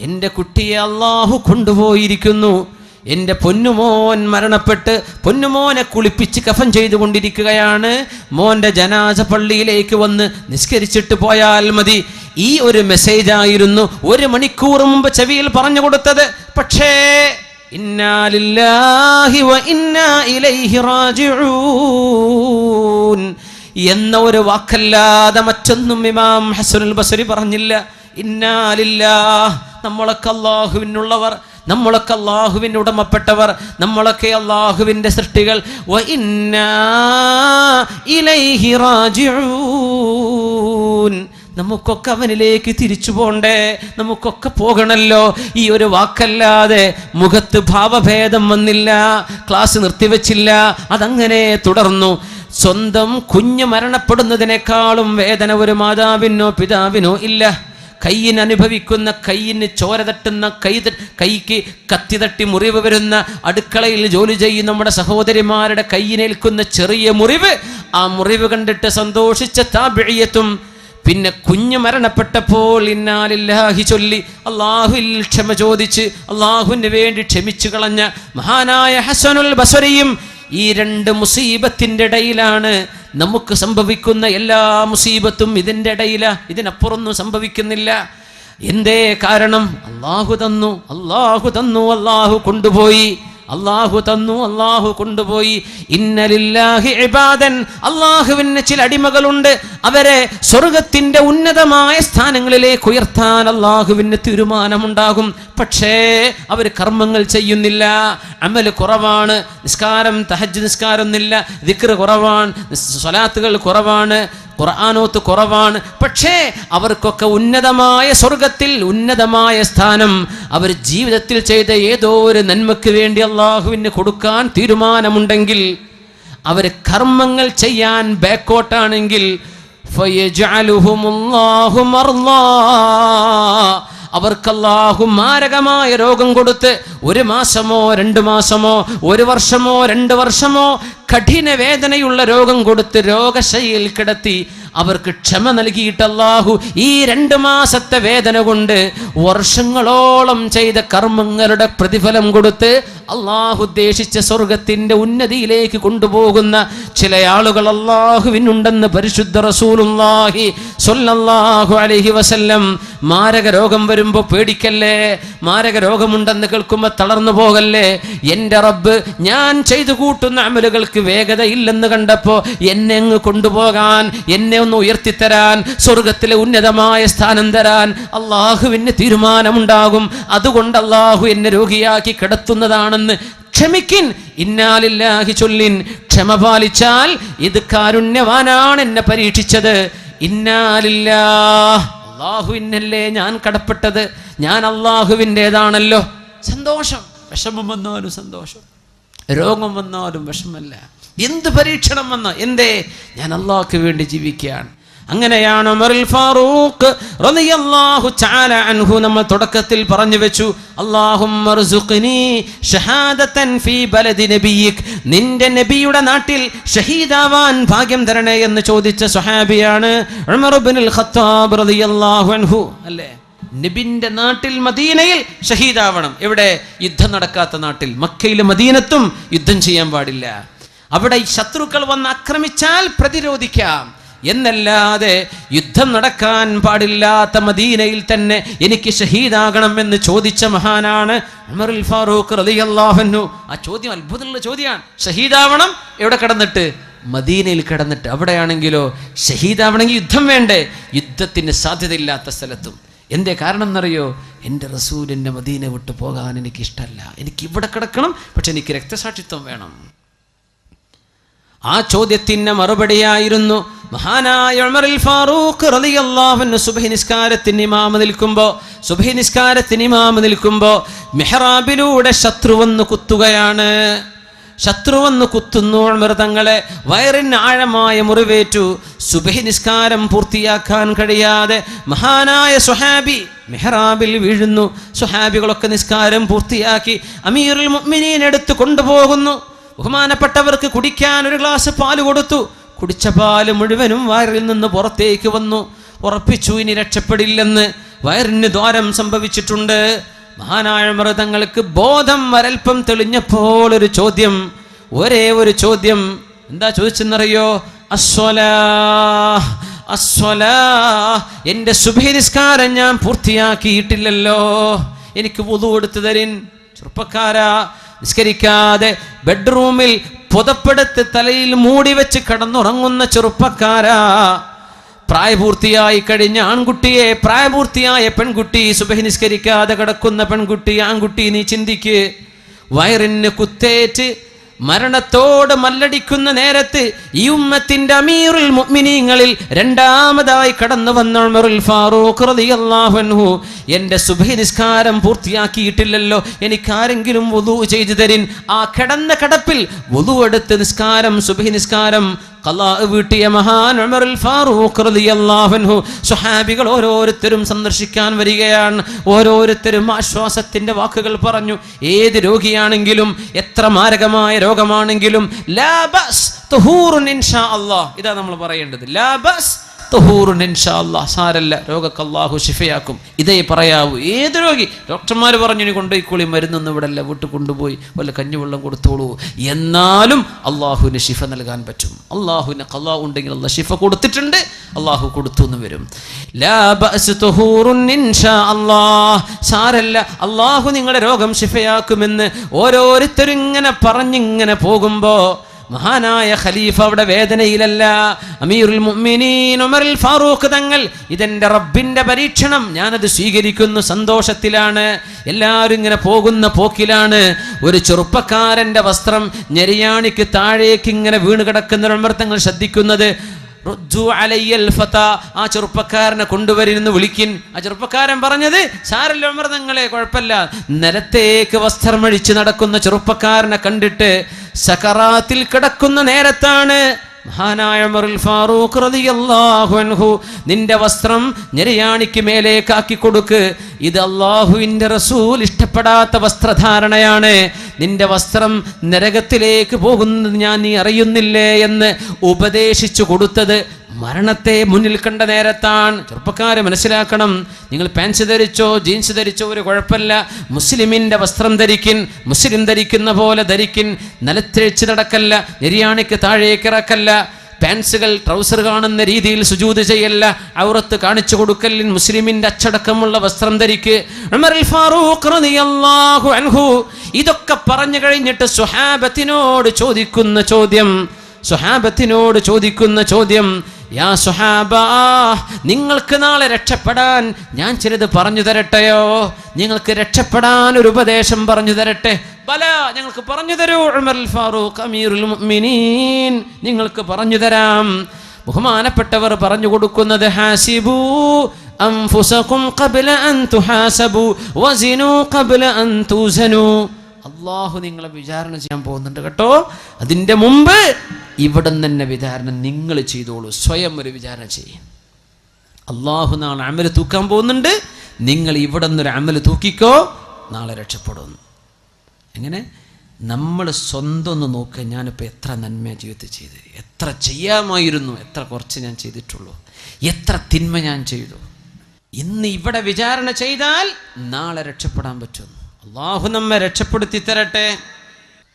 എൻ്റെ കുട്ടിയെ അല്ലാഹു കൊണ്ടുപോയിരിക്കുന്നു, എൻ്റെ പൊന്നുമോൻ മരണപ്പെട്ട് പൊന്നുമോനെ കുളിപ്പിച്ച് കഫൻ ചെയ്തുകൊണ്ടിരിക്കുകയാണ്, മോൻ്റെ ജനാസ പള്ളിയിലേക്ക് വന്ന് നിസ്കരിച്ചിട്ട് പോയാൽ മതി. ഈ ഒരു മെസ്സേജ് ആയിരുന്നു 1 മണിക്കൂർ മുമ്പ് ചെവിയിൽ പറഞ്ഞു കൊടുത്തത്. പക്ഷേ ഇന്നാ ലില്ലാഹി വ ഇന്നാ ഇലൈഹി റാജിഊൻ, എന്ന ഒരു വാക്കല്ലാതെ മറ്റൊന്നും ഇമാം ഹസനുൽ ബസ്രി പറഞ്ഞില്ല. ഇന്നാ ലില്ലാഹ്, നമ്മളൊക്കെ അല്ലാഹുവിനുള്ളവർ, നമ്മളൊക്കെ അല്ലാഹുവിന് ഉടമപ്പെട്ടവർ, നമ്മളൊക്കെ അല്ലാഹുവിൻ്റെ സൃഷ്ടികൾ. വ ഇന്നാ ഇലൈഹി റാജിഊൻ, നമുക്കൊക്കെ അവനിലേക്ക് തിരിച്ചു പോണ്ടേ, നമുക്കൊക്കെ പോകണല്ലോ. ഈ ഒരു വാക്കല്ലാതെ മുഖത്ത് ഭാവഭേദം വന്നില്ല, ക്ലാസ് നിർത്തിവെച്ചില്ല, അതങ്ങനെ തുടർന്നു. സ്വന്തം കുഞ്ഞ് മരണപ്പെടുന്നതിനേക്കാളും വേദന ഒരു മാതാവിനോ പിതാവിനോ ഇല്ല. കയ്യിന് അനുഭവിക്കുന്ന, കയ്യിന് ചോര തട്ടുന്ന, കൈക്ക് കത്തി തട്ടി മുറിവ് വരുന്ന, അടുക്കളയിൽ ജോലി ചെയ്യുന്ന നമ്മുടെ സഹോദരിമാരുടെ കയ്യിനേൽക്കുന്ന ചെറിയ മുറിവ്, ആ മുറിവ് കണ്ടിട്ട് സന്തോഷിച്ച താബിഈയത്തും, പിന്നെ കുഞ്ഞ് മരണപ്പെട്ടപ്പോൾ ഇന്നാ ലില്ലാഹി ചൊല്ലി അല്ലാഹുവിൽ ക്ഷമ ചോദിച്ച് അല്ലാഹുവിന് വേണ്ടി ക്ഷമിച്ചു കളഞ്ഞ മഹാനായ ഹസനുൽ ബസ്രിയും ഈ രണ്ട് മുസീബത്തിൻ്റെ ഇടയിലാണ്. നമുക്ക് സംഭവിക്കുന്ന എല്ലാ മുസീബത്തും ഇതിൻ്റെ ഇടയില, ഇതിനപ്പുറമൊന്നും സംഭവിക്കുന്നില്ല. എന്തേ കാരണം? അല്ലാഹു തന്നു, അല്ലാഹു തന്നു, അല്ലാഹു കൊണ്ടുപോയി, അല്ലാഹു തന്നു, അല്ലാഹു കൊണ്ടുപോയി. ഇന്ന ലില്ലാഹി ഇബാദൻ, അല്ലാഹുവിന് ചില അടിമകളുണ്ട്, അവരെ സ്വർഗത്തിന്റെ ഉന്നതമായ സ്ഥാനങ്ങളിലേക്ക് ഉയർത്താൻ അല്ലാഹുവിന് തീരുമാനമുണ്ടാകും. പക്ഷേ അവർ കർമ്മങ്ങൾ ചെയ്യുന്നില്ല, അമൽ കുറവാണ്, നിസ്കാരം തഹജ്ജുദ് നിസ്കാരമൊന്നുമില്ല, ദിക്ർ കുറവാണ്, സ്വലാത്തുകൾ കുറവാണ്, ഖുർആനോത്ത് കുറവാണ്. പക്ഷേ അവർക്കൊക്കെ ഉന്നതമായ സ്വർഗത്തിൽ ഉന്നതമായ സ്ഥാനം അവർ ജീവിതത്തിൽ ചെയ്ത ഏതോ ഒരു നന്മയ്ക്ക് വേണ്ടി അല്ലാഹുവിന് കൊടുക്കാൻ തീരുമാനമുണ്ടെങ്കിൽ, അവർ കർമ്മങ്ങൾ ചെയ്യാൻ ബാക്കോട്ടാണെങ്കിൽ ഫയജ്അലുഹുമുല്ലാഹു മർളാ, അവർക്ക് അല്ലാഹു മാരകമായ രോഗം കൊടുത്ത് 1 മാസമോ 2 മാസമോ 1 വർഷമോ 2 വർഷമോ കഠിന വേദനയുള്ള രോഗം കൊടുത്ത് രോഗശയ്യയിൽ കിടത്തി അവർക്ക് ക്ഷമ നൽകിയിട്ട് അല്ലാഹു ഈ 2 മാസത്തെ വേദന കൊണ്ട് വർഷങ്ങളോളം ചെയ്ത കർമ്മങ്ങളുടെ പ്രതിഫലം കൊടുത്ത് അല്ലാഹു ഉദ്ദേശിച്ച സ്വർഗത്തിന്റെ ഉന്നതിയിലേക്ക് കൊണ്ടുപോകുന്ന ചില ആളുകൾ അല്ലാഹുവിനുണ്ടെന്ന് പരിശുദ്ധ റസൂലുള്ളാഹി സ്വല്ലല്ലാഹു അലൈഹി വസല്ലം. മാരക രോഗം വരുമ്പോൾ പേടിക്കല്ലേ, മാരക രോഗമുണ്ടെന്ന് കേൾക്കുമ്പോൾ തളർന്നു പോകല്ലേ. എൻ്റെ റബ്ബ് ഞാൻ ചെയ്തു കൂട്ടുന്ന അമലുകൾക്ക് വേഗത ഇല്ലെന്ന് കണ്ടപ്പോൾ എന്നെ അങ്ങ് കൊണ്ടുപോകാൻ, എന്നെ ഒന്ന് ഉയർത്തിത്തരാൻ, സ്വർഗത്തിലെ ഉന്നതമായ സ്ഥാനം തരാൻ അല്ലാഹുവിന് തീരുമാനമുണ്ടാകും. അതുകൊണ്ട് അല്ലാഹു എന്നെ രോഗിയാക്കി കിടത്തുന്നതാണെന്ന് ക്ഷമിക്കിൻ, ഇന്നാ ലില്ലാഹി ചൊല്ലിൻ. ക്ഷമ പാലിച്ചാൽ ഇത് കാരുണ്യവാനാണ് എന്നെ പരീക്ഷിച്ചത്. ഇന്നാ ലില്ലാഹ്, അല്ലാഹുവിനല്ലേ ഞാൻ കടപ്പെട്ടത്, ഞാൻ അല്ലാഹുവിൻ്റെതാണല്ലോ. സന്തോഷം, വിഷമം വന്നാലും സന്തോഷം, രോഗം വന്നാലും വിഷമല്ല. എന്ത് പരീക്ഷണം വന്ന എന്തേ, ഞാൻ അല്ലാഹുവിന് വേണ്ടി ജീവിക്കുകയാണ്. അങ്ങനെയാണ് ഉമറുൽ ഫാറൂഖ് റളിയല്ലാഹു തആല അൻഹു നമ്മൾ തുടക്കത്തിൽ പറഞ്ഞു വെച്ചു, അല്ലാഹുമ്മ ർസുഖ്നി ഷഹാദതൻ ഫീ ബലദി നബിയിക്, നിന്റെ നബിയുടെ നാട്ടിൽ ഷഹീദാവാൻ ഭാഗ്യം തരണേ എന്ന് ചോദിച്ച സ്വഹാബിയാണ് ഉമർ ഇബ്നുൽ ഖത്താബ് റളിയല്ലാഹു അൻഹു. അല്ലേ, നബിന്റെ നാട്ടിൽ മദീനയിൽ ഷഹീദാവണം. എവിടെ? യുദ്ധം നടക്കാത്ത നാട്ടിൽ. മക്കയിലും മദീനത്തും യുദ്ധം ചെയ്യാൻ പാടില്ല. അവിടെ ശത്രുക്കൾ വന്ന് ആക്രമിച്ചാൽ പ്രതിരോധിക്കാം എന്നല്ലാതെ യുദ്ധം നടക്കാൻ പാടില്ലാത്ത മദീനയിൽ തന്നെ എനിക്ക് ഷഹീദാകണം എന്ന് ചോദിച്ച മഹാനാണ് ഉമറുൽ ഫാറൂഖ് റളിയല്ലാഹു അൻഹു. ആ ചോദ്യം അത്ഭുതമുള്ള ചോദ്യമാണ്. ഷഹീദാവണം എവിടെ കിടന്നിട്ട്? മദീനയിൽ കിടന്നിട്ട്. അവിടെയാണെങ്കിലോ ഷഹീദാവണമെങ്കിൽ യുദ്ധം വേണ്ടേ? യുദ്ധത്തിന് സാധ്യതയില്ലാത്ത സ്ഥലത്തും. എന്തേ കാരണം എന്നറിയോ? എൻ്റെ റസൂലിൻ്റെ മദീന വിട്ടു പോകാൻ എനിക്കിഷ്ടമല്ല, എനിക്ക് ഇവിടെ കിടക്കണം, പക്ഷെ എനിക്ക് രക്തസാക്ഷിത്വം വേണം. ആ ചോദ്യത്തിന് മറുപടിയായിരുന്നു മഹാനായ ഉമറുൽ ഫാറൂഖ് റളിയല്ലാഹു അൻഹു സുബ്ഹി നിസ്കാരത്തിന് ഇമാമ നിൽക്കുമ്പോൾ മിഹ്റാബിലൂടെ ശത്രു വന്ന് കുത്തുകയാണ്. ശത്രു വന്ന് കുത്തുന്നു. ഉമർ തങ്ങളെ വയറിന് ആഴമായ മുറിവേറ്റു. സുബ്ഹി നിസ്കാരം പൂർത്തിയാക്കാൻ കഴിയാതെ മഹാനായ സ്വഹാബി മിഹ്റാബിൽ വീഴുന്നു. സ്വഹാബികളൊക്കെ നിസ്കാരം പൂർത്തിയാക്കി അമീറുൽ മുഅ്മിനീൻ എടുത്ത് കൊണ്ടുപോകുന്നു. ബഹുമാനപ്പെട്ടവർക്ക് കുടിക്കാൻ ഒരു ഗ്ലാസ് പാല് കൊടുത്തു. കുടിച്ച പാല് മുഴുവനും വയറിൽ നിന്ന് പുറത്തേക്ക് വന്നു. ഉറപ്പിച്ചു ഇനി രക്ഷപ്പെടില്ലെന്ന്. വയറിന് ദ്വാരം സംഭവിച്ചിട്ടുണ്ട്. മഹാനായ ഉമർ തങ്ങൾക്ക് ബോധം വരൽപ്പം തെളിഞ്ഞപ്പോൾ ഒരു ചോദ്യം, ഒരേ ഒരു ചോദ്യം. എന്താ ചോദിച്ചെന്നറിയോ? അസ്വലാ, എൻ്റെ സുബ്ഹി നിസ്കാരം ഞാൻ പൂർത്തിയാക്കിയിട്ടില്ലല്ലോ, എനിക്ക് വുളു എടുത്തു തരിൻ. ചെറുപ്പക്കാരാ, നിസ്കരിക്കാതെ ബെഡ്റൂമിൽ പുതപ്പെടുത്ത് തലയിൽ മൂടി വെച്ച് കിടന്നുറങ്ങുന്ന ചെറുപ്പക്കാരാ, പ്രായപൂർത്തിയായി കഴിഞ്ഞ ആൺകുട്ടിയെ, പ്രായപൂർത്തിയായ പെൺകുട്ടി, സുബഹി നിസ്കരിക്കാതെ കിടക്കുന്ന പെൺകുട്ടി, ആൺകുട്ടി, നീ ചിന്തിക്ക്. വയറിന് കുത്തേറ്റ് മരണത്തോട് മല്ലടിക്കുന്ന നേരത്ത് ഈ ഉമ്മത്തിന്റെ അമീറുൽ മുഅ്മിനീങ്ങളിൽ രണ്ടാമതായി കടന്നു വന്ന ഉമറുൽ ഫാറൂഖ് റളിയല്ലാഹു അൻഹു, എൻ്റെ സുബ്ഹി നിസ്കാരം പൂർത്തിയാക്കിയിട്ടില്ലല്ലോ, എനിക്കാരെങ്കിലും വുളു ചെയ്തു തരിൻ. ആ കിടന്ന കിടപ്പിൽ വുളു എടുത്ത് നിസ്കാരം, സുബ്ഹി നിസ്കാരം ഖളാ വീട്ടിയ മഹാൻ ഉമറുൽ ഫാറൂഖ് റളിയല്ലാഹു അൻഹു. സ്വഹാബികൾ ഓരോരുത്തരും സന്ദർശിക്കാൻ വരികയാണ്. ഓരോരുത്തരും ആശ്വാസത്തിന്റെ വാക്കുകൾ പറഞ്ഞു. ഏത് രോഗിയാണെങ്കിലും, എത്ര മാരകമായ രോഗമാണെങ്കിലും, ലാ ബസ് തുഹൂറുൻ ഇൻഷാ അല്ലാഹ്, ഇതാ നമ്മൾ പറയേണ്ടത്. ലാ ബസ് തുഹൂറുൻ ഇൻഷാ അല്ലാഹ്, സാരല്ല, രോഗക്ക് അല്ലാഹു ശിഫയാക്കും. ഇതേ പറയാവൂ. ഏത് രോഗി, ഡോക്ടർമാർ പറഞ്ഞു ഇനി കൊണ്ടുപോയിക്കോളി, മരുന്നൊന്നും ഇവിടെ അല്ല, വീട്ടിൽ കൊണ്ടുപോയി വല്ല കഞ്ഞിവെള്ളം കൊടുത്തോളൂ, എന്നാലും അള്ളാഹുവിന് ശിഫ നൽകാൻ പറ്റും. അള്ളാഹുവിന് ഖളാ ഉണ്ടെങ്കിൽ അള്ളാഹ് ശിഫ കൊടുത്തിട്ടുണ്ട്, അള്ളാഹു കൊടുത്തു എന്ന് വരും. ലാ ബഅസ് തുഹൂറുൻ ഇൻഷാ അല്ലാഹ്, സാരല്ല, അള്ളാഹു നിങ്ങളുടെ രോഗം ശിഫയാക്കുമെന്ന് ഓരോരുത്തരും ഇങ്ങനെ പറഞ്ഞിങ്ങനെ പോകുമ്പോ മഹാനായ ഖലീഫ അവിടെ വേദനയിലല്ല. അമീറുൽ മുഅ്മിനീൻ ഉമറുൽ ഫാറൂഖ് തങ്ങൾ, ഇതെന്റെ റബ്ബിന്റെ പരീക്ഷണം, ഞാനത് സ്വീകരിക്കുന്നു, സന്തോഷത്തിലാണ്. എല്ലാവരും ഇങ്ങനെ പോകുന്ന പോക്കിലാണ് ഒരു ചെറുപ്പക്കാരന്റെ വസ്ത്രം ഞെരിയാണിക്ക് താഴേക്ക് ഇങ്ങനെ വീണ് കിടക്കുന്ന ഉമർ തങ്ങൾ ശ്രദ്ധിക്കുന്നത്. ആ ചെറുപ്പക്കാരനെ കൊണ്ടുവരുന്നു, വിളിക്കിൻ. ആ ചെറുപ്പക്കാരൻ പറഞ്ഞത്, സാരല്ല ഉമർ തങ്ങളെ, കുഴപ്പമില്ല. നിലത്തേക്ക് വസ്ത്രമഴിച്ച് നടക്കുന്ന ചെറുപ്പക്കാരനെ കണ്ടിട്ട് സകറാത്തിൽ കിടക്കുന്ന നേരത്താണ് മഹാനായ ഉമറുൽ ഫാറൂഖ് റളിയല്ലാഹു അൻഹു, നിന്റെ വസ്ത്രം ഞെരിയാണിക്ക് മേലേക്കാക്കി കൊടുക്ക്, ഇത് അല്ലാഹുവിൻ്റെ റസൂൽ ഇഷ്ടപ്പെടാത്ത വസ്ത്രധാരണയാണ്, നിന്റെ വസ്ത്രം നരകത്തിലേക്ക് പോകുന്നത് നീ അറിയുന്നില്ലേ എന്ന് ഉപദേശിച്ചു കൊടുത്തത് മരണത്തെ മുന്നിൽ കണ്ട നേരത്താണ്. ചെറുപ്പക്കാരെ മനസ്സിലാക്കണം, നിങ്ങൾ പാൻസ് ധരിച്ചോ ജീൻസ് ധരിച്ചോ ഒരു കുഴപ്പമില്ല, മുസ്ലിമിൻ്റെ വസ്ത്രം ധരിക്കിൻ, മുസ്ലിം ധരിക്കുന്ന പോലെ ധരിക്കിൻ, നിലത്തേച്ച് നടക്കല്ല, നെരിയാണിക്ക് താഴേക്ക് ഇറക്കല്ല, പാൻസുകൾ ട്രൗസർ കാണുന്ന രീതിയിൽ സുജൂദ് ചെയ്യല്ല, ഔറത്ത് കാണിച്ചു കൊടുക്കലിൻ, മുസ്ലിമിൻ്റെ അച്ചടക്കമുള്ള വസ്ത്രം ധരിക്ക്. ഉമറുൽ ഫാറൂഖ് റളിയല്ലാഹു അൻഹു ഇതൊക്കെ പറഞ്ഞു കഴിഞ്ഞിട്ട് സ്വഹാബത്തിനോട് ചോദിക്കുന്ന ചോദ്യം, യാ സ്വഹാബാ, നിങ്ങൾക്ക് നാളെ രക്ഷപ്പെടാൻ ഞാൻ ചിലത് പറഞ്ഞു തരട്ടെയോ? നിങ്ങൾക്ക് രക്ഷപ്പെടാൻ ഒരു ഉപദേശം പറഞ്ഞു തരട്ടെ? ബല, ഞങ്ങൾക്ക് പറഞ്ഞു തരൂ ഉമറുൽ ഫാറൂഖ് അമീറുൽ മുഅ്മിനീൻ, നിങ്ങൾക്ക് പറഞ്ഞു തരാം. ബഹുമാനപ്പെട്ടവർ പറഞ്ഞു കൊടുക്കുന്നത്, ഹാസിബു അൻഫുസകും ഖബ്ല അൻ തുഹാസബു വസിനു ഖബ്ല അൻ തുസനു. അല്ലാഹു നിങ്ങളെ വിചാരണ ചെയ്യാൻ പോകുന്നുണ്ട് കേട്ടോ, അതിൻ്റെ മുമ്പ് ഇവിടെ തന്നെ വിചാരണ നിങ്ങൾ ചെയ്തോളൂ, സ്വയം ഒരു വിചാരണ ചെയ്യും. അല്ലാഹു നാളെ അമല് തൂക്കാൻ പോകുന്നുണ്ട്, നിങ്ങൾ ഇവിടെ നിന്നൊരു അമല് തൂക്കിക്കോ, നാളെ രക്ഷപ്പെടുന്നു. എങ്ങനെ? നമ്മൾ സ്വന്തം ഒന്ന് നോക്കുക, ഞാനിപ്പോൾ എത്ര നന്മ ജീവിതത്തിൽ ചെയ്ത്, എത്ര ചെയ്യാമായിരുന്നു, എത്ര കുറച്ച് ഞാൻ ചെയ്തിട്ടുള്ളൂ, എത്ര തിന്മ ഞാൻ ചെയ്തു. ഇന്ന് ഇവിടെ വിചാരണ ചെയ്താൽ നാളെ രക്ഷപ്പെടാൻ പറ്റും. അല്ലാഹു നമ്മെ രക്ഷപ്പെടുത്തി തരട്ടെ,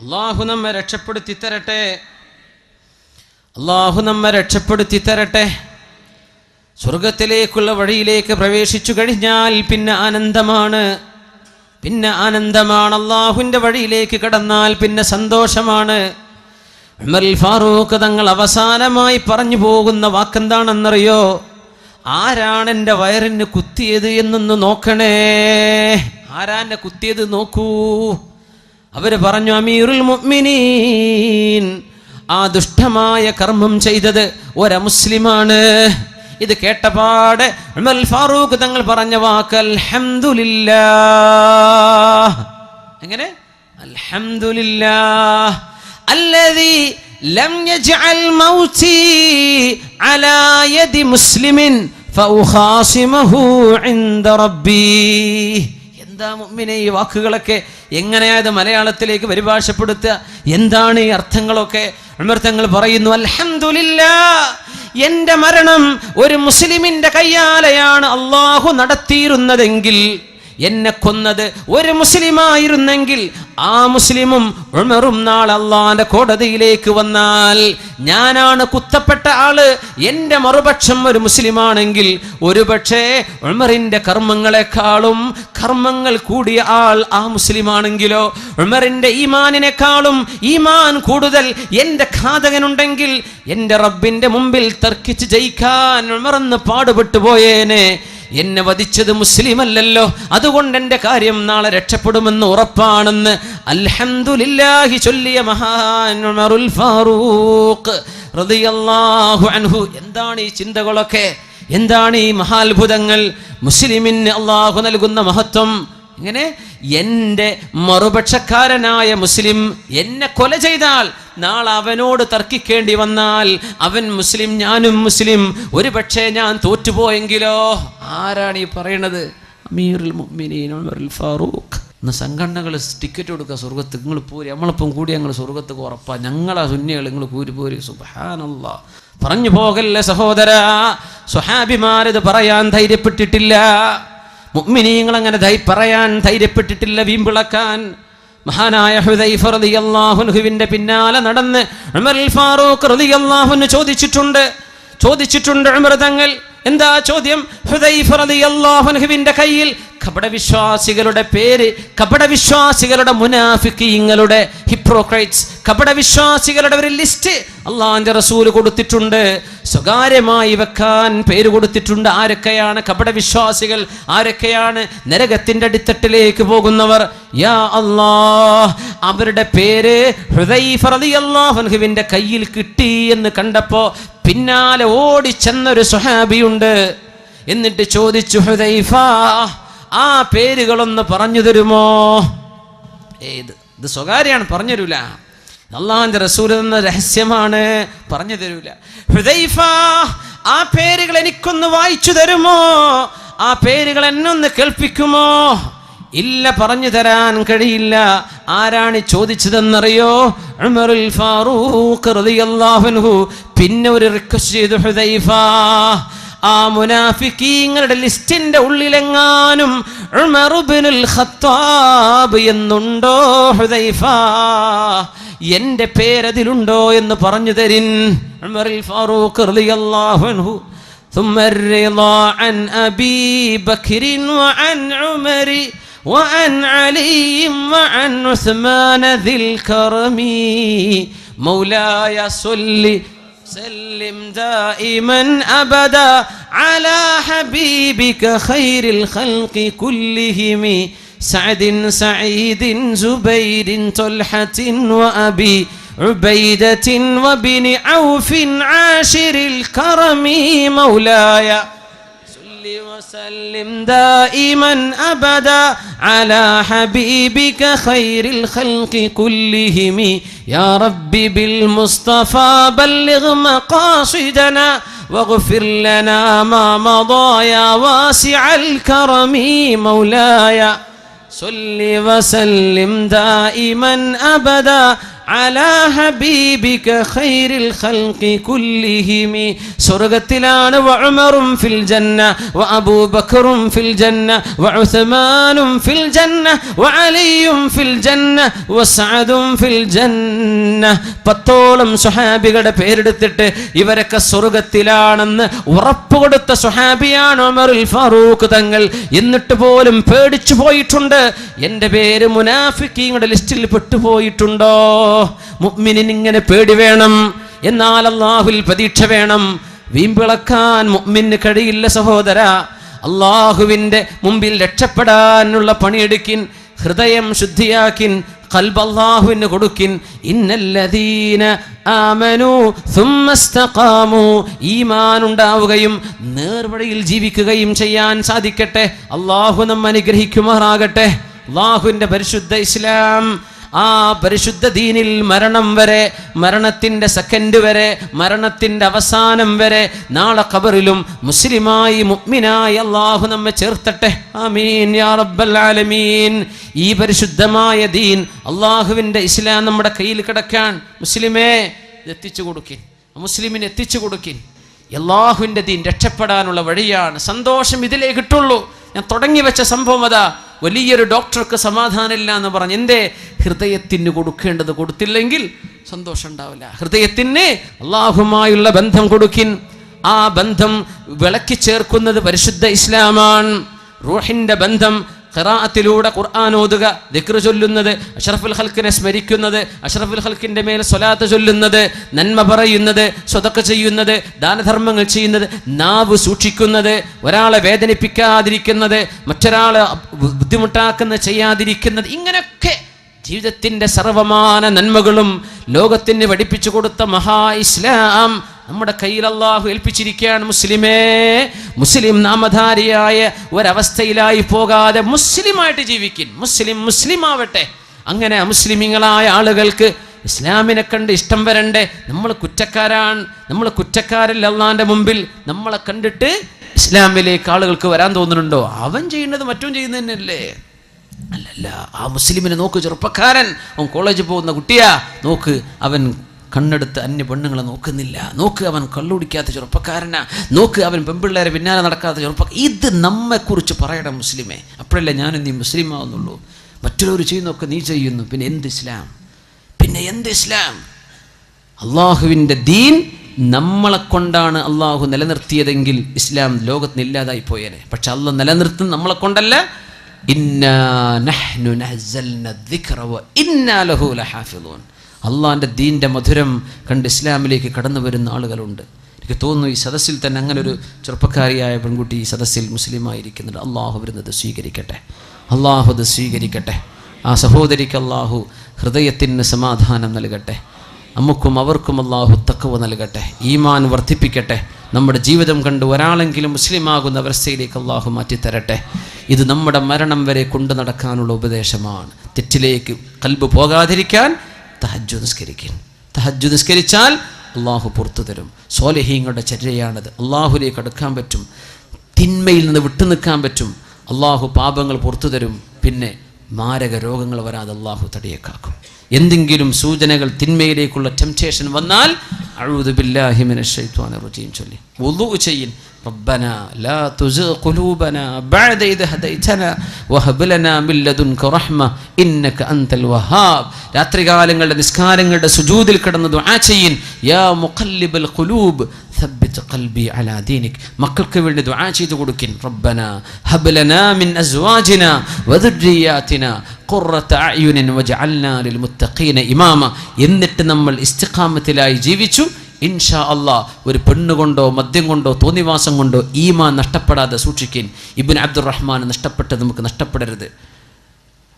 അല്ലാഹു നമ്മെ രക്ഷപ്പെടുത്തി തരട്ടെ, അല്ലാഹു നമ്മെ രക്ഷപ്പെടുത്തി തരട്ടെ. സ്വർഗത്തിലേക്കുള്ള വഴിയിലേക്ക് പ്രവേശിച്ചു കഴിഞ്ഞാൽ പിന്നെ ആനന്ദമാണ്, അല്ലാഹുവിൻ്റെ വഴിയിലേക്ക് കടന്നാൽ പിന്നെ സന്തോഷമാണ്. ഉമറുൽ ഫാറൂഖ് തങ്ങൾ അവസാനമായി പറഞ്ഞു പോകുന്ന വാക്കെന്താണെന്നറിയോ? ആരാണ് എൻ്റെ വയറിന് കുത്തിയത് എന്നൊന്ന് നോക്കണേ, ആരാന്നെ കുത്തിയത് നോക്കൂ. അവര് പറഞ്ഞു, അമീറുൽ മുഅ്മിനീൻ, ആ ദുഷ്ടമായ കർമ്മം ചെയ്തത് ഒരമുസ്ലിമാണ്. ഇത് കേട്ടപാടെ ഉമറുൽ ഫാറൂഖ് തങ്ങൾ പറഞ്ഞ വാക്ക് അൽഹംദുലില്ലാഹ്. എങ്ങനെ? അൽഹംദുലില്ലാഹ് അല്ലദീ ലം യജ്അൽ മൗതി അലാ യദി മുസ്ലിമിൻ ഫഉഖാസിമഹു ഇൻദ റബ്ബി. എന്താ മുഅ്മിനേ ഈ വാക്കുകളൊക്കെ? എങ്ങനെയായത് മലയാളത്തിലേക്ക് പരിഭാഷപ്പെടുത്തുക? എന്താണ് ഈ അർത്ഥങ്ങളൊക്കെ? ഉമർ തങ്ങൾ പറയുന്നു, അൽഹംദുലില്ലാഹ്, എൻ്റെ മരണം ഒരു മുസ്ലിമിൻ്റെ കയ്യാലെയാണ് അള്ളാഹു നടത്തിയിരുന്നതെങ്കിൽ, എന്നെ കൊന്നത് ഒരു മുസ്ലിമായിരുന്നെങ്കിൽ ആ മുസ്ലിമും ഉമറും നാളെ അള്ളാന്റെ കോടതിയിലേക്ക് വന്നാൽ ഞാനാണ് കുത്തപ്പെട്ട ആള്, എൻ്റെ മറുപക്ഷം ഒരു മുസ്ലിമാണെങ്കിൽ ഒരുപക്ഷേ ഉമറിന്റെ കർമ്മങ്ങളെക്കാളും കർമ്മങ്ങൾ കൂടിയ ആൾ ആ മുസ്ലിമാണെങ്കിലോ, ഉമറിന്റെ ഈമാനിനെക്കാളും ഈമാൻ കൂടുതൽ എൻ്റെ ഘാതകനുണ്ടെങ്കിൽ എൻ്റെ റബ്ബിന്റെ മുമ്പിൽ തർക്കിച്ച് ജയിക്കാൻ ഉമറെന്ന് പാടുപെട്ടു പോയേനെ. എന്നെ വധിച്ചത് മുസ്ലിമല്ലല്ലോ, അതുകൊണ്ട് എൻ്റെ കാര്യം നാളെ രക്ഷപ്പെടുമെന്ന് ഉറപ്പാണെന്ന് അൽഹംദുലില്ലാഹി ചൊല്ലിയ മഹാൻ ഉമറുൽ ഫാറൂഖ് റളിയല്ലാഹു അൻഹു. എന്താണ് ഈ ചിന്തകളൊക്കെ? എന്താണ് ഈ മഹാത്ഭുതങ്ങൾ? മുസ്ലിമിന് അള്ളാഹു നൽകുന്ന മഹത്വം. ഇങ്ങനെ എൻ്റെ മറുപക്ഷക്കാരനായ മുസ്ലിം എന്നെ കൊല ചെയ്താൽ നാളെ അവനോട് തർക്കിക്കേണ്ടി വന്നാൽ അവൻ മുസ്ലിം, ഞാനും മുസ്ലിം, ഒരു പക്ഷേ ഞാൻ തോറ്റുപോയെങ്കിലോ? ആരാണ് ഈ പറയണത്? അമീറുൽ മുഅ്മിനീൻ ഉമറുൽ ഫാറൂഖ്. ഇന്ന് സംഘടനകൾ ടിക്കറ്റ് കൊടുക്കുക സ്വർഗത്ത്, നിങ്ങൾ പോരി, നമ്മളിപ്പം കൂടി ഞങ്ങൾ സ്വർഗത്തേക്ക് ഉറപ്പാ, ഞങ്ങളാ സുന്നികൾ, നിങ്ങൾ കൂരി പോരി. സുബ്ഹാനല്ലാഹ്. പറഞ്ഞു പോകല്ലേ സഹോദര, സ്വഹാബിമാരത് പറയാൻ ധൈര്യപ്പെട്ടിട്ടില്ല, മുഅ്മിനീങ്ങൾ അങ്ങനെ പറയാൻ ധൈര്യപ്പെട്ടിട്ടില്ല, വീമ്പിളക്കാൻ. മഹാനായ ഹുദൈഫ റളിയല്ലാഹു അൻഹുവിന്റെ പിന്നാലെ നടന്ന് ഉമറുൽ ഫാറൂഖ് റളിയല്ലാഹു അൻഹു ചോദിച്ചിട്ടുണ്ട് ഉമർ തങ്ങൾ. എന്താ ചോദ്യം? ഹുദൈഫ റളിയല്ലാഹു അൻഹുവിന്റെ കയ്യിൽ കപടവിശ്വാസികളുടെ പേര്, കപടവിശ്വാസികളുടെ മുനാഫിഖീങ്ങളുടെ, ഹിപ്രോക്രൈറ്റ്സ്, കപടവിശ്വാസികളുടെ ഒരു ലിസ്റ്റ് അള്ളാഹുവിന്റെ റസൂൽ കൊടുത്തിട്ടുണ്ട്, സ്വകാര്യമായി വെക്കാൻ പേര് കൊടുത്തിട്ടുണ്ട്. ആരൊക്കെയാണ് കപടവിശ്വാസികൾ? ആരൊക്കെയാണ് നരകത്തിന്റെ അടിത്തട്ടിലേക്ക് പോകുന്നവർ? യാ അല്ലാഹ്, അവരുടെ പേര് ഹുദൈഫ റളിയല്ലാഹു അൻഹുവിന്റെ കയ്യിൽ കിട്ടി എന്ന് കണ്ടപ്പോ പിന്നാലെ ഓടിച്ചെന്നൊരു സ്വഹാബിയുണ്ട്. എന്നിട്ട് ചോദിച്ചു, ഹുദൈഫ, ആ പേരുകളൊന്ന് പറഞ്ഞു തരുമോ? ഇത് സ്വകാര്യാണ്, പറഞ്ഞു തരൂല. അള്ളാഹുവിന്റെ റസൂൽ എന്ന രഹസ്യമാണ്, പറഞ്ഞു തരൂല. ഹുദൈഫ, ആ പേരുകൾ എനിക്കൊന്ന് വായിച്ചു തരുമോ? ആ പേരുകൾ എന്നൊന്ന് കേൾപ്പിക്കുമോ? ഇല്ല, പറഞ്ഞു തരാൻ കഴിയില്ല. ആരാണ് ചോദിച്ചതെന്നറിയോ? ഉമറുൽ ഫാറൂഖ് റളിയല്ലാഹു അൻഹു. പിന്നെ ഒരു റിക്വസ്റ്റ് ചെയ്തു, ഹുദൈഫ, ആ മുനാഫിക്കീങ്ങളുടെ ലിസ്റ്റിന്റെ ഉള്ളിലെങ്ങാനും ഉമർ ഇബ്നുൽ ഖത്താബ് എന്നുണ്ടോ ഹുദൈഫ? എന്റെ പേരതിലുണ്ടോ എന്ന് പറഞ്ഞു തരിൻ. ഉമറുൽ ഫാറൂഖ് റളിയല്ലാഹു അൻഹു. ثم الرضا عن أبي بكر وعن عمر وعن علي وعن عثمان ذي الكرم مولاي صل سلم دائما أبدا على حبيبك خير الخلق كلهم سعد سعيد زبير طلحة وأبي عبيدة وبن عوف عاشر الكرم مولاي صل وسلم دائما أبدا على حبيبك خير الخلق كلهم يا ربي بالمصطفى بلغ مقاصدنا واغفر لنا ما مضى يا واسع الكرم مولاي صل وسلم دائما أبدا على حبيبك خير الخلق كلهم സ്വർഗ്ഗത്തിലാണ് വഉമറും ഫിൽ ജന്ന വഅബൂബക്കറും ഫിൽ ജന്ന വഉസ്മാനും ഫിൽ ജന്ന വഅലിയും ഫിൽ ജന്ന വസഅദും ഫിൽ ജന്ന. 10ഓളം സ്വഹാബികളുടെ പേരെടുത്തിട്ട് ഇവരൊക്കെ സ്വർഗ്ഗത്തിലാണെന്ന് ഉറപ്പുകൊടുത്ത സ്വഹാബിയാണ് ഉമറുൽ ഫാറൂഖ് തങ്ങൾ. എന്നിട്ട് പോലും പേടിച്ചു പോയിട്ടുണ്ട്, എൻ്റെ പേര് മുനാഫിക്കീങ്ങളുടെ ലിസ്റ്റിൽ പെട്ടുപോയിട്ടുണ്ടോ? മുഅ്മിനിന് ഇങ്ങനെ പേടി വേണം, എന്നാൽ അല്ലാഹുവിൽ പ്രതീക്ഷ വേണം. വീമ്പിളക്കാൻ മുഅ്മിന് കഴിയില്ല സഹോദര. അല്ലാഹുവിൻ്റെ മുമ്പിൽ രക്ഷപ്പെടാനുള്ള പണിയെടുക്കിൻ, ഹൃദയം ശുദ്ധിയാക്കിൻ, ഖൽബ് അല്ലാഹുവിന് കൊടുക്കിൻ. ഇന്നല്ലദീന ആമനൂ സുമ്മ ഇസ്തഖാമൂ, ഈമാൻ ഉണ്ടാവുകയും നേർവഴിയിൽ ജീവിക്കുകയും ചെയ്യാൻ സാധിക്കട്ടെ. അല്ലാഹു നമ്മെ അനുഗ്രഹിക്കുമാറാകട്ടെ. അല്ലാഹുവിൻ്റെ പരിശുദ്ധ ഇസ്ലാം, ആ പരിശുദ്ധ ദീനിൽ മരണം വരെ, മരണത്തിൻ്റെ സെക്കൻഡ് വരെ, മരണത്തിൻ്റെ അവസാനം വരെ, നാളെ ഖബറിലും മുസ്ലിമായി മുഅ്മിനായി അല്ലാഹു നമ്മെ ചേർത്തട്ടെ. ആമീൻ യാ റബ്ബൽ ആലമീൻ. ഈ പരിശുദ്ധമായ ദീൻ, അല്ലാഹുവിൻ്റെ ഇസ്ലാം നമ്മുടെ കയ്യിൽ കിടക്കാൻ മുസ്ലിമേ എത്തിച്ചു കൊടുക്കിൻ, മുസ്ലിമിന് എത്തിച്ചു കൊടുക്കിൻ. അല്ലാഹുവിൻ്റെ ദീൻ രക്ഷപ്പെടാനുള്ള വഴിയാണ്. സന്തോഷം ഇതിലേ കിട്ടുള്ളൂ. ഞാൻ തുടങ്ങി വെച്ച സംഭവം അതാ. വലിയൊരു ഡോക്ടർക്ക് സമാധാനമില്ല എന്ന് പറഞ്ഞ് എന്തേ? ഹൃദയത്തിന് കൊടുക്കേണ്ടത് കൊടുത്തില്ലെങ്കിൽ സന്തോഷം ഉണ്ടാവില്ല. ഹൃദയത്തിന് അള്ളാഹുമായുള്ള ബന്ധം കൊടുക്കിൻ. ആ ബന്ധം വിളക്കി ചേർക്കുന്നത് പരിശുദ്ധ ഇസ്ലാമാണ്. റൂഹിന്റെ ബന്ധം ഖിറാഅത്തിലൂടെ ഖുർആൻ ഓതുക, ദിക്ർ ചൊല്ലുന്നത്, അഷ്റഫുൽ ഖൽഖിനെ സ്മരിക്കുന്നത്, അഷ്റഫുൽ ഖൽഖിന്റെ മേൽ സ്വലാത്ത് ചൊല്ലുന്നത്, നന്മ പറയുന്നത്, സ്വതക്ക ചെയ്യുന്നത്, ദാനധർമ്മങ്ങൾ ചെയ്യുന്നത്, നാവ് സൂക്ഷിക്കുന്നത്, ഒരാളെ വേദനിപ്പിക്കാതിരിക്കുന്നത്, മറ്റൊരാളെ ബുദ്ധിമുട്ടാക്കുന്ന ചെയ്യാതിരിക്കുന്നത്, ഇങ്ങനെയൊക്കെ ജീവിതത്തിന്റെ സർവമാന നന്മകളും ലോകത്തിന് പഠിപ്പിച്ചു കൊടുത്ത മഹാ ഇസ്ലാം നമ്മുടെ കയ്യിൽ അല്ലാഹു ഏൽപ്പിച്ചിരിക്കുകയാണ്. മുസ്ലിം നാമധാരിയായ ഒരവസ്ഥയിലായി പോകാതെ മുസ്ലിമായിട്ട് ജീവിക്കും. മുസ്ലിം ആവട്ടെ. അങ്ങനെ അമുസ്ലിമീങ്ങളായ ആളുകൾക്ക് ഇസ്ലാമിനെ കണ്ട് ഇഷ്ടം വരണ്ടേ? നമ്മൾ കുറ്റക്കാരാണ്, നമ്മൾ കുറ്റക്കാരല്ല അള്ളാന്റെ മുമ്പിൽ. നമ്മളെ കണ്ടിട്ട് ഇസ്ലാമിലേക്ക് ആളുകൾക്ക് വരാൻ തോന്നുന്നുണ്ടോ? അവൻ ചെയ്യുന്നത് മറ്റും ചെയ്യുന്നത് തന്നെയല്ലേ? അല്ലല്ല, ആ മുസ്ലിമിനെ നോക്ക്, ചെറുപ്പക്കാരൻ, അവൻ കോളേജിൽ പോകുന്ന കുട്ടിയാ, നോക്ക്, അവൻ കണ്ണെടുത്ത് അന്യ പെണ്ണുങ്ങളെ നോക്കുന്നില്ല, നോക്ക്, അവൻ കള്ളുടിക്കാത്ത ചെറുപ്പക്കാരനാ, നോക്ക്, അവൻ പെൺപിള്ളേരെ പിന്നാലെ നടക്കാത്ത ചെറുപ്പക്കാരൻ. ഇത് നമ്മെക്കുറിച്ച് പറയണം മുസ്ലിമേ. അപ്പോഴല്ലേ ഞാനും നീ മുസ്ലിം ആവുന്നുള്ളൂ. മറ്റുള്ളവർ ചെയ്യുന്നൊക്കെ നീ ചെയ്യുന്നു, പിന്നെ എന്ത് ഇസ്ലാം? അള്ളാഹുവിൻ്റെ ദീൻ നമ്മളെ കൊണ്ടാണ് അള്ളാഹു നിലനിർത്തിയതെങ്കിൽ ഇസ്ലാം ലോകത്തിന് ഇല്ലാതായി പോയേനെ. പക്ഷെ അള്ളാഹ് നിലനിർത്തും നമ്മളെ കൊണ്ടല്ല. ഇന്നാ നഹ്നു നസ്സൽന ദിക്റ വ ഇന്നാ ലഹു ലഹാഫിളൂൻ. അള്ളാഹിൻ്റെ ദീൻ്റെ മധുരം കണ്ട് ഇസ്ലാമിലേക്ക് കടന്നു വരുന്ന ആളുകളുണ്ട്. എനിക്ക് തോന്നുന്നു ഈ സദസ്സിൽ തന്നെ അങ്ങനെ ഒരു ചെറുപ്പക്കാരിയായ പെൺകുട്ടി ഈ സദസ്സിൽ മുസ്ലിമായിരിക്കുന്നുണ്ട്. അള്ളാഹു വരുന്നത് സ്വീകരിക്കട്ടെ, അള്ളാഹു അത് സ്വീകരിക്കട്ടെ. ആ സഹോദരിക്ക് അള്ളാഹു ഹൃദയത്തിന് സമാധാനം നൽകട്ടെ. നമുക്കും അവർക്കും അള്ളാഹു തഖ്വ നൽകട്ടെ, ഈമാൻ വർദ്ധിപ്പിക്കട്ടെ. നമ്മുടെ ജീവിതം കണ്ട് ഒരാളെങ്കിലും മുസ്ലിമാകുന്ന അവസ്ഥയിലേക്ക് അള്ളാഹു മാറ്റിത്തരട്ടെ. ഇത് നമ്മുടെ മരണം വരെ കൊണ്ടു നടക്കാനുള്ള ഉപദേശമാണ്. തെറ്റിലേക്ക് ഖൽബ് പോകാതിരിക്കാൻ തഹജ്ജുദ് നിസ്കരിക്കും. തഹജ്ജുദ് നിസ്കരിച്ചാൽ അള്ളാഹു പുറത്തു തരും. സ്വാലിഹീങ്ങളുടെ ചര്യയാണത്. അള്ളാഹുലേക്ക് അടുക്കാൻ പറ്റും, തിന്മയിൽ നിന്ന് വിട്ടു നിൽക്കാൻ പറ്റും. അള്ളാഹു പാപങ്ങൾ പുറത്തു തരും. പിന്നെ മാരക രോഗങ്ങൾ വരാതെ അള്ളാഹു തടിയേക്കാക്കും. എന്തെങ്കിലും സൂചനകൾ തിന്മയിലേക്കുള്ള ടെംപ്റ്റേഷൻ വന്നാൽ അഊദു ബില്ലാഹി മിനശ് ശൈത്വാനിർ റജീം ചൊല്ലി വുളൂ ചെയ്യിൻ. ربنا لا تزغ قلوبنا بعد إذ هديتنا وهب لنا من لدنك رحمة إنك أنت الوهاب. രാത്രികാലങ്ങളുടെ നിസ്കാരങ്ങളുടെ സുജൂദിൽ കിടന്ന് ദുആ ചെയ്യിൻ. യാ മുഖല്ലിബൽ ഖുലൂബ് ثبت قلبي على دينك. മക്കൾക്ക് വേണ്ടി ദുആ ചെയ്തു കൊടുക്കിൻ. ربنا هب لنا من أزواجنا وذرياتنا قرة أعين واجعلنا للمتقين إماما. എന്നിട്ട് നമ്മൾ ഇസ്തിഖാമത്തിലായി ജീവിച്ചു. ഇൻഷാ അള്ളാഹ് ഒരു പെണ്ണുകൊണ്ടോ മദ്യം കൊണ്ടോ തോന്നിവാസം കൊണ്ടോ ഈമാൻ നഷ്ടപ്പെടാതെ സൂക്ഷിക്കാൻ. ഇബ്നു അബ്ദുറഹ്മാൻ നഷ്ടപ്പെട്ടത് നമുക്ക് നഷ്ടപ്പെടരുത്.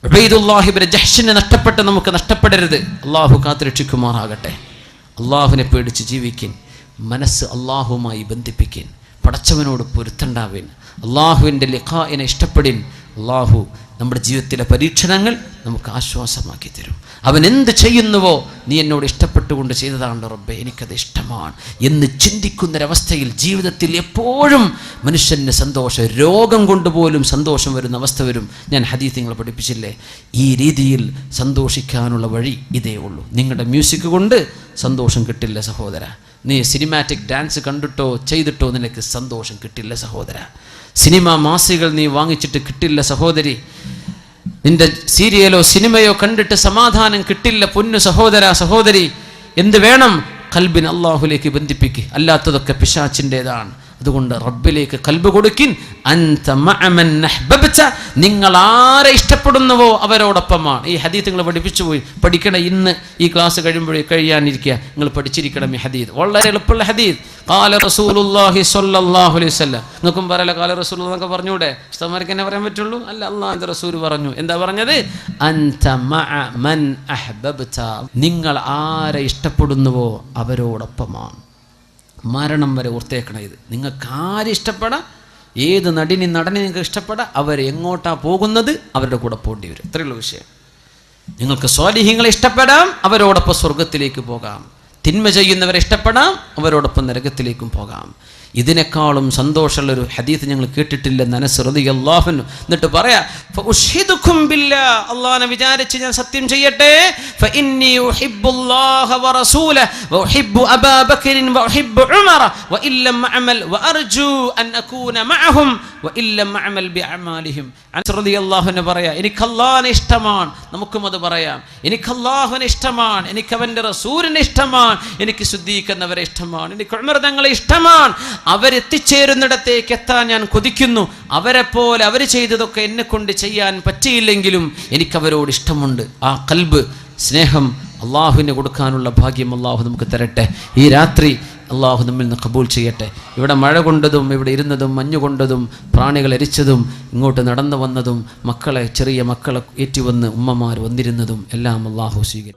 ഉബൈദുല്ലാഹ് ഇബ്നു ജഹ്ഷിനെ നഷ്ടപ്പെട്ട് നമുക്ക് നഷ്ടപ്പെടരുത്. അള്ളാഹു കാത്തുരക്ഷിക്കുമാറാകട്ടെ. അള്ളാഹുവിനെ പേടിച്ച് ജീവിക്കാൻ, മനസ്സ് അള്ളാഹുമായി ബന്ധിപ്പിക്കാൻ, പടച്ചവനോട് പൊരുത്തണ്ടാവേൻ, അള്ളാഹുവിൻ്റെ ലിഖാഇനെ ഇഷ്ടപ്പെടിൻ. അള്ളാഹു നമ്മുടെ ജീവിതത്തിലെ പരീക്ഷണങ്ങൾ നമുക്ക് ആശ്വാസമാക്കി തരും. അവൻ എന്ത് ചെയ്യുന്നുവോ നീ എന്നോട് ഇഷ്ടപ്പെട്ടുകൊണ്ട് ചെയ്തതാണ് റബ്ബേ, എനിക്കത് ഇഷ്ടമാണ് എന്ന് ചിന്തിക്കുന്നൊരവസ്ഥയിൽ ജീവിതത്തിൽ എപ്പോഴും മനുഷ്യന് സന്തോഷം, രോഗം കൊണ്ടുപോലും സന്തോഷം വരുന്ന അവസ്ഥ വരും. ഞാൻ ഹദീസ് നിങ്ങളെ പഠിപ്പിച്ചില്ലേ? ഈ രീതിയിൽ സന്തോഷിക്കാനുള്ള വഴി ഇതേ ഉള്ളൂ. നിങ്ങളുടെ മ്യൂസിക് കൊണ്ട് സന്തോഷം കിട്ടില്ല സഹോദര. നീ സിനിമാറ്റിക് ഡാൻസ് കണ്ടിട്ടോ ചെയ്തിട്ടോ നിനക്ക് സന്തോഷം കിട്ടില്ല സഹോദര. സിനിമ മാസികൾ നീ വാങ്ങിച്ചിട്ട് കിട്ടില്ല സഹോദരി. നിന്റെ സീരിയലോ സിനിമയോ കണ്ടിട്ട് സമാധാനം കിട്ടില്ല പൊന്നു സഹോദര സഹോദരി. എന്ത് വേണം? ഖൽബിനെ അള്ളാഹുലേക്ക് ബന്ധിപ്പിക്കുക. അല്ലാത്തതൊക്കെ പിശാചിൻ്റെതാണ്. അതുകൊണ്ട് റബ്ബിലേക്ക് ഖൽബ് കൊടുക്കിൻ. അൻത മഅമൻ അഹ്ബബ്ത. നിങ്ങൾ ആരെ ഇഷ്ടപ്പെടുന്നുവോ അവരോടൊപ്പമാണ്. ഈ ഹദീസ് നിങ്ങൾ പഠിപ്പിച്ചു പോയി, പഠിക്കണം. ഇന്ന് ഈ ക്ലാസ് കഴിയാനിരിക്കുക, നിങ്ങൾ പഠിച്ചിരിക്കണം ഈ ഹദീസ്. വളരെ എളുപ്പമുള്ള ഹദീസ്. ഖാല റസൂലുള്ളാഹി സ്വല്ലല്ലാഹു അലൈഹി വസല്ലം. നിങ്ങൾക്കും പറയല ഖാല റസൂലുള്ളാഹി എന്നൊക്കെ പറഞ്ഞൂടെ? ഉസ്താദ്മാർക്ക് എന്നെ പറയാൻ പറ്റുള്ളൂ? അല്ല, അള്ളാഹുവിൻ്റെ റസൂൽ പറഞ്ഞു. എന്താ പറഞ്ഞത്? അൻത മഅമൻ അഹ്ബബ്ത. നിങ്ങൾ ആരെ ഇഷ്ടപ്പെടുന്നുവോ അവരോടൊപ്പമാണ്. മരണം വരെ ഓർത്തേക്കണം ഇത്. നിങ്ങൾക്ക് ആരെ ഇഷ്ടപ്പെടാം, ഏത് നടനെ നിങ്ങൾക്ക് ഇഷ്ടപ്പെടാം, അവരെങ്ങോട്ടാ പോകുന്നത് അവരുടെ കൂടെ പോകേണ്ടി വരും. ഇത്രയുള്ള വിഷയം. നിങ്ങൾക്ക് സ്വാലിഹീങ്ങളെ ഇഷ്ടപ്പെടാം, അവരോടൊപ്പം സ്വർഗത്തിലേക്ക് പോകാം. തിന്മ ചെയ്യുന്നവരെ ഇഷ്ടപ്പെടാം, അവരോടൊപ്പം നരകത്തിലേക്കും പോകാം. ഇതിനേക്കാളും സന്തോഷമുള്ളൊരു ഹദീസ് ഞങ്ങൾ കേട്ടിട്ടില്ലെന്ന് അനസ് റളിയല്ലാഹു അൻഹു. എന്നിട്ട് പറയാ, ഫഉഷ്ഹിദുകും ബില്ലാഹ്, അല്ലാഹനെ വിചാരിച്ച് ഞാൻ സത്യം ചെയ്യട്ടെ, ഫഇന്നി ഉഹിബ്ബുല്ലാഹ വറസൂലഹു വഉഹിബ്ബു അബാ ബക്രിൻ വഉഹിബ്ബു ഉമറ വഇല്ലം അഅമൽ വഅർജു അൻ അകൂന മഅഹും വഇല്ലം അഅമൽ ബിഅമാലിഹിം. അനസ് റളിയല്ലാഹു അൻഹു പറയാ, എനിക്ക് അല്ലാഹനെ ഇഷ്ടമാണ്, നമുക്കും അത് പറയാം, എനിക്ക് അല്ലാഹുവിനെ ഇഷ്ടമാണ്, എനിക്ക് അവൻ്റെ റസൂലിനെ ഇഷ്ടമാണ്, എനിക്ക് സിദ്ദീഖ് എന്നവരെ ഇഷ്ടമാണ്, എനിക്ക് ഉമർ തങ്ങളെ ഇഷ്ടമാണ്, അവരെത്തിച്ചേരുന്നിടത്തേക്ക് എത്താൻ ഞാൻ കൊതിക്കുന്നു, അവരെ പോലെ അവർ ചെയ്തതൊക്കെ എന്നെ കൊണ്ട് ചെയ്യാൻ പറ്റിയില്ലെങ്കിലും എനിക്കവരോട് ഇഷ്ടമുണ്ട്. ആ ഖൽബ് സ്നേഹം അള്ളാഹുവിന് കൊടുക്കാനുള്ള ഭാഗ്യം അള്ളാഹു നമുക്ക് തരട്ടെ. ഈ രാത്രി അള്ളാഹു നമ്മിൽ നിന്ന് കബൂൽ ചെയ്യട്ടെ. ഇവിടെ മഴ കൊണ്ടതും ഇവിടെ ഇരുന്നതും മഞ്ഞുകൊണ്ടതും പ്രാണികൾ എരിച്ചതും ഇങ്ങോട്ട് നടന്നു വന്നതും ചെറിയ മക്കളെ ഏറ്റുവന്ന് ഉമ്മമാർ വന്നിരുന്നതും എല്ലാം അള്ളാഹു സ്വീകരിക്കും.